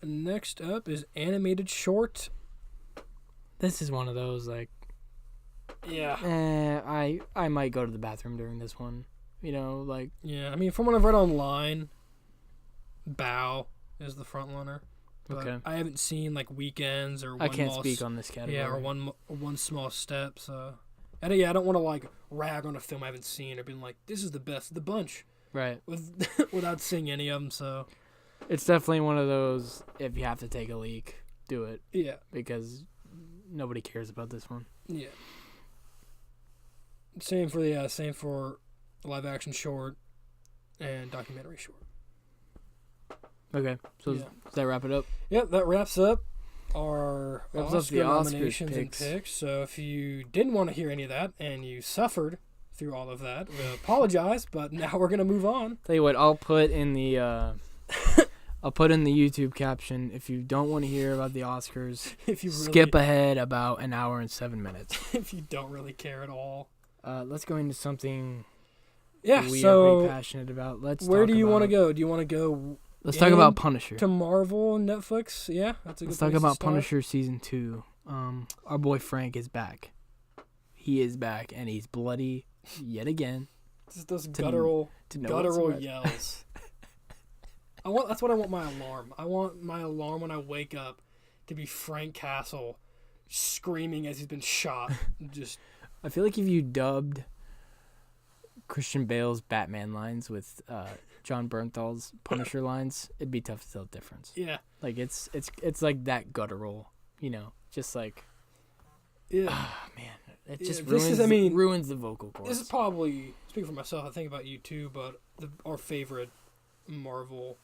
B: Next up is animated short.
A: This is one of those like,
B: Yeah.
A: I might go to the bathroom during this one. You know, like
B: Yeah, I mean, from what I've read online, Bow is the front runner. But
A: Okay.
B: I haven't seen like Weekends or
A: I can't speak on this category.
B: Yeah, or one small step. So, and yeah, I don't want to like rag on a film I haven't seen or being like, this is the best of the bunch
A: Right.
B: without seeing any of them. So,
A: It's definitely one of those. If you have to take a leak, do it
B: yeah,
A: because nobody cares about this one.
B: yeah. Same for live action short and documentary short.
A: Okay, so
B: Yeah.
A: does that wrap it up?
B: Yep, that wraps up our
A: Wraps up
B: Oscar
A: the Oscars
B: nominations
A: picks.
B: and picks. So if you didn't want to hear any of that and you suffered through all of that, we apologize. But now we're gonna move on.
A: Tell you what, I'll put in the YouTube caption if you don't want to hear about the Oscars.
B: If you really,
A: Skip ahead about an hour and 7 minutes.
B: if you don't really care at all.
A: Let's go into something
B: Yeah.
A: we are pretty
B: So
A: passionate about.
B: where do you want to go? Do you want to go
A: Let's talk about
B: in
A: Punisher.
B: to Marvel and Netflix? Yeah, that's a good.
A: Let's talk
B: place to
A: about
B: start.
A: Punisher season 2. Our boy Frank is back. He is back, and he's bloody yet again.
B: Just those
A: To
B: guttural
A: know what's right.
B: yells. That's what I want my alarm. I want my alarm when I wake up to be Frank Castle screaming as he's been shot. Just
A: I feel like if you dubbed Christian Bale's Batman lines with John Bernthal's Punisher lines, it'd be tough to tell the difference.
B: yeah,
A: Like it's like that guttural, you know, just like
B: yeah.
A: man, it
B: Yeah,
A: just
B: this
A: ruins.
B: is- I mean,
A: ruins the vocal cords.
B: This is probably, speaking for myself, I think about you too, but our favorite Marvel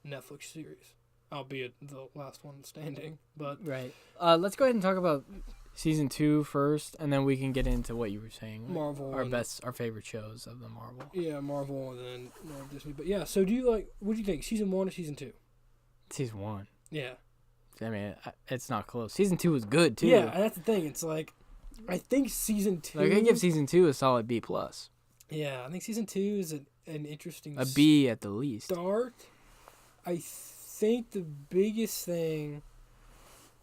B: Netflix series, albeit the last one standing. But
A: right. Let's go ahead and talk about season 2 first, and then we can get into what you were saying. Like
B: Marvel
A: our
B: and-
A: our favorite shows of the Marvel.
B: yeah, Marvel and then Disney. But yeah, so do you like? What do you think? Season 1 or season 2?
A: Season 1.
B: Yeah,
A: I mean, it's not close. Season 2 was good too.
B: yeah, and that's the thing. It's like, I think season 2.
A: Like I give season 2 a solid B plus,
B: Yeah, I think season 2 is an interesting
A: a B at the least.
B: start. I think the biggest thing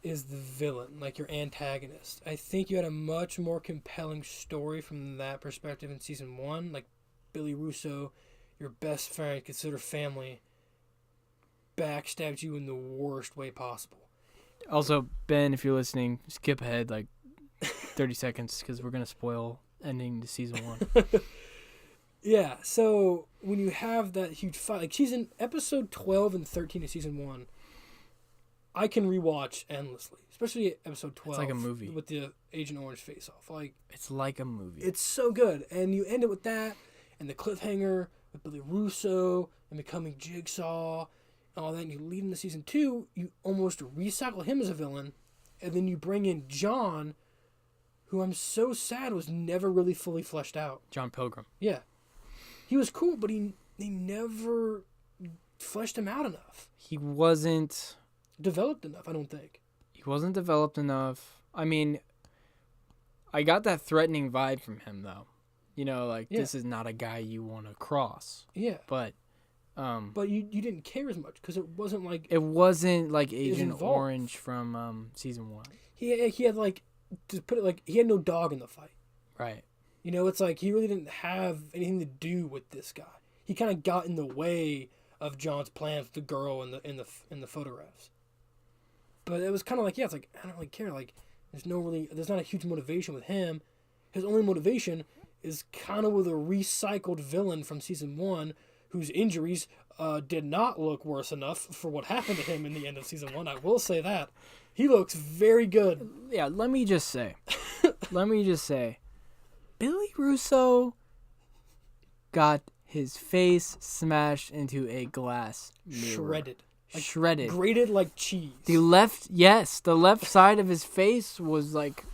B: is the villain, like your antagonist. I think you had a much more compelling story from that perspective in season 1. Like Billy Russo, your best friend, considered family, backstabbed you in the worst way possible.
A: Also, Ben, if you're listening, skip ahead like 30 seconds because we're gonna spoil ending to season 1.
B: Yeah, so when you have that huge fight, like episode 12 and 13 of season 1, I can rewatch endlessly, especially episode 12.
A: like a movie.
B: With the Agent Orange face off. Like,
A: It's like a movie.
B: it's so good. And you end it with that, and the cliffhanger with Billy Russo and becoming Jigsaw, and all that, and you lead into season 2, you almost recycle him as a villain, and then you bring in John, who I'm so sad was never really fully fleshed out.
A: John Pilgrim.
B: Yeah. He was cool, but he never fleshed him out enough.
A: He wasn't
B: Developed enough, I don't think.
A: He wasn't developed enough. I mean, I got that threatening vibe from him, though. You know, like, this is not a guy you want to cross.
B: Yeah.
A: But
B: you didn't care as much because it wasn't like...
A: It wasn't like Agent Orange from season 1.
B: He had, like, to put it like, he had no dog in the fight.
A: Right.
B: You know, it's like he really didn't have anything to do with this guy. He kind of got in the way of John's plans with the girl in the photographs. But it was kind of like, it's like, I don't really care. Like, there's not a huge motivation with him. His only motivation is kind of with a recycled villain from season 1 whose injuries did not look worse enough for what happened to him in the end of season 1. I will say that. He looks very good.
A: Yeah, let me just say, Billy Russo got his face smashed into a glass mirror. Shredded.
B: Grated like cheese.
A: The left side of his face was like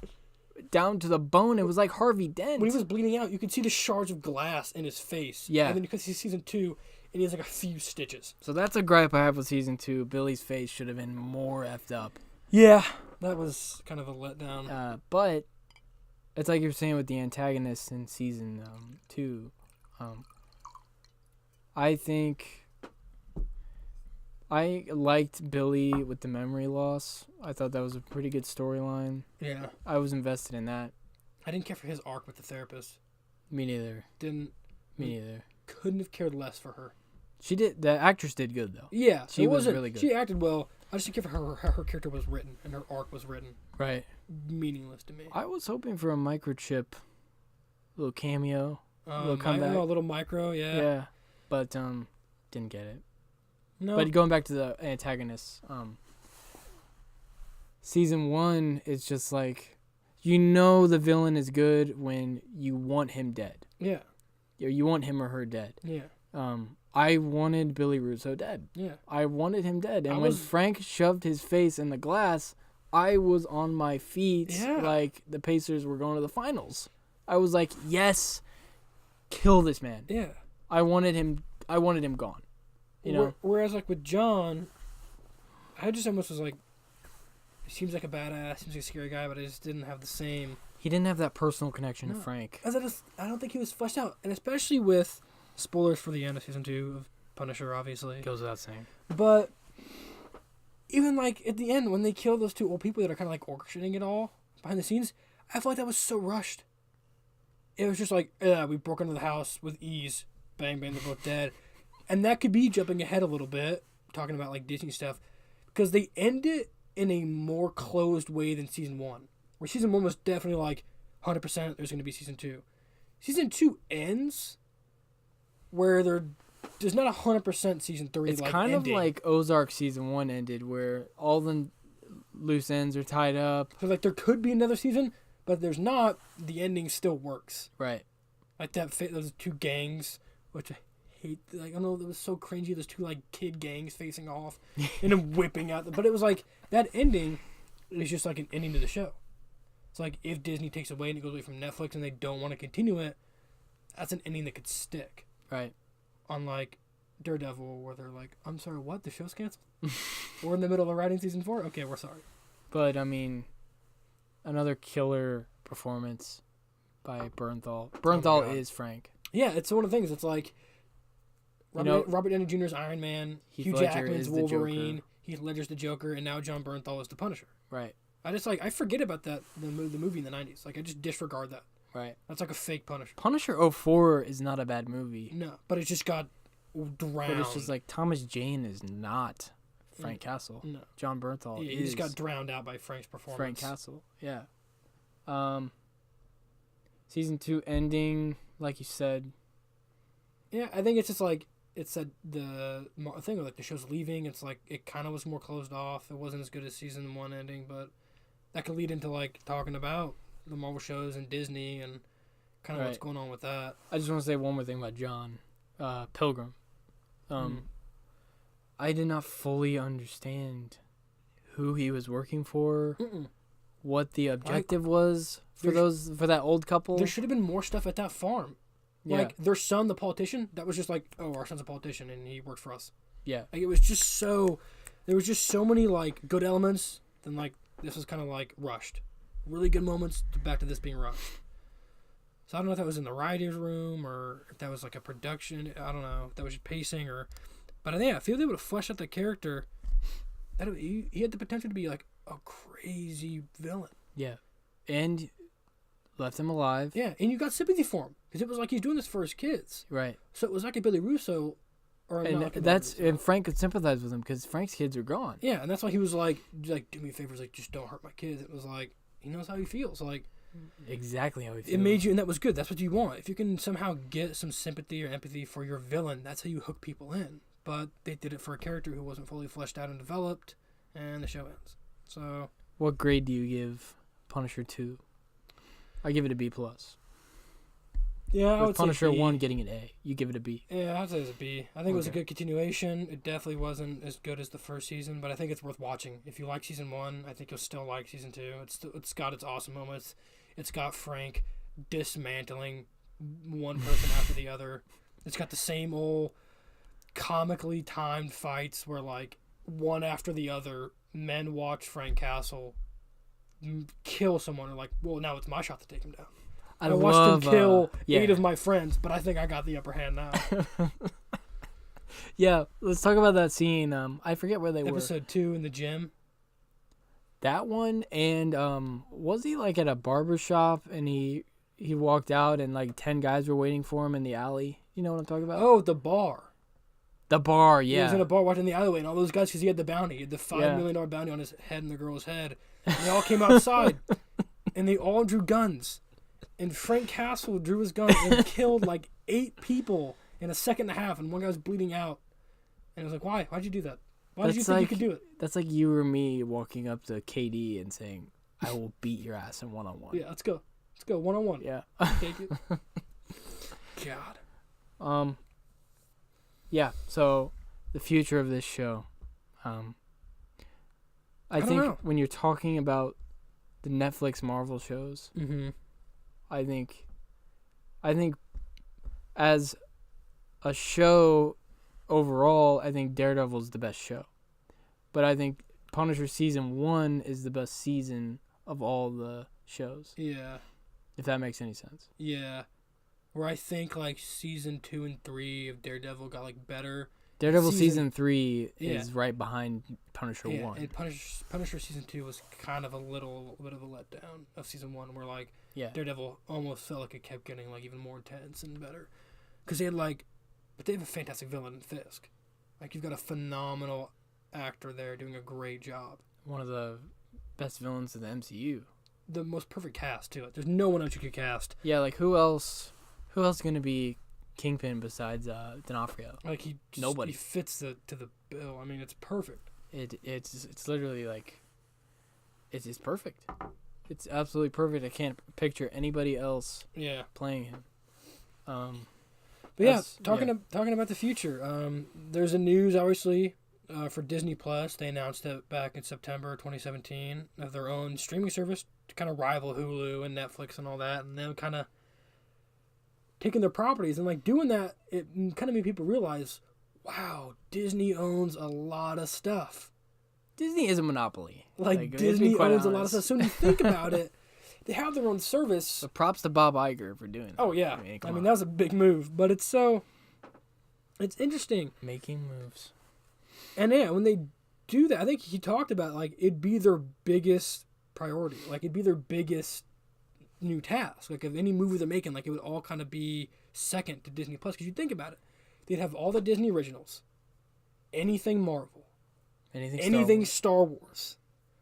A: down to the bone. It was like Harvey Dent.
B: When he was bleeding out, you could see the shards of glass in his face.
A: Yeah.
B: And then you could see season 2, and he has like a few stitches.
A: So that's a gripe I have with season 2. Billy's face should have been more effed up.
B: Yeah, that was kind of a letdown.
A: But it's like you're saying with the antagonist in season 2. I think I liked Billy with the memory loss. I thought that was a pretty good storyline.
B: Yeah.
A: I was invested in that.
B: I didn't care for his arc with the therapist.
A: Me neither. Me neither.
B: Couldn't have cared less for her.
A: She did. The actress did good though.
B: Yeah,
A: she was really good.
B: She acted well. I just didn't care for how her character was written and her arc was written.
A: Right.
B: Meaningless to me.
A: I was hoping for a microchip, little cameo, little comeback.
B: A little micro, yeah.
A: Yeah, but didn't get it.
B: No.
A: But going back to the antagonists, season 1 is just like, you know, the villain is good when you want him dead.
B: Yeah.
A: You want him or her dead.
B: Yeah.
A: I wanted Billy Russo dead.
B: Yeah.
A: I wanted him dead. And when Frank shoved his face in the glass, I was on my feet like the Pacers were going to the finals. I was like, yes, kill this man.
B: Yeah.
A: I wanted him gone. You know?
B: Whereas like with John, I just almost was like, he seems like a badass, seems like a scary guy, but I just didn't have the same.
A: He didn't have that personal connection to Frank.
B: I don't think he was fleshed out, and especially with spoilers for the end of season 2 of Punisher, obviously.
A: Goes without saying.
B: But even like at the end when they kill those 2 old people that are kind of like orchestrating it all behind the scenes, I feel like that was so rushed. It was just like, we broke into the house with ease, bang bang, they're both dead, and that could be jumping ahead a little bit, talking about like Disney stuff, because they end it in a more closed way than season 1. Where season 1 was definitely like 100% there's going to be season 2. Season 2 ends where there's not 100% season 3.
A: It's
B: like
A: kind
B: ending.
A: of like Ozark season 1 ended, where all the loose ends are tied up.
B: So like there could be another season, but there's not. The ending still works.
A: Right.
B: Like those 2 gangs, which I hate. Like I don't know, it was so cringy. Those 2 like kid gangs facing off and then whipping out. But it was like that ending is just like an ending to the show. It's like if Disney takes away and it goes away from Netflix and they don't want to continue it, that's an ending that could stick.
A: Right.
B: Unlike Daredevil, where they're like, I'm sorry, what? The show's canceled? We're in the middle of writing season 4? Okay, we're sorry.
A: But, I mean, another killer performance by Bernthal. Bernthal is Frank.
B: Yeah, it's one of the things. It's like Robert Downey Jr.'s Iron Man, Hugh Jackman's Wolverine, Heath Ledger's the Joker, and now John Bernthal is the Punisher.
A: Right.
B: I forget about that, the movie in the 90s. Like, I just disregard that.
A: Right.
B: That's like a fake Punisher.
A: Punisher 04 is not a bad movie.
B: No, but it just got drowned.
A: But it's just like Thomas Jane is not Frank Castle.
B: No.
A: John Bernthal is.
B: He just got drowned out by Frank's performance.
A: Frank Castle, yeah. Season 2 ending, like you said.
B: Yeah, I think it's just like, it said the thing, like the show's leaving, it's like, it kind of was more closed off. It wasn't as good as season 1 ending, but that could lead into like talking about the Marvel shows and Disney and kind of what's going on with that.
A: I just want to say one more thing about John Pilgrim. I did not fully understand who he was working for, what the objective was for that old couple.
B: There should have been more stuff at that farm. Yeah. Like their son, the politician, that was just like, oh, our son's a politician and he works for us.
A: Yeah.
B: Like, it was just so... There was just so many, like, good elements. Then, like, this was kind of, like, rushed. Really good moments back to this being rushed. So I don't know if that was in the writer's room or if that was, like, a production. I don't know if that was just pacing or... But, yeah, I feel they would have fleshed out the character. He had the potential to be, like, a crazy villain.
A: Yeah. And left him alive.
B: Yeah, and you got sympathy for him. Because it was like he's doing this for his kids.
A: Right.
B: So it was like a Billy Russo...
A: And Frank could sympathize with him because Frank's kids are gone.
B: Yeah, and that's why he was like, do me favors, like, just don't hurt my kids. It was like, he knows how he feels. Like,
A: exactly how he feels.
B: It made you, and that was good. That's what you want. If you can somehow get some sympathy or empathy for your villain, that's how you hook people in. But they did it for a character who wasn't fully fleshed out and developed, and the show ends. So,
A: what grade do you give Punisher 2? I give it a B+.
B: Yeah, I would say
A: Punisher
B: B.
A: 1 getting an A. You give it a B.
B: Yeah, I'd say it's a B. I think it was a good continuation. It definitely wasn't as good as the first season, but I think it's worth watching. If you like season 1, I think you'll still like season 2. It's got its awesome moments. It's got Frank dismantling one person after the other. It's got the same old comically timed fights where, like, one after the other, men watch Frank Castle kill someone and like, well, now it's my shot to take him down. I watched him kill 8 of my friends, but I think I got the upper hand now.
A: Yeah, let's talk about that scene. I forget where they were.
B: Episode 2 in the gym.
A: That one, and was he like at a barber shop and he walked out and like 10 guys were waiting for him in the alley? You know what I'm talking about?
B: Oh, the bar.
A: The bar, yeah.
B: He was in a bar watching the alleyway, and all those guys, because he had the bounty. He had the $5 million bounty on his head and the girl's head. And they all came outside, and they all drew guns. And Frank Castle drew his gun and killed like 8 people in a second and a half, and one guy was bleeding out. And I was like, why? Why'd you do that? Why did you think you could do it?
A: That's like you or me walking up to KD and saying, I will beat your ass in one-on-one.
B: Yeah, let's go. Let's go, one-on-one.
A: Yeah.
B: Take it. God.
A: Yeah, so the future of this show. I think when you're talking about the Netflix Marvel shows, I think as a show overall, I think Daredevil's the best show. But I think Punisher season 1 is the best season of all the shows.
B: Yeah.
A: If that makes any sense.
B: Yeah. Where I think like season 2 and 3 of Daredevil got like better.
A: Daredevil season 3 is right behind Punisher 1.
B: And Punisher season 2 was kind of a little bit of a letdown of season 1, where like Daredevil almost felt like it kept getting like even more intense and better, because they have a fantastic villain in Fisk. Like, you've got a phenomenal actor there doing a great job.
A: One of the best villains in the MCU.
B: The most perfect cast too. There's no one else you could cast.
A: Yeah, like who else is gonna be Kingpin besides D'Onofrio?
B: Like nobody. He fits to the bill. I mean, it's perfect.
A: It's literally like it's perfect. It's absolutely perfect. I can't picture anybody else playing him.
B: But yeah, talking about the future. There's a news obviously for Disney Plus. They announced it back in September 2017 of their own streaming service to kind of rival Hulu and Netflix and all that, and them kind of taking their properties and like doing that. It kind of made people realize, wow, Disney owns a lot of stuff.
A: Disney is a monopoly.
B: Like Disney owns a lot of stuff. So when you think about it, they have their own service.
A: But props to Bob Iger for doing that.
B: Oh yeah, I mean that was a big move, but it's interesting.
A: Making moves.
B: And yeah, when they do that, I think he talked about like it'd be their biggest priority. Like it'd be their biggest new task. Like of any movie they're making, like it would all kind of be second to Disney Plus. Because you think about it, they'd have all the Disney originals, anything Marvel, anything Star Wars.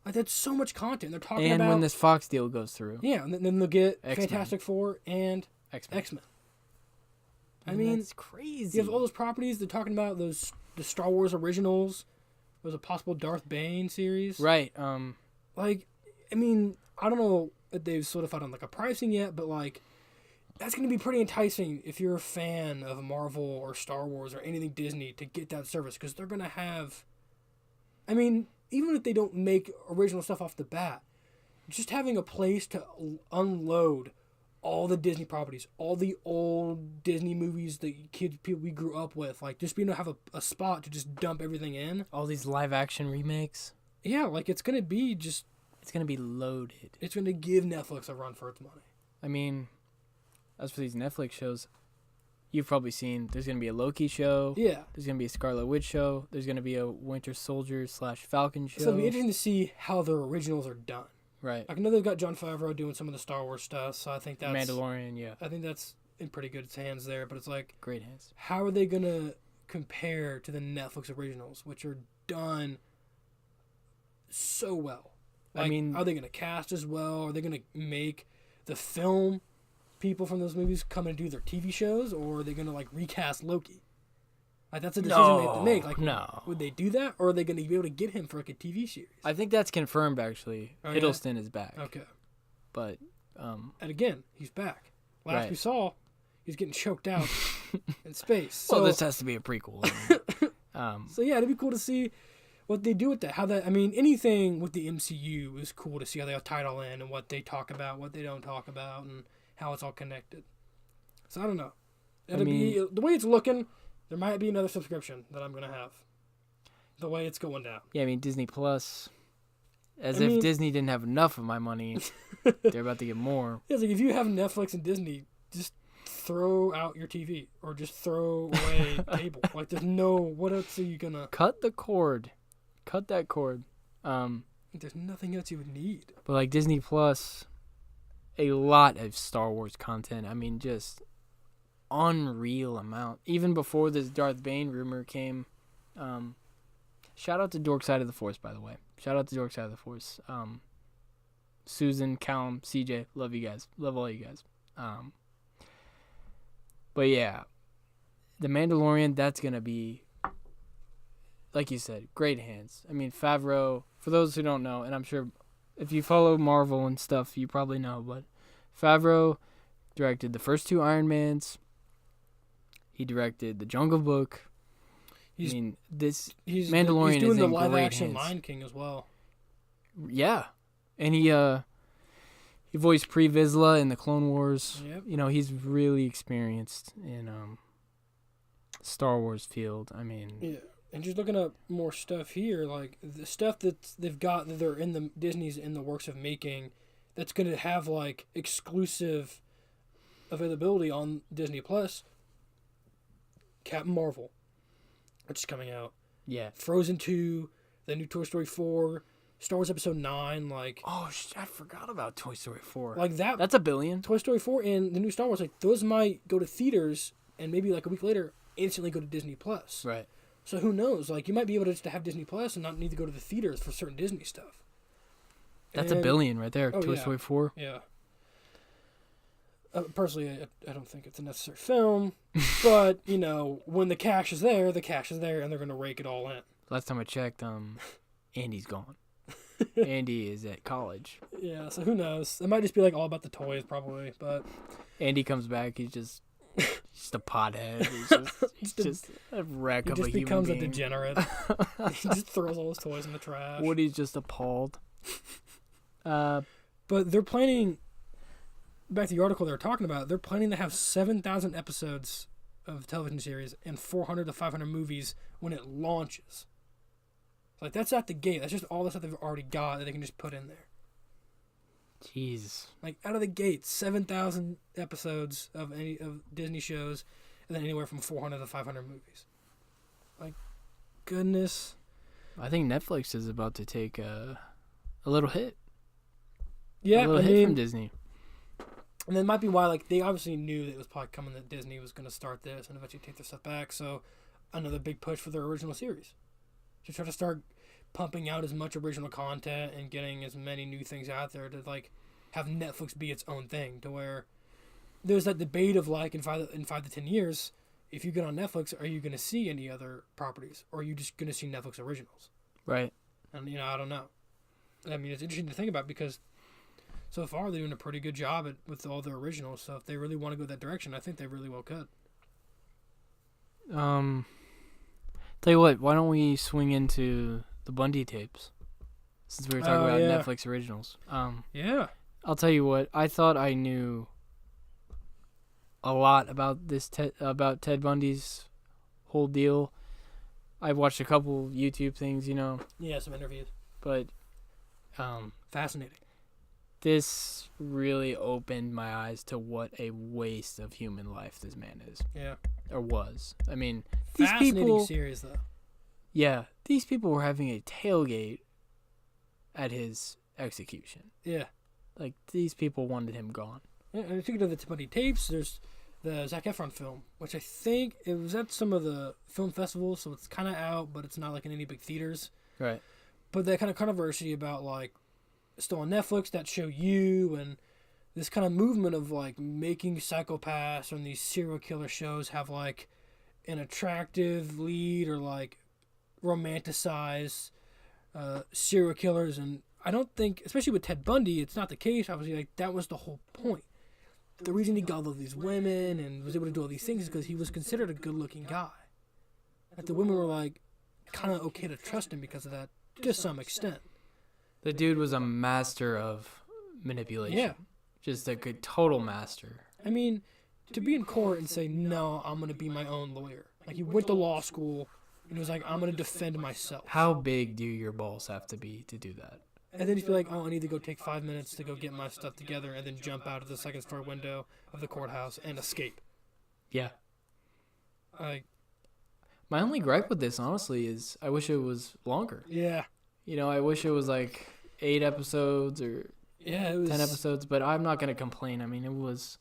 B: Like that's so much content. They're talking about.
A: And when this Fox deal goes through.
B: Yeah, and then they'll get Fantastic Four and X-Men. I mean,
A: that's crazy.
B: You have all those properties. They're talking about the Star Wars originals. There's a possible Darth Bane series.
A: Right.
B: Like, I mean, I don't know if they've solidified on like a pricing yet, but like, that's going to be pretty enticing if you're a fan of Marvel or Star Wars or anything Disney to get that service, because they're going to have. I mean, even if they don't make original stuff off the bat, just having a place to unload all the Disney properties, all the old Disney movies that people we grew up with, like just being able to have a spot to just dump everything in.
A: All these live action remakes.
B: Yeah, like it's gonna be
A: It's gonna be loaded.
B: it's gonna give Netflix a run for its money.
A: I mean, as for these Netflix shows, you've probably seen there's going to be a Loki show.
B: Yeah.
A: There's going to be a Scarlet Witch show. There's going to be a Winter Soldier / Falcon show.
B: So it'll be interesting to see how their originals are done.
A: Right.
B: I know they've got Jon Favreau doing some of the Star Wars stuff, so I think that's...
A: Mandalorian, yeah.
B: I think that's in pretty good hands there, but it's like...
A: Great hands.
B: How are they going to compare to the Netflix originals, which are done so well? Like,
A: I mean...
B: Are they going to cast as well? Are they going to make the film people from those movies come and do their TV shows, or are they going to, like, recast Loki? Like, that's a decision they have to make. Like,
A: no.
B: Would they do that, or are they going to be able to get him for, like, a TV series?
A: I think that's confirmed, actually.
B: Oh, yeah?
A: Hiddleston is back.
B: Okay.
A: But,
B: And again, he's back. Last
A: Right.
B: we saw, he's getting choked out in space. So,
A: well, this has to be a prequel.
B: so yeah, it'd be cool to see what they do with that. How that, I mean, anything with the MCU is cool to see how they tie it all in and what they talk about, what they don't talk about, and how it's all connected. So I don't know. It'll be the way it's looking. There might be another subscription that I'm gonna have. The way it's going down.
A: Yeah, I mean, Disney Plus. If Disney didn't have enough of my money, they're about to get more.
B: Yeah, it's like if you have Netflix and Disney, just throw out your TV or just throw away cable. Like, there's no... What else are you gonna...
A: Cut the cord. Cut that cord.
B: There's nothing else you would need.
A: But, like, Disney Plus, a lot of Star Wars content. I mean, just unreal amount. Even before this Darth Bane rumor came. Shout out to Dork Side of the Force, by the way. Shout out to Dork Side of the Force. Susan, Callum, CJ, love you guys. Love all you guys. But yeah, The Mandalorian, that's going to be, like you said, great hands. I mean, Favreau, for those who don't know, and I'm sure if you follow Marvel and stuff, you probably know, but Favreau directed the first 2 Iron Mans. He directed The Jungle Book. Mandalorian
B: He's doing
A: is
B: the
A: in
B: live
A: great
B: action
A: hands.
B: Lion King as well.
A: Yeah, and he voiced Pre Vizsla in the Clone Wars.
B: Yep.
A: You know, he's really experienced in Star Wars field. I mean,
B: Yeah, and just looking up more stuff here, like the stuff that they've got that they're in the Disney's in the works of making, that's going to have like exclusive availability on Disney Plus. Captain Marvel, which is coming out.
A: yeah.
B: Frozen 2, the new Toy Story 4, Star Wars Episode 9, like...
A: Oh, I forgot about Toy Story 4.
B: Like that...
A: That's $1 billion.
B: Toy Story 4 and the new Star Wars, like, those might go to theaters and maybe, like, a week later, instantly go to Disney Plus.
A: Right.
B: So who knows? Like, you might be able to just have Disney Plus and not need to go to the theaters for certain Disney stuff.
A: That's $1 billion right there.
B: Oh,
A: Toy
B: yeah.
A: Story 4.
B: Yeah. Personally, I don't think it's a necessary film. But, you know, when the cash is there, and they're going to rake it all in.
A: Last time I checked, Andy's gone. Andy is at college.
B: Yeah, so who knows? It might just be, like, all about the toys, probably, but...
A: Andy comes back, he's just a pothead. He's just a wreck of a human being.
B: He just becomes a degenerate. He just throws all his toys in the trash.
A: Woody's just appalled.
B: But they're planning... Back to the article they were talking about, they're planning to have 7,000 episodes of the television series and 400 to 500 movies when it launches. Like, that's at the gate. That's just all the stuff they've already got that they can just put in there.
A: Jeez.
B: Like, out of the gate, 7,000 episodes of Disney shows, and then anywhere from 400 to 500 movies. Like, goodness.
A: I think Netflix is about to take a little hit.
B: Yeah,
A: a little hit from Disney.
B: And that might be why, like, they obviously knew that it was probably coming that Disney was going to start this and eventually take their stuff back. So, another big push for their original series. To try to start pumping out as much original content and getting as many new things out there to, like, have Netflix be its own thing. To where there's that debate of, like, in 5 to 10 years, if you get on Netflix, are you going to see any other properties? Or are you just going to see Netflix originals?
A: Right.
B: And, you know, I don't know. I mean, it's interesting to think about because... So far, they're doing a pretty good job with all their originals. So if they really want to go that direction, I think they really well could.
A: Tell you what, why don't we swing into the Bundy tapes? Since we were talking about Netflix originals.
B: Yeah.
A: I'll tell you what, I thought I knew a lot about this about Ted Bundy's whole deal. I've watched a couple YouTube things,
B: Yeah, some interviews.
A: but
B: Fascinating.
A: this really opened my eyes to what a waste of human life this man is,
B: Yeah.
A: or was. I mean, these
B: Fascinating
A: people,
B: series, though.
A: yeah, these people were having a tailgate at his execution.
B: Yeah.
A: Like, these people wanted him gone.
B: Yeah, and speaking of the Bundy tapes, there's the Zac Efron film, which I think it was at some of the film festivals, so it's kind of out, but it's not like in any big theaters.
A: Right.
B: But that kind of controversy about like still on Netflix, that show You, and this kind of movement of like making psychopaths and these serial killer shows have like an attractive lead or like romanticize serial killers. And I don't think, especially with Ted Bundy, it's not the case. Obviously, like that was the whole point. The reason he got all these women and was able to do all these things is because he was considered a good-looking guy. Like the women were like kind of okay to trust him because of that, to some extent.
A: The dude was a master of manipulation.
B: Yeah.
A: Just a good total master.
B: I mean, to be in court and say, no, I'm going to be my own lawyer. Like, he went to law school and he was like, I'm going to defend myself.
A: How big do your balls have to be to do that?
B: And then he'd be like, oh, I need to go take 5 minutes to go get my stuff together and then jump out of the second floor window of the courthouse and escape.
A: Yeah.
B: Like,
A: My only gripe with this, honestly, is I wish it was longer.
B: yeah.
A: I wish it was like 8 episodes or
B: Yeah, it was
A: 10 episodes, but I'm not going to complain. I mean, it was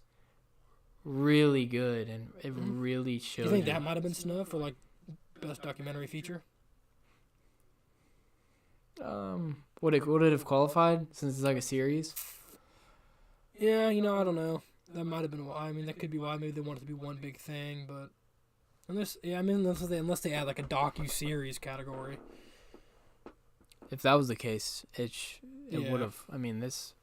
A: really good, and it really showed.
B: Do you think that might have been snubbed for, like, best documentary feature?
A: Would it have qualified since it's like a series?
B: Yeah, I don't know. That might have been why. I mean, that could be why. Maybe they wanted it to be one big thing, but unless they add like a docu-series category.
A: If that was the case, it
B: Yeah.
A: would have. I mean, this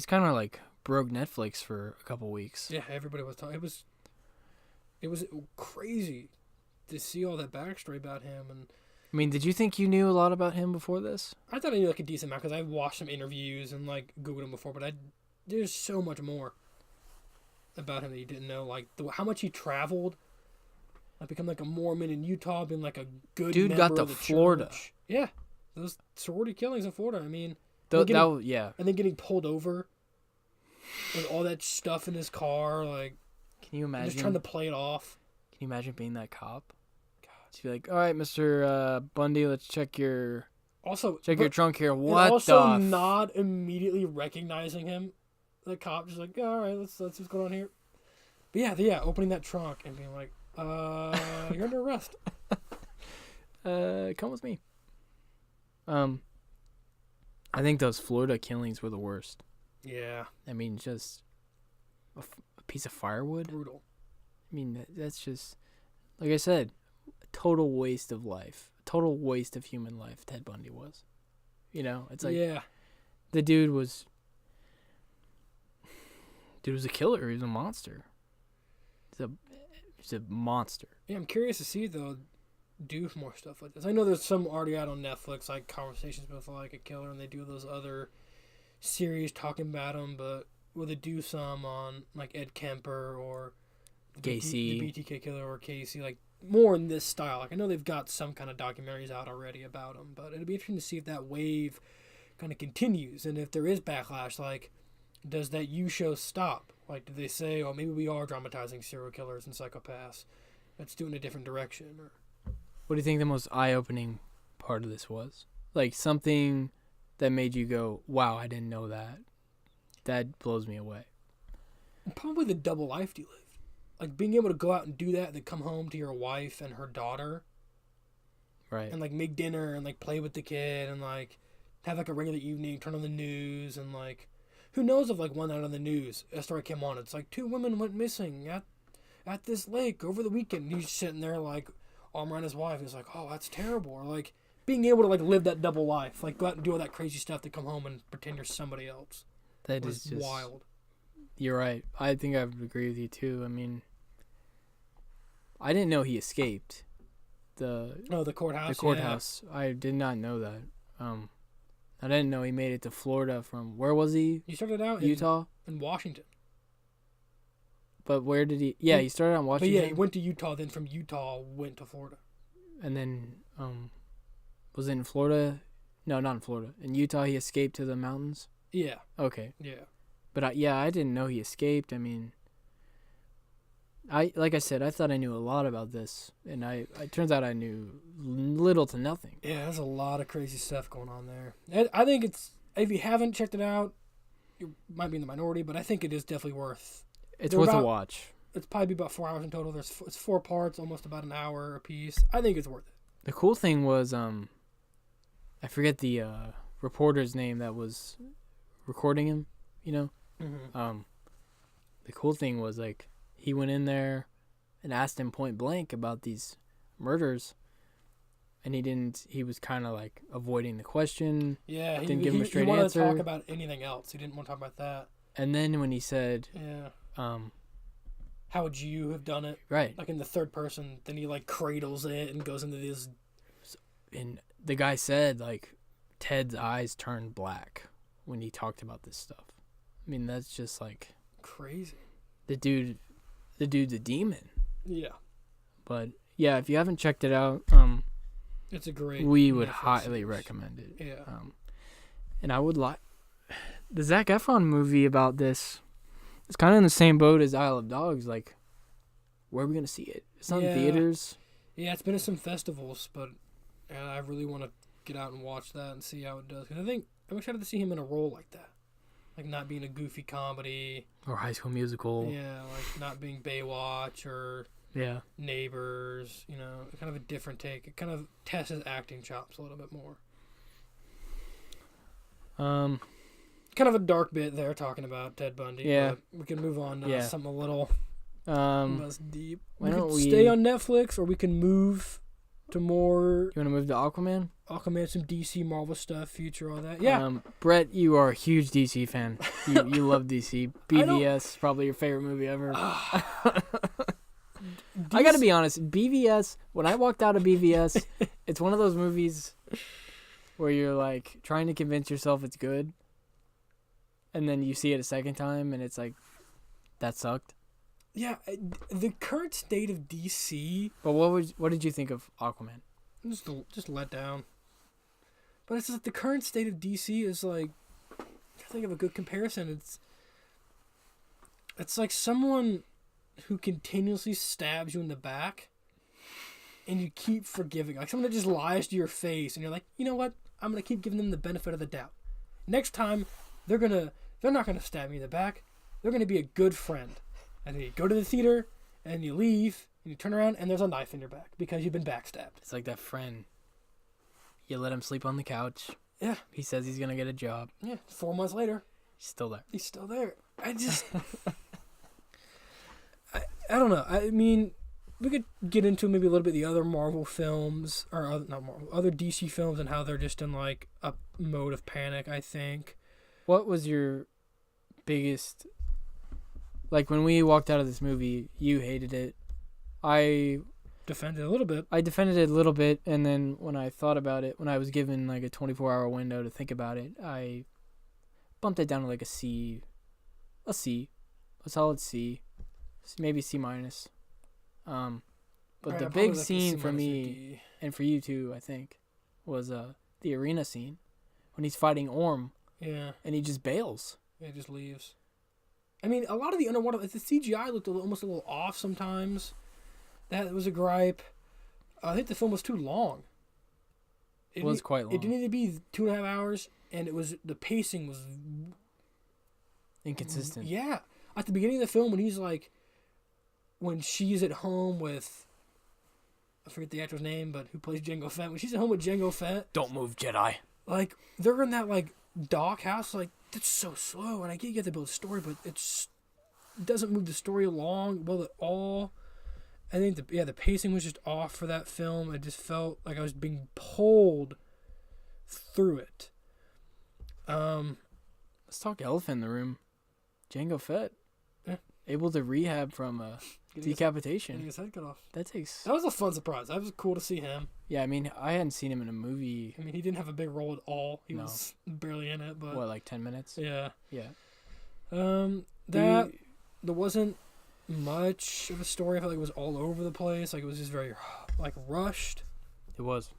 A: kind of like broke Netflix for a couple weeks.
B: Yeah, everybody was talking. It was crazy to see all that backstory about him, and
A: I mean, did you think you knew a lot about him before this?
B: I thought I knew like a decent amount because I watched some interviews and like Googled him before, but there's so much more about him that you didn't know, like how much he traveled. Like become like a Mormon in Utah, being like a good
A: Dude
B: member
A: got to
B: of the
A: Florida.
B: church. Yeah, those sorority killings in Florida. I mean,
A: Yeah.
B: and then getting pulled over with all that stuff in his car, like
A: Can you imagine?
B: just trying to play it off.
A: Can you imagine being that cop? Just be like, all right, Mr. Bundy, let's check your your trunk here. What
B: and also
A: the?
B: not immediately recognizing him. The cop just like, all right, let's see what's going on here. But yeah, opening that trunk and being like, you're under arrest.
A: Come with me. I think those Florida killings were the worst.
B: Yeah,
A: I mean, just a piece of firewood.
B: brutal.
A: I mean, that's just, like I said, a total waste of life. A total waste of human life, Ted Bundy was. It's like,
B: Yeah,
A: the dude was a killer. He was a monster. He's a monster.
B: yeah. I'm curious to see though, do more stuff like this. I know there's some already out on Netflix, like Conversations with like a Killer, and they do those other series talking about him. But will they do some on like Ed Kemper or
A: Gacy.
B: the BTK killer, or Casey, like more in this style? Like I know they've got some kind of documentaries out already about him, but it'd be interesting to see if that wave kind of continues, and if there is backlash, like does that You show stop? Like do they say, oh, maybe we are dramatizing serial killers and psychopaths, let's do it in a different direction? Or
A: What do you think the most eye-opening part of this was? Like something that made you go, wow, I didn't know that. That blows me away.
B: probably the double life you lived, like being able to go out and do that, and then come home to your wife and her daughter,
A: Right.
B: and like make dinner and like play with the kid and like have like a regular evening, turn on the news, and like who knows if like one night on the news a story came on, it's like 2 women went missing at this lake over the weekend, and he's sitting there like arm around his wife, he's like, oh, that's terrible. Or like being able to like live that double life, like go out and do all that crazy stuff, to come home and pretend you're somebody else.
A: That
B: was
A: is just
B: wild.
A: You're right. I think I would agree with you too. I mean, I didn't know he escaped the
B: Courthouse.
A: courthouse. Yeah. I did not know that. I didn't know he made it to Florida from, where was he?
B: He started out
A: Utah?
B: in Washington.
A: But where did he? Yeah, he started on
B: But
A: Washington.
B: yeah, he went to Utah. Then from Utah, went to Florida.
A: And then, was it in Florida? No, not in Florida. In Utah, he escaped to the mountains.
B: Yeah.
A: Okay.
B: Yeah.
A: But I didn't know he escaped. I mean, like I said, I thought I knew a lot about this, and it turns out I knew little to nothing.
B: Yeah, there's a lot of crazy stuff going on there. I think it's, if you haven't checked it out, you might be in the minority, but I think it is definitely worth.
A: It's worth a watch.
B: It's probably about 4 hours in total. It's 4 parts, almost about an hour a piece. I think it's worth it.
A: The cool thing was, I forget the reporter's name that was recording him. You know, the cool thing was like he went in there and asked him point blank about these murders, and he didn't. He was kind of like avoiding the question.
B: Yeah,
A: didn't give him a straight
B: he wanted
A: answer.
B: to talk about anything else. He didn't want to talk about that.
A: And then when he said,
B: how would you have done it?
A: Right.
B: Like in the third person, then he like cradles it and goes into this.
A: And the guy said like Ted's eyes turned black when he talked about this stuff. I mean, that's just like
B: crazy.
A: The dude's a demon.
B: Yeah.
A: But yeah, if you haven't checked it out,
B: it's a great.
A: We would highly recommend it.
B: Yeah.
A: And I would like the Zac Efron movie about this. It's kind of in the same boat as Isle of Dogs. Like, where are we gonna see it? It's not in theaters.
B: Yeah, it's been at some festivals, but I really want to get out and watch that and see how it does. Because I think I'm excited to see him in a role like that. Like not being a goofy comedy.
A: Or High School Musical.
B: Yeah, like not being Baywatch or Neighbors. You know, kind of a different take. It kind of tests his acting chops a little bit more. Kind of a dark bit there talking about Ted Bundy.
A: Yeah.
B: But we can move on to something a little less deep.
A: Why
B: We
A: don't
B: can
A: we
B: stay on Netflix, or we can move to more.
A: You want to move to Aquaman?
B: Aquaman, some DC, Marvel stuff, future, all that. Yeah.
A: Brett, you are a huge DC fan. You love DC. BVS, probably your favorite movie ever. I got to be honest. BVS, when I walked out of BVS, it's one of those movies where you're like trying to convince yourself it's good. And then you see it a second time and it's like, that sucked.
B: Yeah. The current state of DC.
A: But what did you think of Aquaman?
B: Just let down. But it's just the current state of DC is like, I think of a good comparison. It's like someone who continuously stabs you in the back, and you keep forgiving. Like someone that just lies to your face, and you're like, you know what? I'm gonna keep giving them the benefit of the doubt. Next time, they're not gonna stab me in the back. They're gonna be a good friend. And then you go to the theater, and you leave, and you turn around, and there's a knife in your back because you've been backstabbed.
A: It's like that friend. You let him sleep on the couch.
B: Yeah.
A: He says he's going to get a job.
B: Yeah. 4 months later.
A: He's still there.
B: He's still there. I just... I don't know. I mean, we could get into maybe a little bit the other Marvel films, or not Marvel, other DC films and how they're just in like a mode of panic, I think.
A: What was your biggest... Like when we walked out of this movie, you hated it. I
B: defended it a little bit.
A: I defended it a little bit, and then when I thought about it, when I was given like a 24-hour window to think about it, I bumped it down to like a solid C, maybe C minus. But
B: right,
A: the big scene for me and for you too, I think, was the arena scene when he's fighting Orm.
B: Yeah.
A: And he just bails.
B: Yeah, he just leaves. I mean, a lot of the underwater, the CGI looked almost a little off sometimes. That was a gripe. I think the film was too long.
A: It was quite long.
B: It didn't need to be 2.5 hours, and the pacing was
A: inconsistent.
B: Yeah. At the beginning of the film, when she's at home with, I forget the actor's name, but who plays Jango Fett. When she's at home with Jango Fett.
A: Don't move, Jedi.
B: Like, they're in that, dock house. Like, that's so slow. And I get you have to build a story, but it doesn't move the story along well at all. I think the pacing was just off for that film. I just felt like I was being pulled through it.
A: Let's talk elephant in the room. Jango Fett.
B: Yeah.
A: Able to rehab from decapitation.
B: Getting his head cut off.
A: That
B: was a fun surprise. That was cool to see him.
A: Yeah, I mean, I hadn't seen him in a movie.
B: I mean, he didn't have a big role at all. He was barely in it, but...
A: What, like 10 minutes?
B: Yeah.
A: Yeah.
B: There wasn't... much of a story. I felt like it was all over the place. Like, it was just very, like, rushed.
A: It was.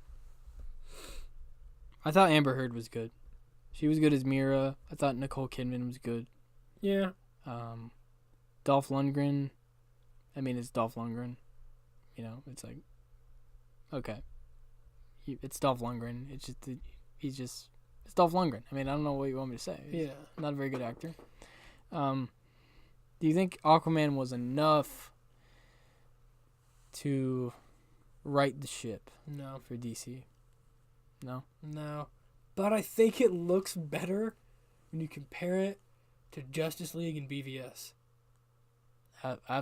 A: I thought Amber Heard was good. She was good as Mira. I thought Nicole Kidman was good.
B: Yeah.
A: Dolph Lundgren. I mean, it's Dolph Lundgren. You know, it's like, okay. It's Dolph Lundgren. It's Dolph Lundgren. I mean, I don't know what you want me to say. He's not a very good actor. Do you think Aquaman was enough to right the ship?
B: No.
A: For DC? No?
B: No. But I think it looks better when you compare it to Justice League and BVS.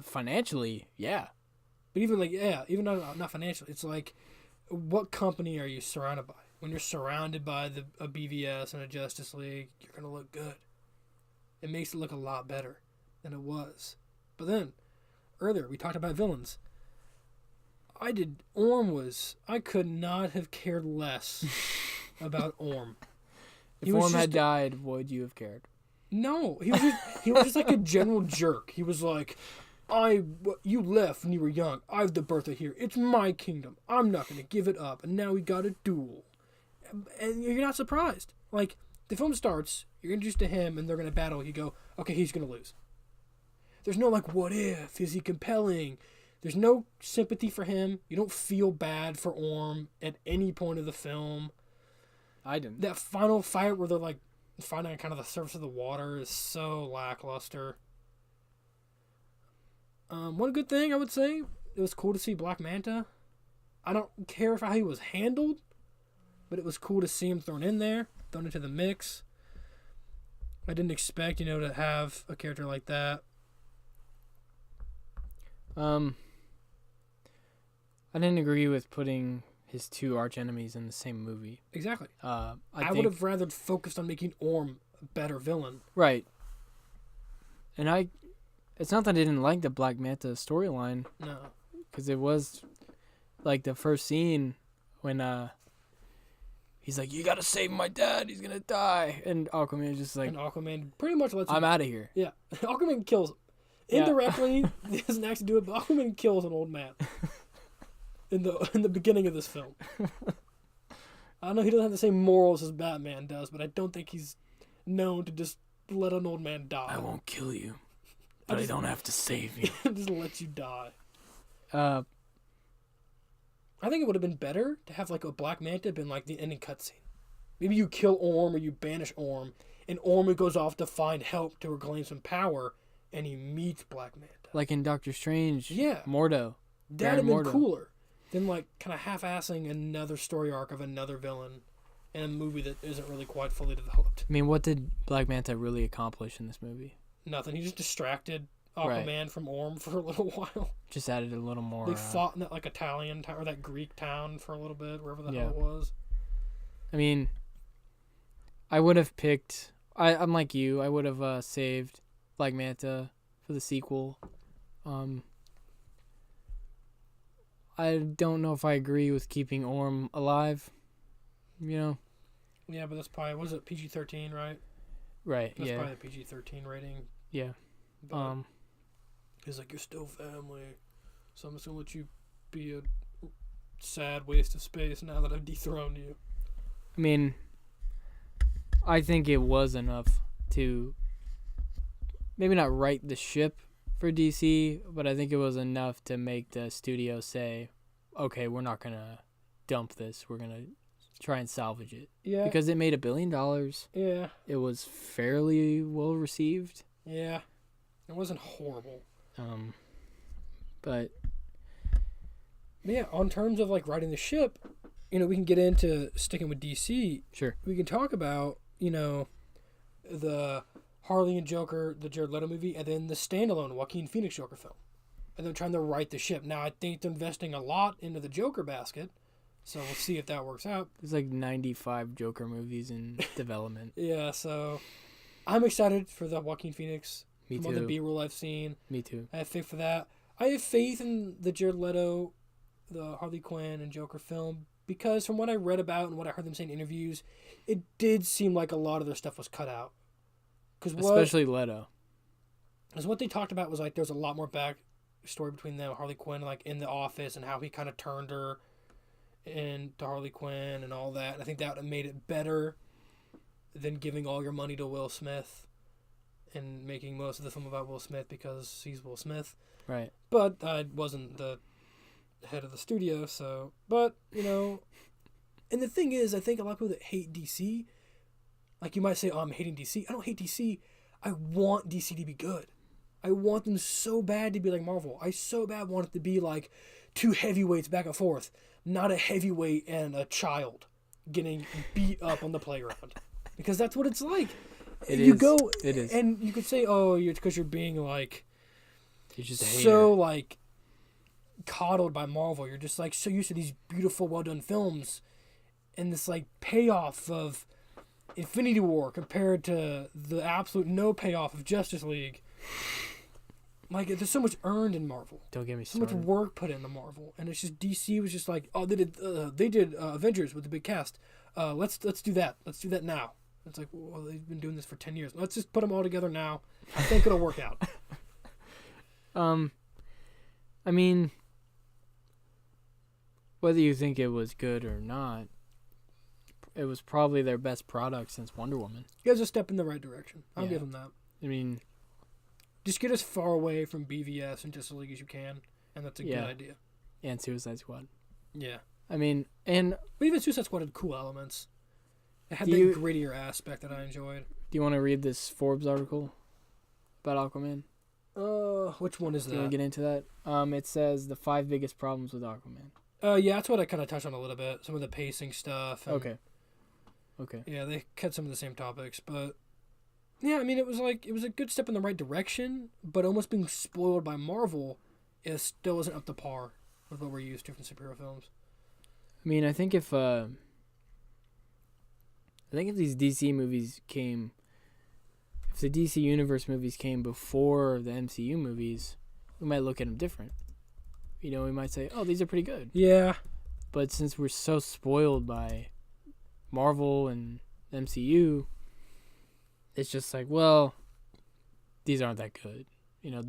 A: Financially, yeah.
B: But even not financially. It's like, what company are you surrounded by? When you're surrounded by a BVS and a Justice League, you're going to look good. It makes it look a lot better than it was. But then, earlier, we talked about villains. I could not have cared less about Orm.
A: If Orm had died, would you have cared?
B: No, he was just like a general jerk. He was like, you left when you were young. I have the Bertha here. It's my kingdom. I'm not going to give it up. And now we got a duel. And you're not surprised. Like, the film starts, you're introduced to him, and they're going to battle. You go, okay, he's going to lose. There's no, like, what if? Is he compelling? There's no sympathy for him. You don't feel bad for Orm at any point of the film.
A: I didn't.
B: That final fight where they're, like, fighting on kind of the surface of the water is so lackluster. One good thing I would say, it was cool to see Black Manta. I don't care how he was handled, but it was cool to see him thrown into the mix. I didn't expect, to have a character like that.
A: I didn't agree with putting his two arch enemies in the same movie.
B: Exactly.
A: I
B: would have rather focused on making Orm a better villain.
A: Right. And it's not that I didn't like the Black Manta storyline.
B: No.
A: Because it was, like, the first scene when, he's like, you gotta save my dad, he's gonna die. And Aquaman is just like...
B: And Aquaman pretty much lets him...
A: I'm out of here.
B: Yeah. Aquaman kills him. Indirectly, he doesn't actually do it, but Aquaman kills an old man. In the beginning of this film. I know he doesn't have the same morals as Batman does, but I don't think he's known to just let an old man die.
A: I won't kill you, but I don't have to save you.
B: Just let you die.
A: I
B: think it would have been better to have like a Black Manta been like the ending cutscene. Maybe you kill Orm or you banish Orm, and Orm goes off to find help to reclaim some power, and he meets Black Manta.
A: Like in Doctor Strange.
B: Yeah.
A: Mordo.
B: That'd have been cooler than like kind of half-assing another story arc of another villain in a movie that isn't really quite fully developed.
A: I mean, what did Black Manta really accomplish in this movie?
B: Nothing. He just distracted Aquaman from Orm for a little while.
A: Just added a little more.
B: They fought in that like Italian town or that Greek town for a little bit, wherever the hell it was.
A: I mean, I would have picked. I'm like you. I would have saved Black Manta for the sequel. I don't know if I agree with keeping Orm alive. Yeah,
B: but that's probably, was it PG-13, right?
A: Right,
B: that's probably the PG-13 rating.
A: Yeah.
B: But he's like, you're still family, so I'm just going to let you be a sad waste of space now that I've dethroned you.
A: I mean, I think it was enough to maybe not right the ship for DC, but I think it was enough to make the studio say, okay, we're not going to dump this. We're going to try and salvage it.
B: Yeah.
A: Because it made $1 billion.
B: Yeah.
A: It was fairly well received.
B: Yeah. It wasn't horrible.
A: But
B: yeah, on terms of like riding the ship, we can get into sticking with DC.
A: Sure.
B: We can talk about, the Harley and Joker, the Jared Leto movie, and then the standalone Joaquin Phoenix Joker film. And they're trying to right the ship. Now, I think they're investing a lot into the Joker basket, so we'll see if that works out.
A: There's like 95 Joker movies in development.
B: Yeah, so I'm excited for the Joaquin Phoenix.
A: Me
B: from
A: too.
B: All the B-roll I've seen.
A: Me too.
B: I have faith for that. I have faith in the Jared Leto, the Harley Quinn and Joker film, because from what I read about and what I heard them say in interviews, it did seem like a lot of their stuff was cut out.
A: Especially Leto.
B: Because what they talked about was like there's a lot more backstory between them, Harley Quinn, like in the office, and how he kind of turned her into Harley Quinn and all that. And I think that would have made it better than giving all your money to Will Smith and making most of the film about Will Smith because he's Will Smith.
A: Right.
B: But I wasn't the head of the studio, so... But, you know... And the thing is, I think a lot of people that hate DC, like you might say, oh, I'm hating DC. I don't hate DC. I want DC to be good. I want them so bad to be like Marvel. I so bad want it to be like two heavyweights back and forth, not a heavyweight and a child getting beat up on the playground. Because that's what it's like. It is. And you could say, oh, it's because you're being like...
A: You're just a hater.
B: So, like, coddled by Marvel. You're just, like, so used to these beautiful, well-done films and this, like, payoff of Infinity War compared to the absolute no payoff of Justice League. Like, there's so much earned in Marvel.
A: Don't get me
B: started. So much work put into Marvel. And it's just DC was just like, oh, they did Avengers with the big cast. Let's do that. Let's do that now. It's like, well, they've been doing this for 10 years. Let's just put them all together now. I think it'll work out.
A: I mean, whether you think it was good or not, it was probably their best product since Wonder Woman.
B: You guys are a step in the right direction. I'll give them that.
A: I mean,
B: just get as far away from BVS and Justice League as you can, and that's a good idea.
A: And Suicide Squad.
B: Yeah.
A: I mean, but
B: even Suicide Squad had cool elements. It had that grittier aspect that I enjoyed.
A: Do you want to read this Forbes article about Aquaman?
B: Which one is that?
A: Do you want to get into that? It says the 5 biggest problems with Aquaman.
B: Yeah, that's what I kind of touched on a little bit. Some of the pacing stuff. And,
A: Okay.
B: Yeah, they cut some of the same topics, but yeah, I mean, it was a good step in the right direction, but almost being spoiled by Marvel, it still wasn't up to par with what we're used to from superhero films.
A: I mean, I think if these DC movies came, if the DC Universe movies came before the MCU movies, we might look at them different. You know, we might say, oh, these are pretty good.
B: Yeah.
A: But since we're so spoiled by Marvel and MCU, it's just like, well, these aren't that good. You know,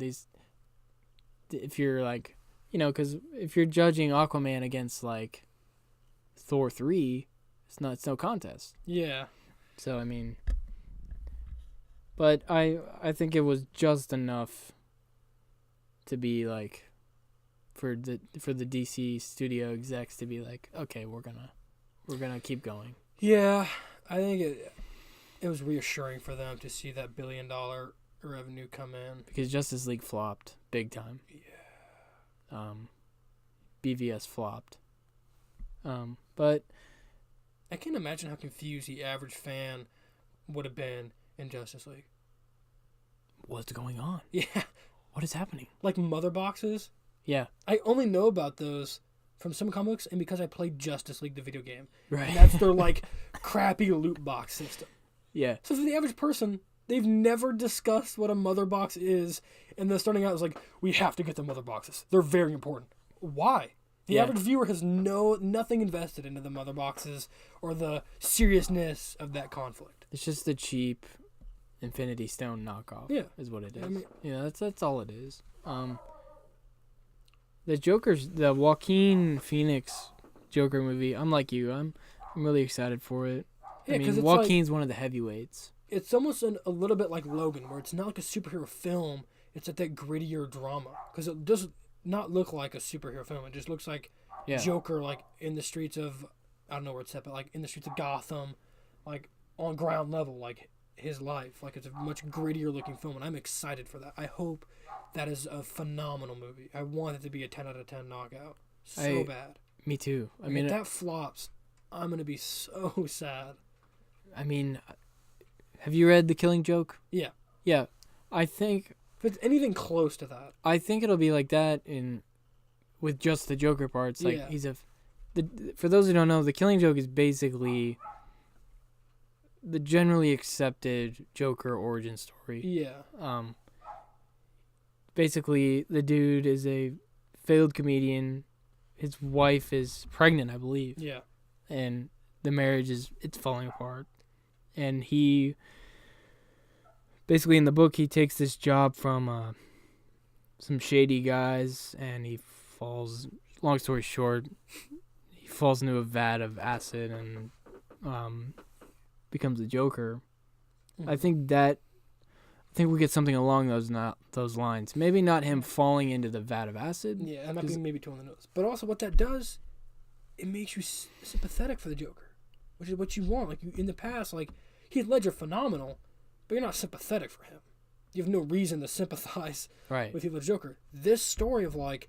A: if you're like, you know, because if you're judging Aquaman against like Thor 3, it's no contest.
B: Yeah.
A: So, I mean, but I think it was just enough to be like, for the DC studio execs to be like, okay, we're gonna keep going.
B: Yeah, I think it was reassuring for them to see that $1 billion revenue come in.
A: Because Justice League flopped big time. Yeah. BVS flopped. But
B: I can't imagine how confused the average fan would have been in Justice League.
A: What's going on?
B: Yeah.
A: What is happening?
B: Like mother boxes?
A: Yeah.
B: I only know about those from some comics and because I played Justice League, the video game.
A: Right.
B: And that's their, like, crappy loot box system.
A: Yeah.
B: So for the average person, they've never discussed what a mother box is, and then starting out is like, we have to get the mother boxes. They're very important. Why? The average viewer has nothing invested into the mother boxes or the seriousness of that conflict.
A: It's just the cheap Infinity Stone knockoff.
B: Yeah.
A: Is what it is.
B: I mean,
A: that's all it is. The Joaquin Phoenix Joker movie, I'm like you. I'm really excited for it.
B: Yeah,
A: I mean, Joaquin's one of the heavyweights.
B: It's almost a little bit like Logan, where it's not like a superhero film. It's like that grittier drama. Because it does not look like a superhero film. It just looks like Joker, like, in the streets of, I don't know where it's set, but, like, in the streets of Gotham, like, on ground level, like, his life. Like, it's a much grittier looking film, and I'm excited for that. I hope that is a phenomenal movie. I want it to be a 10 out of 10 knockout. So bad.
A: Me too. I
B: mean, if that flops, I'm going to be so sad.
A: I mean, have you read The Killing Joke?
B: Yeah.
A: Yeah. I think
B: if it's anything close to that,
A: I think it'll be like that with just the Joker parts. Like for those who don't know, The Killing Joke is basically the generally accepted Joker origin story.
B: Yeah.
A: Basically, the dude is a failed comedian. His wife is pregnant, I believe.
B: Yeah.
A: And the marriage it's falling apart. And he basically in the book he takes this job from some shady guys, and he falls. Long story short, he falls into a vat of acid and becomes the Joker. I think we get something along those lines. Maybe not him falling into the vat of acid.
B: Yeah, that might be maybe too on the nose. But also, what that does, it makes you sympathetic for the Joker, which is what you want. Like in the past, like Heath Ledger, phenomenal, but you're not sympathetic for him. You have no reason to sympathize with Heath Ledger's Joker. This story of like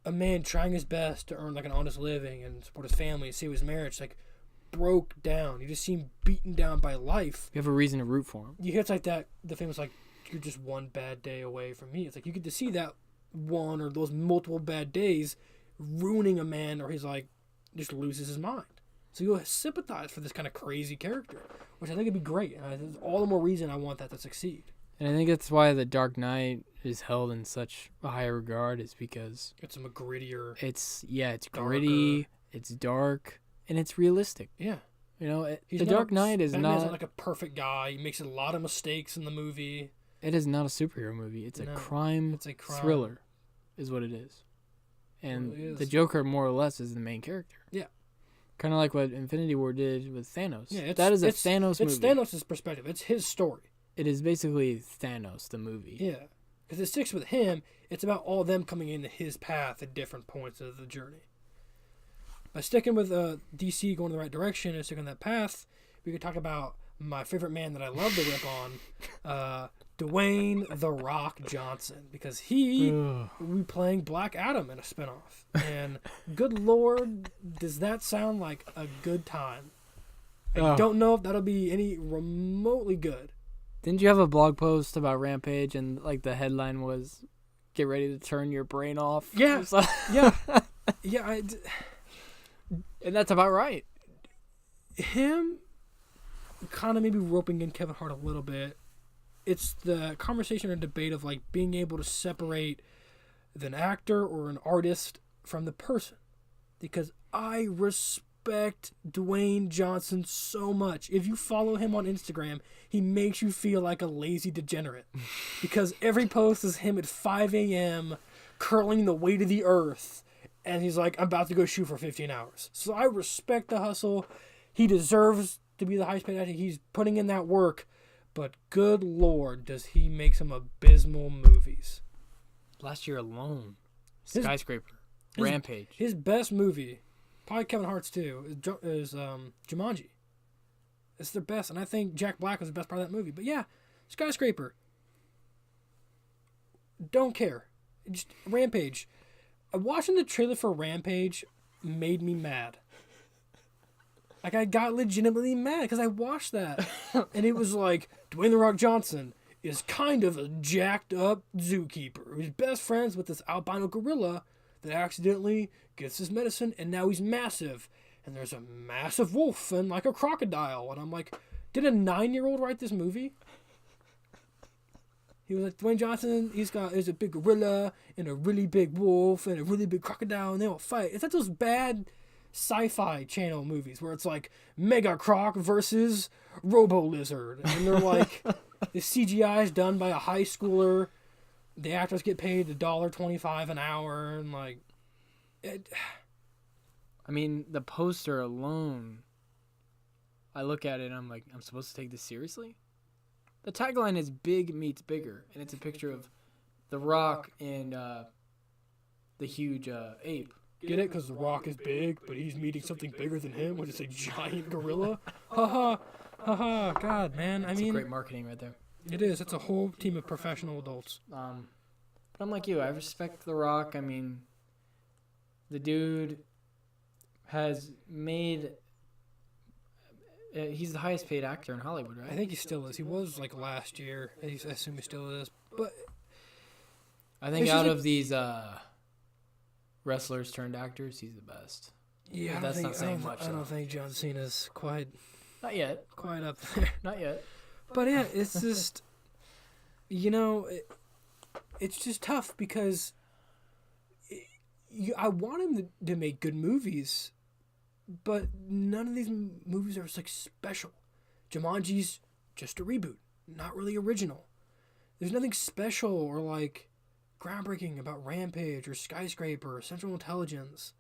B: a man trying his best to earn like an honest living and support his family and save his marriage, like broke down. You just see him beaten down by life.
A: You have a reason to root for him.
B: You hear it's like that. The famous like, you're just one bad day away from me. It's like you get to see that one or those multiple bad days ruining a man, or he's like just loses his mind. So you'll sympathize for this kind of crazy character, which I think would be great. And there's all the more reason I want that to succeed.
A: And I think that's why The Dark Knight is held in such a high regard, is because
B: it's a grittier.
A: It's gritty, it's dark, and it's realistic.
B: Yeah.
A: You know, The Dark Knight is not
B: like a perfect guy. He makes a lot of mistakes in the movie.
A: It is not a superhero movie. It's a crime thriller, is what it is. And the Joker, more or less, is the main character.
B: Yeah.
A: Kind of like what Infinity War did with Thanos.
B: Yeah,
A: that is a Thanos movie.
B: It's Thanos' perspective. It's his story.
A: It is basically Thanos, the movie.
B: Yeah. Because it sticks with him. It's about all them coming into his path at different points of the journey. By sticking with DC going in the right direction and sticking on that path, we could talk about my favorite man that I love to rip on, Dwayne "The Rock" Johnson, because he will be playing Black Adam in a spinoff. And good Lord, does that sound like a good time? I don't know if that'll be any remotely good.
A: Didn't you have a blog post about Rampage, and like the headline was, "Get ready to turn your brain off"?
B: Yeah, yeah.
A: And that's about right.
B: Him kind of maybe roping in Kevin Hart a little bit. It's the conversation or debate of like being able to separate an actor or an artist from the person. Because I respect Dwayne Johnson so much. If you follow him on Instagram, he makes you feel like a lazy degenerate. Because every post is him at 5 a.m. curling the weight of the earth. And he's like, I'm about to go shoot for 15 hours. So I respect the hustle. He deserves to be the highest paid actor. He's putting in that work. But good Lord, does he make some abysmal movies.
A: Last year alone. Skyscraper. Rampage.
B: His best movie, probably Kevin Hart's too, is Jumanji. It's their best. And I think Jack Black was the best part of that movie. But yeah, Skyscraper. Don't care. Just Rampage. Watching the trailer for Rampage made me mad. Like, I got legitimately mad because I watched that. And it was like, Dwayne "The Rock" Johnson is kind of a jacked up zookeeper who's best friends with this albino gorilla that accidentally gets his medicine, and now he's massive. And there's a massive wolf and like a crocodile. And I'm like, did a 9-year-old write this movie? He was like, Dwayne Johnson, there's a big gorilla and a really big wolf and a really big crocodile, and they all fight. It's like those bad sci-fi channel movies where it's like Mega Croc versus Robo Lizard. And they're like, the CGI is done by a high schooler. The actors get paid $1.25 an hour. And like,
A: I mean, the poster alone, I look at it and I'm like, I'm supposed to take this seriously? The tagline is "Big meets bigger," and it's a picture of The Rock and the huge ape.
B: Get it? Because The Rock is big, but he's meeting something bigger than him, which is a giant gorilla. Ha ha. God, man.
A: It's great marketing right there.
B: It is. It's a whole team of professional adults.
A: But I'm like you. I respect The Rock. I mean, the dude has made... he's the highest paid actor in Hollywood, right?
B: I think he still is. He was like last year. I assume he still is. But
A: I think out of these wrestlers turned actors, he's the best.
B: Yeah,
A: that's not saying much.
B: I don't think John Cena's quite
A: not yet.
B: Quite up there.
A: Not yet.
B: But yeah, it's just it's just tough because I want him to make good movies. But none of these movies are like special. Jumanji's just a reboot. not really original. There's nothing special or like groundbreaking about Rampage or Skyscraper or Central Intelligence.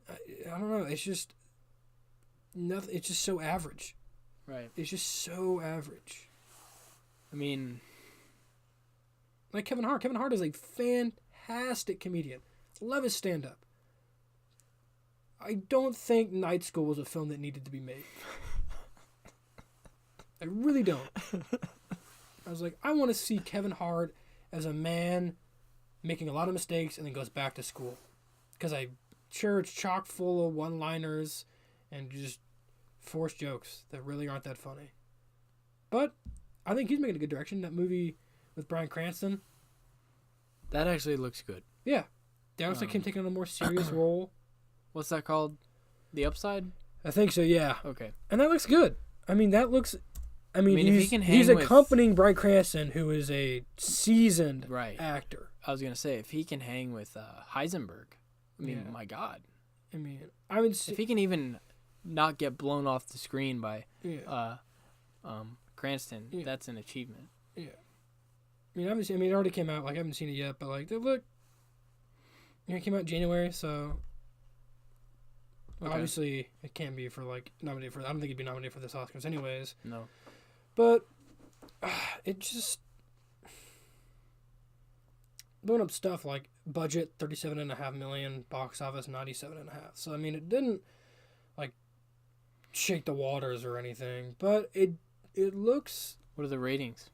B: I don't know. It's just nothing. It's just so average.
A: Right.
B: It's just so average.
A: I mean,
B: like Kevin Hart. Kevin Hart is a fantastic comedian. Love his stand-up. I don't think Night School was a film that needed to be made. I really don't. I was like, I want to see Kevin Hart as a man making a lot of mistakes and then goes back to school. Because I'm sure it's chock full of one-liners and just forced jokes that really aren't that funny. But I think he's making a good direction. That movie with Bryan Cranston.
A: that actually looks good.
B: Yeah. That looks like him taking on a more serious role.
A: What's that called? The Upside?
B: I think so, yeah.
A: Okay.
B: And that looks good. I mean, that looks... I mean,
A: if he can hang
B: he's
A: with-
B: accompanying Bryan Cranston, who is a seasoned actor.
A: I was going to say, if he can hang with Heisenberg, I mean,
B: Yeah.
A: my God.
B: I mean, I would
A: If
B: say...
A: he can even not get blown off the screen by
B: Yeah.
A: Cranston,
B: Yeah.
A: that's an achievement.
B: Yeah. I mean, obviously, it already came out. Like, I haven't seen it yet, but, like, they look... it came out in January, so...
A: Okay.
B: Obviously, it can't be for, like, nominated for... I don't think he'd be nominated for this Oscars anyways.
A: No.
B: But it just blowing up stuff like budget $37.5 million, box office $97.5. So I mean, it didn't like shake the waters or anything, but it looks
A: What are the ratings?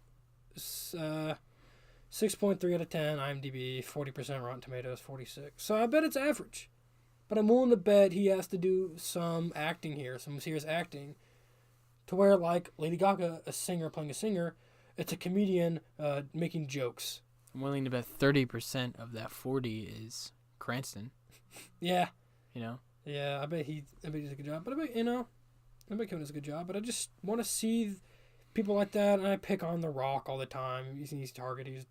B: 6.3 out of 10 IMDb, 40% Rotten Tomatoes, 46. So I bet it's average, but I'm willing to bet he has to do some acting here, some serious acting. To where, like, Lady Gaga, a singer playing a singer, it's a comedian making jokes.
A: I'm willing to bet 30% of that 40 is Cranston.
B: Yeah.
A: You know?
B: Yeah, I bet he does a good job. But I bet Kevin does a good job. But I just want to see people like that. And I pick on The Rock all the time. He's Target. He's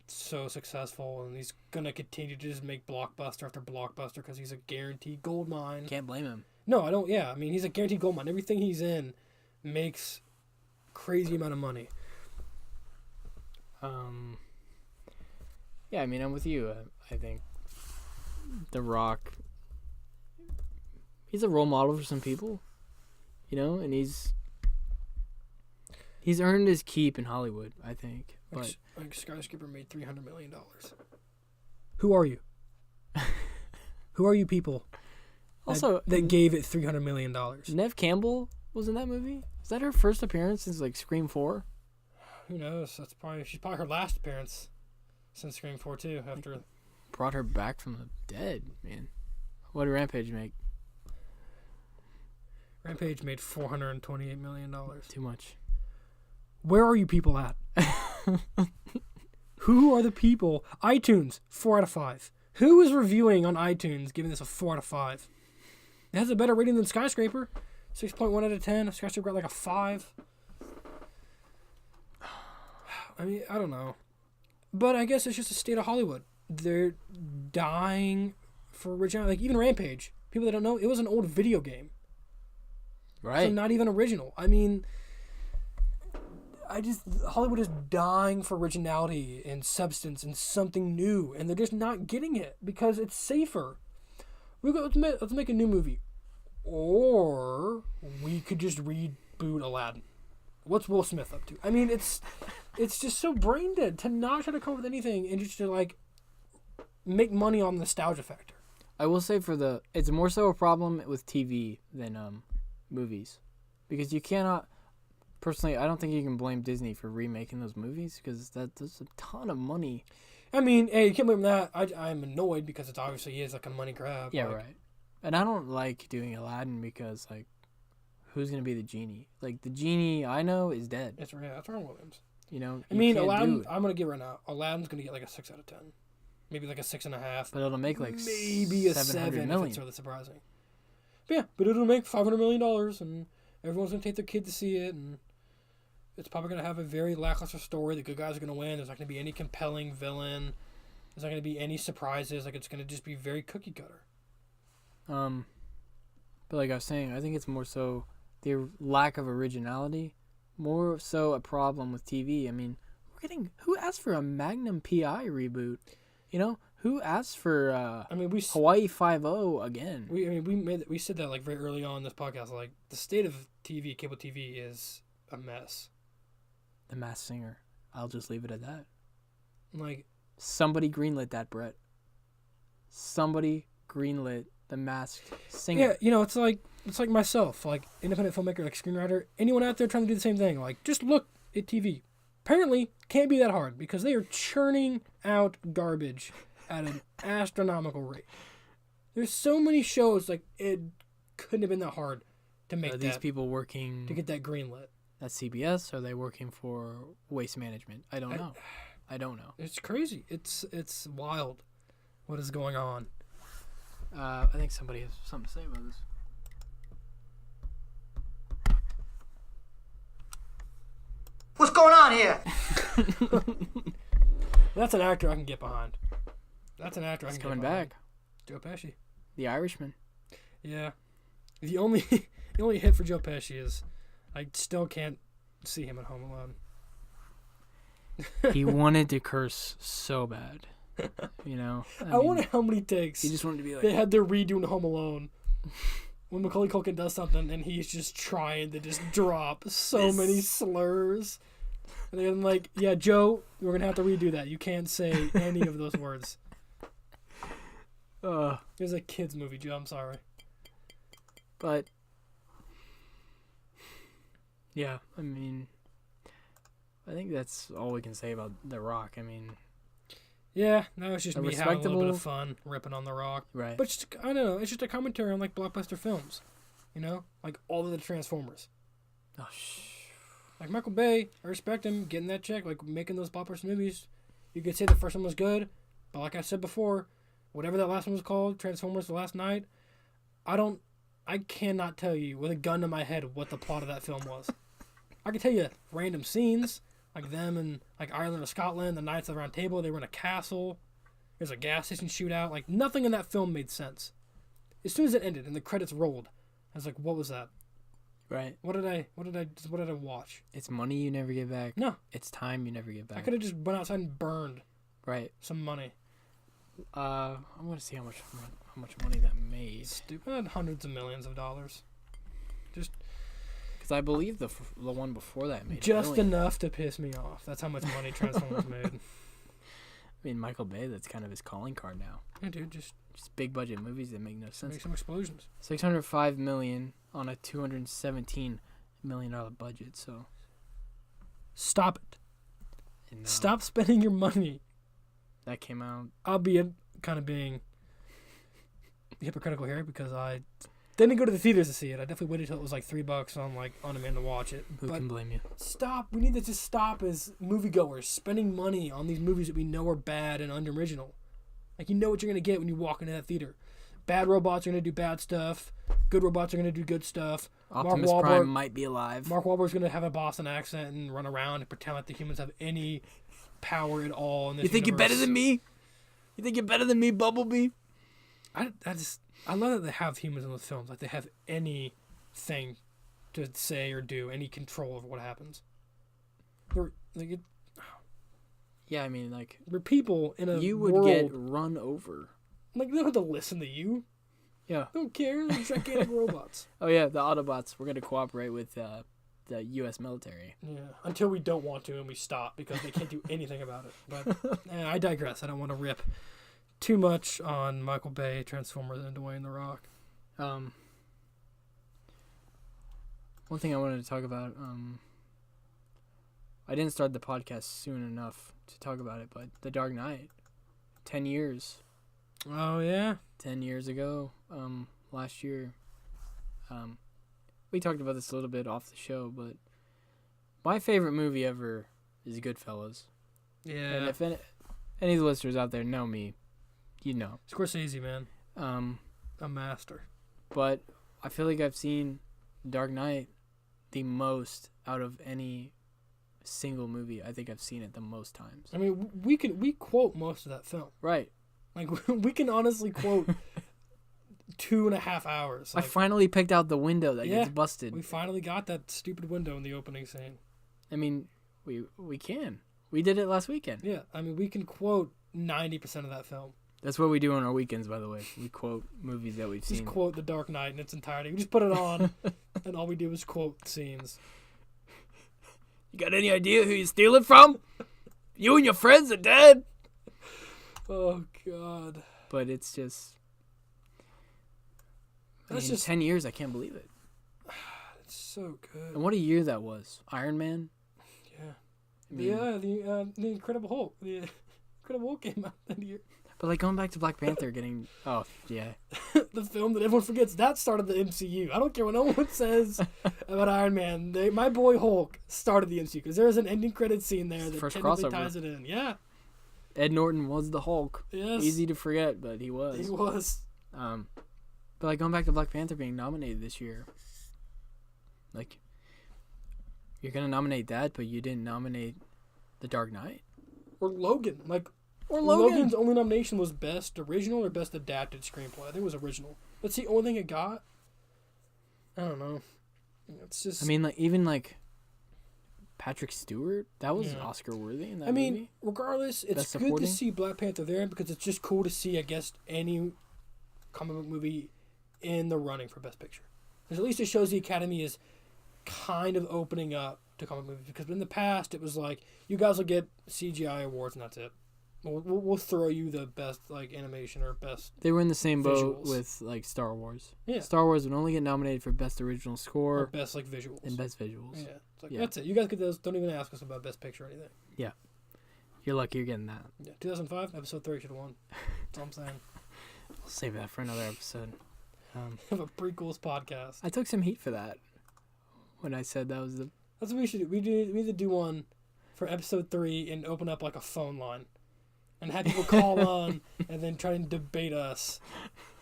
B: so successful. And he's going to continue to just make blockbuster after blockbuster because he's a guaranteed gold mine.
A: Can't blame him.
B: No, I don't. Yeah, I mean, he's a guaranteed gold mine. Everything he's in makes crazy amount of money.
A: Yeah, I mean, I'm with you. I think The Rock, he's a role model for some people, you know, and he's earned his keep in Hollywood, I think. But
B: Like Skyscraper made $300 million. Who are you? Who are you people?
A: also,
B: That gave it $300 million.
A: Neve Campbell was in that movie. Is that her first appearance since like Scream 4?
B: Who knows? She's probably her last appearance since Scream 4 too. After
A: Brought her back from the dead, man. What did Rampage make?
B: Rampage made $428 million.
A: Too much.
B: Where are you people at? Who are the people? iTunes 4 out of 5. Who is reviewing on iTunes giving this a 4 out of 5? It has a better rating than Skyscraper. 6.1 out of 10. Skyscraper got like a 5. I mean, I don't know. But I guess it's just a state of Hollywood. They're dying for original. Like, even Rampage. People that don't know, it was an old video game.
A: Right.
B: So not even original. I mean, Hollywood is dying for originality and substance and something new. And they're just not getting it because it's safer. Let's make a new movie. Or we could just reboot Aladdin. What's Will Smith up to? I mean, it's just so brain dead to not try to come up with anything and just to, like, make money on the nostalgia factor.
A: I will say it's more so a problem with TV than movies, because you cannot. Personally, I don't think you can blame Disney for remaking those movies because that's a ton of money.
B: I mean, hey, you can't blame that. I'm annoyed because it's obviously is like a money grab.
A: Yeah,
B: like,
A: right. And I don't like doing Aladdin because, like, who's gonna be the genie? Like, the genie I know is dead.
B: That's Ron Williams.
A: You know.
B: I
A: you
B: mean,
A: can't
B: Aladdin.
A: do it.
B: I'm gonna get right now. Aladdin's gonna get like a 6 out of 10, maybe like a 6.5.
A: But it'll make like
B: maybe a
A: 700
B: 7
A: million.
B: if it's really surprising. But yeah, but it'll make $500 million, and everyone's gonna take their kid to see it, and it's probably gonna have a very lackluster story. The good guys are gonna win. There's not gonna be any compelling villain. There's not gonna be any surprises. Like, it's gonna just be very cookie cutter.
A: But like I was saying, I think it's more so the lack of originality more so a problem with TV. I mean, who asked for a Magnum PI reboot? You know, who asked for Hawaii 5-0 again?
B: We said that like very early on in this podcast. Like the state of cable TV is a mess.
A: The Masked Singer. I'll just leave it at that.
B: Like
A: somebody greenlit that, Bret. Somebody greenlit The Masked Singer.
B: Yeah, you know, it's like myself, like independent filmmaker, like screenwriter. Anyone out there trying to do the same thing, like just look at TV. Apparently, can't be that hard because they are churning out garbage at an astronomical rate. There's so many shows, like it couldn't have been that hard to make
A: these people working
B: to get that greenlit.
A: At CBS, or are they working for Waste Management? I don't know. I don't know.
B: It's crazy. It's wild. What is going on?
A: I think somebody has something to say about this.
D: What's going on here?
B: That's an actor I can get behind.
A: He's coming back.
B: Joe Pesci.
A: The Irishman.
B: Yeah. The only hit for Joe Pesci is I still can't see him at Home Alone.
A: He wanted to curse so bad. You know?
B: I wonder how many takes
A: he just wanted to be like...
B: They had their redoing Home Alone when Macaulay Culkin does something and he's just trying to just drop so many slurs. And they're like, yeah, Joe, we're going to have to redo that. You can't say any of those words. It was a kid's movie, Joe. I'm sorry.
A: But... yeah, I mean... I think that's all we can say about The Rock. I mean...
B: yeah, no, it's just me having a little bit of fun ripping on The Rock.
A: Right.
B: But just, I don't know, it's just a commentary on, like, blockbuster films. You know? Like, all of the Transformers.
A: Oh,
B: like, Michael Bay, I respect him getting that check, like, making those blockbuster movies. You could say the first one was good, but like I said before, whatever that last one was called, Transformers The Last Night, I cannot tell you with a gun to my head what the plot of that film was. I can tell you random scenes, like them in like Ireland or Scotland, the Knights of the Round Table, they were in a castle, there's a gas station shootout, like nothing in that film made sense. As soon as it ended and the credits rolled, I was like, what was that?
A: right.
B: What did I watch?
A: It's money you never get back.
B: No.
A: It's time you never get back.
B: I could have just went outside and burned
A: right.
B: some money.
A: I'm going to see how much money that made.
B: Stupid. Hundreds of millions of dollars. Just...
A: because I believe the one before that made
B: just enough to piss me off. That's how much money Transformers made.
A: I mean, Michael Bay, that's kind of his calling card now.
B: Yeah, dude, just
A: big budget movies that make no sense.
B: make some explosions.
A: $605 million on a $217 million budget. So
B: stop it.
A: And,
B: stop spending your money.
A: That came out.
B: I'll be kind of being hypocritical here because I didn't go to the theaters to see it. I definitely waited till it was like $3 on demand to watch it.
A: Who can blame you?
B: Stop. We need to just stop as moviegoers spending money on these movies that we know are bad and unoriginal. Like, you know what you're going to get when you walk into that theater. Bad robots are going to do bad stuff. Good robots are going to do good stuff.
A: Optimus Prime might be alive.
B: Mark Wahlberg's going to have a Boston accent and run around and pretend like the humans have any power at all in this
A: You think
B: universe.
A: you're better than me? You think you're better than me, Bumblebee?
B: I love that they have humans in those films. Like, they have anything to say or do, any control over what happens.
A: Yeah, I mean, like...
B: they're people in a
A: you would
B: world,
A: get run over.
B: like, they don't have to listen to you.
A: Yeah.
B: They don't care. They're gigantic robots.
A: Oh, yeah, the Autobots, we're going to cooperate with the U.S. military.
B: Yeah, until we don't want to and we stop because they can't do anything about it. But I digress. I don't want to rip too much on Michael Bay, Transformers, and Dwayne The Rock.
A: One thing I wanted to talk about, I didn't start the podcast soon enough to talk about it, but The Dark Knight, 10 years.
B: Oh, yeah?
A: 10 years ago, last year. We talked about this a little bit off the show, but my favorite movie ever is Goodfellas.
B: Yeah.
A: And if any of the listeners out there know me, you know.
B: Scorsese, man. A master.
A: But I feel like I've seen Dark Knight the most out of any single movie. I think I've seen it the most times.
B: I mean, we quote most of that film.
A: Right.
B: Like, we can honestly quote 2.5 hours. Like,
A: I finally picked out the window that gets busted.
B: We finally got that stupid window in the opening scene.
A: I mean, we can. We did it last weekend.
B: Yeah, I mean, we can quote 90% of that film.
A: That's what we do on our weekends, by the way. We quote movies that we've
B: Just
A: seen.
B: quote The Dark Knight in its entirety. We just put it on, and all we do is quote scenes.
A: You got any idea who you steal it from? You and your friends are dead.
B: Oh, God.
A: But it's just...
B: That's
A: in
B: just
A: 10 years, I can't believe it.
B: It's so good.
A: And what a year that was. Iron Man.
B: Yeah.
A: I mean,
B: The Incredible Hulk. The Incredible Hulk came out that year.
A: But like going back to Black Panther getting... Oh, yeah.
B: The film that everyone forgets, that started the MCU. I don't care what no one says about Iron Man. My boy Hulk started the MCU because there's an ending credit scene there that
A: First
B: technically
A: crossover.
B: ties it in. Yeah.
A: Ed Norton was the Hulk.
B: Yes.
A: Easy to forget, but he was.
B: He was.
A: But like going back to Black Panther being nominated this year, like you're gonna nominate that, but you didn't nominate The Dark Knight
B: Or Logan.
A: or Logan.
B: Logan's only nomination was Best Original or Best Adapted Screenplay. I think it was Original. That's the only thing it got. I don't know. It's just...
A: I mean, like even like Patrick Stewart, that was
B: Yeah.
A: Oscar worthy in that movie.
B: Regardless, it's
A: Best
B: good
A: supporting?
B: to see Black Panther there because it's just cool to see, I guess, any comic book movie in the running for Best Picture. Because at least it shows the Academy is kind of opening up to comic movies. Because in the past, it was like, you guys will get CGI awards and that's it. We'll throw you the best like animation or best.
A: They were in the same boat
B: Visuals.
A: with like Star Wars.
B: Yeah.
A: Star Wars would only get nominated for Best Original
B: Or
A: Score
B: best like visuals.
A: and Best Visuals.
B: Yeah. It's like,
A: Yeah.
B: that's it. You guys get those. Don't even ask us about Best Picture or anything.
A: You're lucky you're getting that.
B: Yeah. 2005, episode 3 should have won. That's all I'm saying.
A: I'll save that for another episode.
B: Have a prequels podcast.
A: I took some heat for that when I said that was the...
B: That's what we should do. We need to do one for episode 3 and open up like a phone line and have people call on and then try and debate us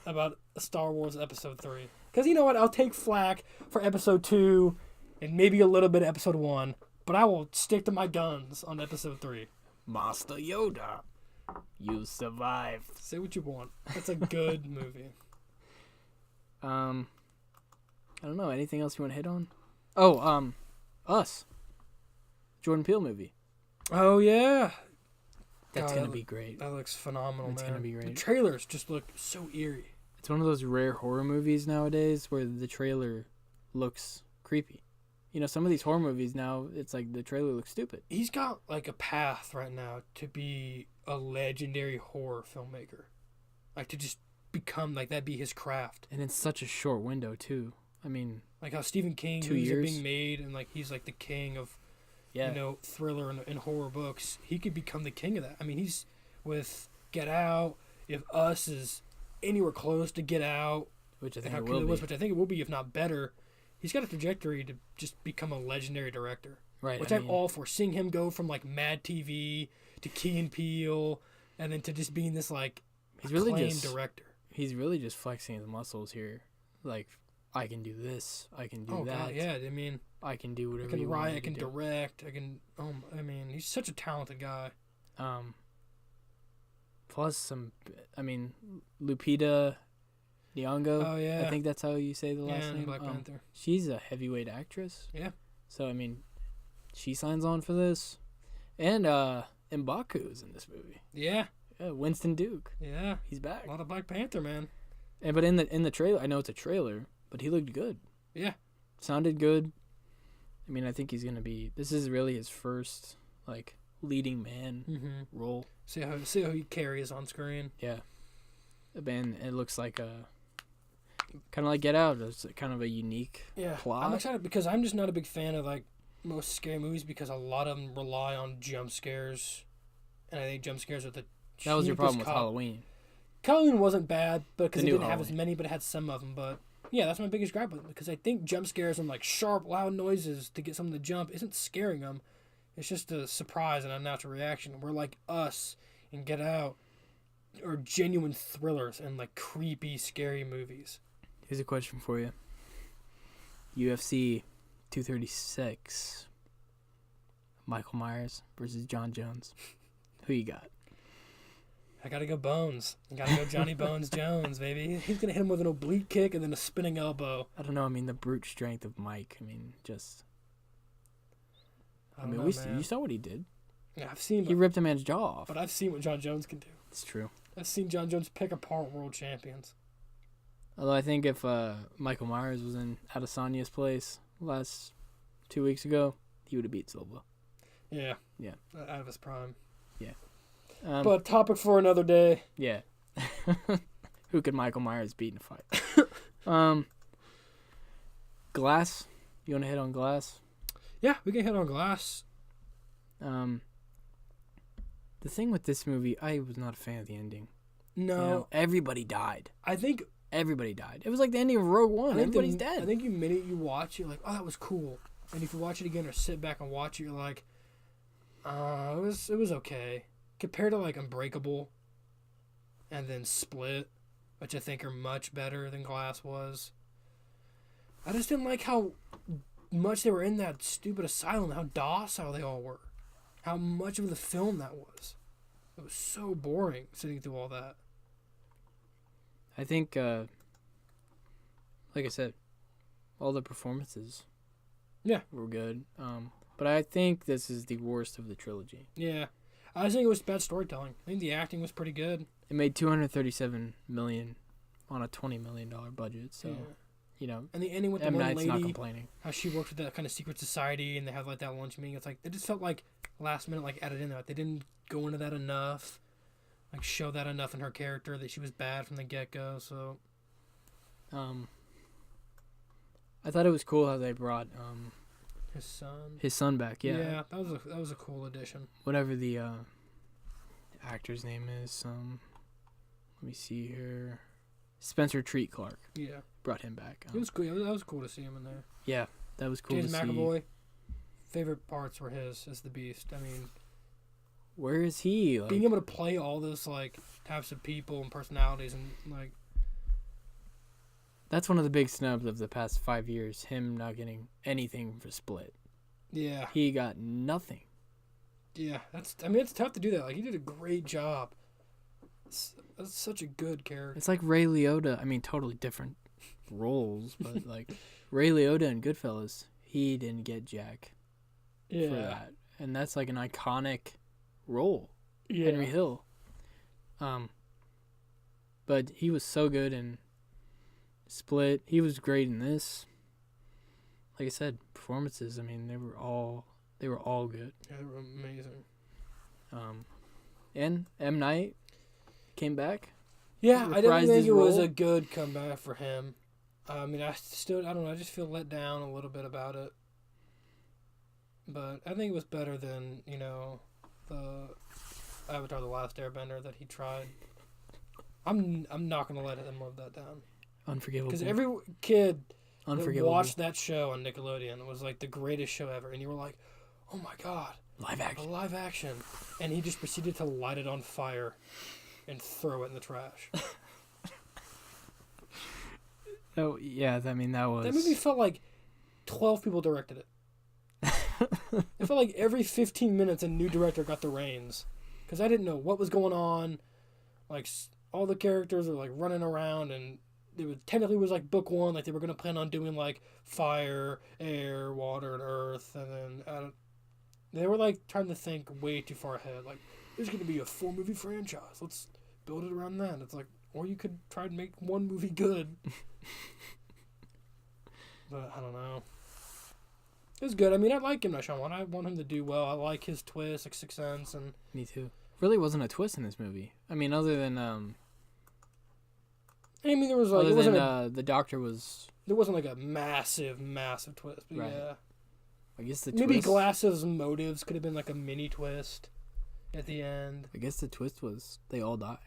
B: about Star Wars episode 3. Because you know what? I'll take flack for episode 2 and maybe a little bit of episode 1, but I will stick to my guns on episode 3.
A: Master Yoda, you survived.
B: Say what you want. That's a good movie.
A: I don't know. Anything else you want to hit on? Oh, Us. Jordan Peele movie.
B: Oh, yeah.
A: That's
B: God,
A: gonna be great.
B: That looks phenomenal,
A: It's
B: man.
A: gonna be great.
B: The trailers just look so eerie.
A: It's one of those rare horror movies nowadays where the trailer looks creepy. You know, some of these horror movies now, it's like the trailer looks stupid.
B: He's got like a path right now to be a legendary horror filmmaker. Like to just become like that be his craft.
A: And in such a short window too. I mean,
B: Like how Stephen King
A: 2
B: movies are
A: years.
B: being made and like he's like the king of
A: yeah.
B: you know, thriller and horror books. He could become the king of that. I mean, he's with Get Out. If Us is anywhere close to Get Out,
A: Which I
B: and
A: think
B: how
A: it
B: cool
A: will
B: it
A: be.
B: was, which I think it will be, if not better. He's got a trajectory to just become a legendary director.
A: Right.
B: Which
A: I
B: I'm
A: mean,
B: all for. Seeing him go from like Mad TV to Key and Peele, and then to just being this like
A: He's really
B: acclaimed
A: just-
B: director.
A: he's really just flexing his muscles here. Like, I can do this. I can do
B: Oh
A: that.
B: god, yeah. I mean,
A: I can do
B: I
A: whatever
B: can
A: you want
B: write,
A: me
B: I can
A: to do.
B: direct, I can. I mean, he's such a talented guy.
A: Plus some, I mean, Lupita Nyong'o.
B: Oh yeah,
A: I think that's how you say the last
B: yeah,
A: name.
B: Black Panther.
A: She's a heavyweight actress.
B: Yeah.
A: So I mean, she signs on for this, and M'Baku is in this movie.
B: Yeah,
A: Yeah, Winston Duke.
B: yeah.
A: He's back.
B: A lot of Black Panther, man.
A: And but in the trailer, I know it's a trailer, but he looked good.
B: Yeah.
A: Sounded good. I mean, I think he's gonna be. This is really his first like leading man
B: Mm-hmm.
A: role.
B: See how he carries on screen.
A: Yeah. And it looks like a kind of like Get Out. It's kind of a unique
B: Yeah,
A: plot.
B: I'm excited because I'm just not a big fan of like most scary movies because a lot of them rely on jump scares, and I think jump scares are the
A: That was your problem with
B: cheapest
A: Halloween.
B: Halloween wasn't bad, but because
A: The
B: it
A: new
B: didn't have as
A: Halloween.
B: many, but it had some of them. But yeah, that's my biggest gripe with it because I think jump scares and like sharp, loud noises to get someone to jump isn't scaring them. It's just a surprise and unnatural reaction. Where like Us and Get Out are genuine thrillers and like creepy, scary movies.
A: Here's a question for you. UFC 236. Michael Myers versus John Jones. Who you got?
B: I gotta go Bones. I gotta go Johnny Bones Jones, baby. He's gonna hit him with an oblique kick and then a spinning elbow.
A: I don't know. I mean, the brute strength of Mike. I mean, just I mean,
B: know, man.
A: you saw what he did.
B: Yeah, I've seen.
A: He ripped a man's jaw off.
B: But I've seen what John Jones can do.
A: It's true.
B: I've seen John Jones pick apart world champions.
A: Although I think if Michael Myers was in Adesanya's place last 2 weeks ago, he would have beat Silva.
B: Yeah.
A: Yeah.
B: Out of his prime.
A: Yeah.
B: But topic for another day.
A: Yeah. Who could Michael Myers beat in a fight? Glass. You want to hit on Glass?
B: Yeah, we can hit on Glass.
A: The thing with this movie, I was not a fan of the ending.
B: No.
A: You know, everybody died.
B: I think
A: Everybody died. It was like the ending of Rogue One. Everybody's dead.
B: I think the minute you watch, you're like, oh, that was cool. And if you watch it again or sit back and watch it, you're like, it was okay. Compared to like Unbreakable and then Split, which I think are much better than Glass was. I just didn't like how much they were in that stupid asylum, how docile they all were. How much of the film that was. It was so boring sitting through all that.
A: I think, like I said, all the performances were good. But I think this is the worst of the trilogy.
B: Yeah. I think it was bad storytelling. I think the acting was pretty good.
A: It made $237 million on a $20 million budget, so, you know,
B: And the ending with the
A: M.
B: one
A: Night's
B: lady,
A: not complaining.
B: how she worked with that kind of secret society, and they had like that lunch meeting. It's like, it just felt like last minute, like added in there. Like, they didn't go into that enough, like show that enough in her character that she was bad from the get-go, so.
A: I thought it was cool how they brought
B: His son
A: back. Yeah,
B: Yeah, that was a cool addition.
A: whatever the actor's name is. Let me see here. Spencer Treat Clark
B: Yeah.
A: brought him back.
B: It was cool. That was cool to see him in there.
A: Yeah, that was cool
B: James
A: to
B: McAvoy, favorite parts were his as the Beast. I mean,
A: see. Where is he? Like,
B: being able to play all those like types of people and personalities and like.
A: that's one of the big snubs of the past 5 years. Him not getting anything for Split.
B: Yeah.
A: He got nothing.
B: Yeah, it's tough to do that. Like, he did a great job. That's such a good character.
A: It's like Ray Liotta. I mean, totally different roles, but like Ray Liotta in Goodfellas, he didn't get jack for that, and that's like an iconic role.
B: Yeah.
A: Henry Hill. But he was so good in Split. He was great in this. Like I said, performances. I mean, they were all good.
B: Yeah, they were amazing.
A: And M. Night came back.
B: Yeah, I didn't
A: reprised
B: think
A: his
B: it was
A: role.
B: a good comeback for him. I mean, I don't know. I just feel let down a little bit about it. But I think it was better than, the Avatar: The Last Airbender that he tried. I'm not gonna let him live that down.
A: Unforgivable.
B: Because every kid that
A: Unforgivable.
B: watched that show on Nickelodeon, it was like the greatest show ever, and you were like, "Oh my god,
A: Live
B: a
A: action.
B: live action!" And he just proceeded to light it on fire and throw it in the trash.
A: Oh yeah, I mean that was.
B: That movie felt like 12 people directed it. It felt like every 15 minutes a new director got the reins, because I didn't know what was going on. Like, all the characters were like running around, and it technically was like book one. Like, they were gonna plan on doing like fire, air, water, and earth, and then they were like trying to think way too far ahead. Like, there's gonna be a 4-movie franchise. Let's build it around that. It's like, or you could try to make one movie good. But I don't know. It was good. I mean, I like him, Shyamalan. I want him to do well. I like his twist, like Sixth Sense, and
A: Me too. Really wasn't a twist in this movie. I mean, other than
B: I mean, there was like
A: other than the doctor was.
B: there wasn't like a massive twist. But
A: Right.
B: yeah,
A: I guess the
B: maybe
A: twist.
B: Glass's motives could have been like a mini twist at the end.
A: I guess the twist was they all die.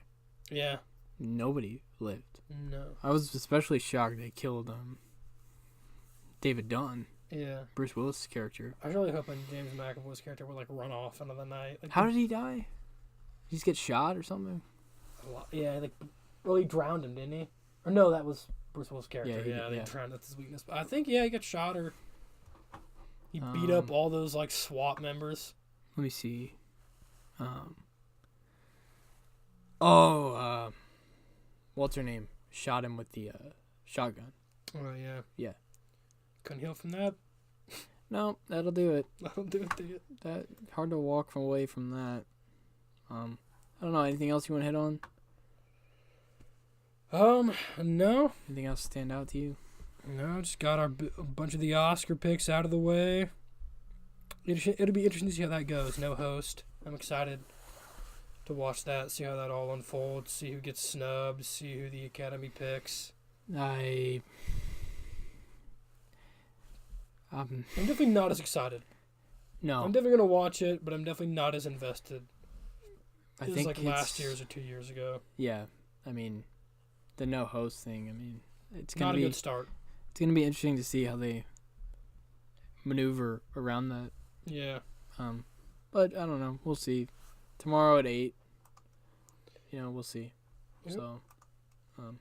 B: Yeah.
A: Nobody lived.
B: No.
A: I was especially shocked they killed David Dunn,
B: Yeah.
A: Bruce Willis' character.
B: I was really hoping James McAvoy's character would like run off into the night. Like,
A: How did he die? Did he just get shot or something?
B: Yeah, like, well, he drowned him, didn't he? Or no, that was Bruce Willis' character.
A: Yeah, he did,
B: they
A: yeah.
B: drowned. That's his weakness. But I think he got shot, or he beat up all those like SWAT members.
A: Let me see. What's her name? Shot him with the shotgun.
B: Oh yeah.
A: Yeah.
B: Couldn't heal from that.
A: No, that'll do it.
B: That'll do it to you.
A: That hard to walk away from that. I don't know. Anything else you want to hit on?
B: No.
A: Anything else stand out to you?
B: No, just got a bunch of the Oscar picks out of the way. It'll be interesting to see how that goes. No host. I'm excited to watch that, see how that all unfolds, see who gets snubbed, see who the Academy picks.
A: I'm
B: definitely not as excited.
A: no.
B: I'm definitely going to watch it, but I'm definitely not as invested
A: I
B: as
A: think
B: like last year's or 2 years ago.
A: Yeah, I mean, the no host thing. I mean, it's
B: Not
A: gonna
B: a
A: be
B: good start.
A: it's gonna be interesting to see how they maneuver around that.
B: Yeah.
A: But I don't know. We'll see. Tomorrow at 8. We'll see.
B: Yep.
A: So, all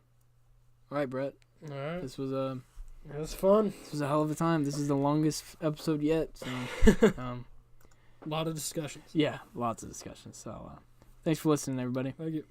A: right, Brett.
B: All right.
A: This was a
B: fun.
A: hell of a time. This is the longest episode yet. So,
B: A lot of discussions.
A: yeah, lots of discussions. So, thanks for listening, everybody.
B: Thank you.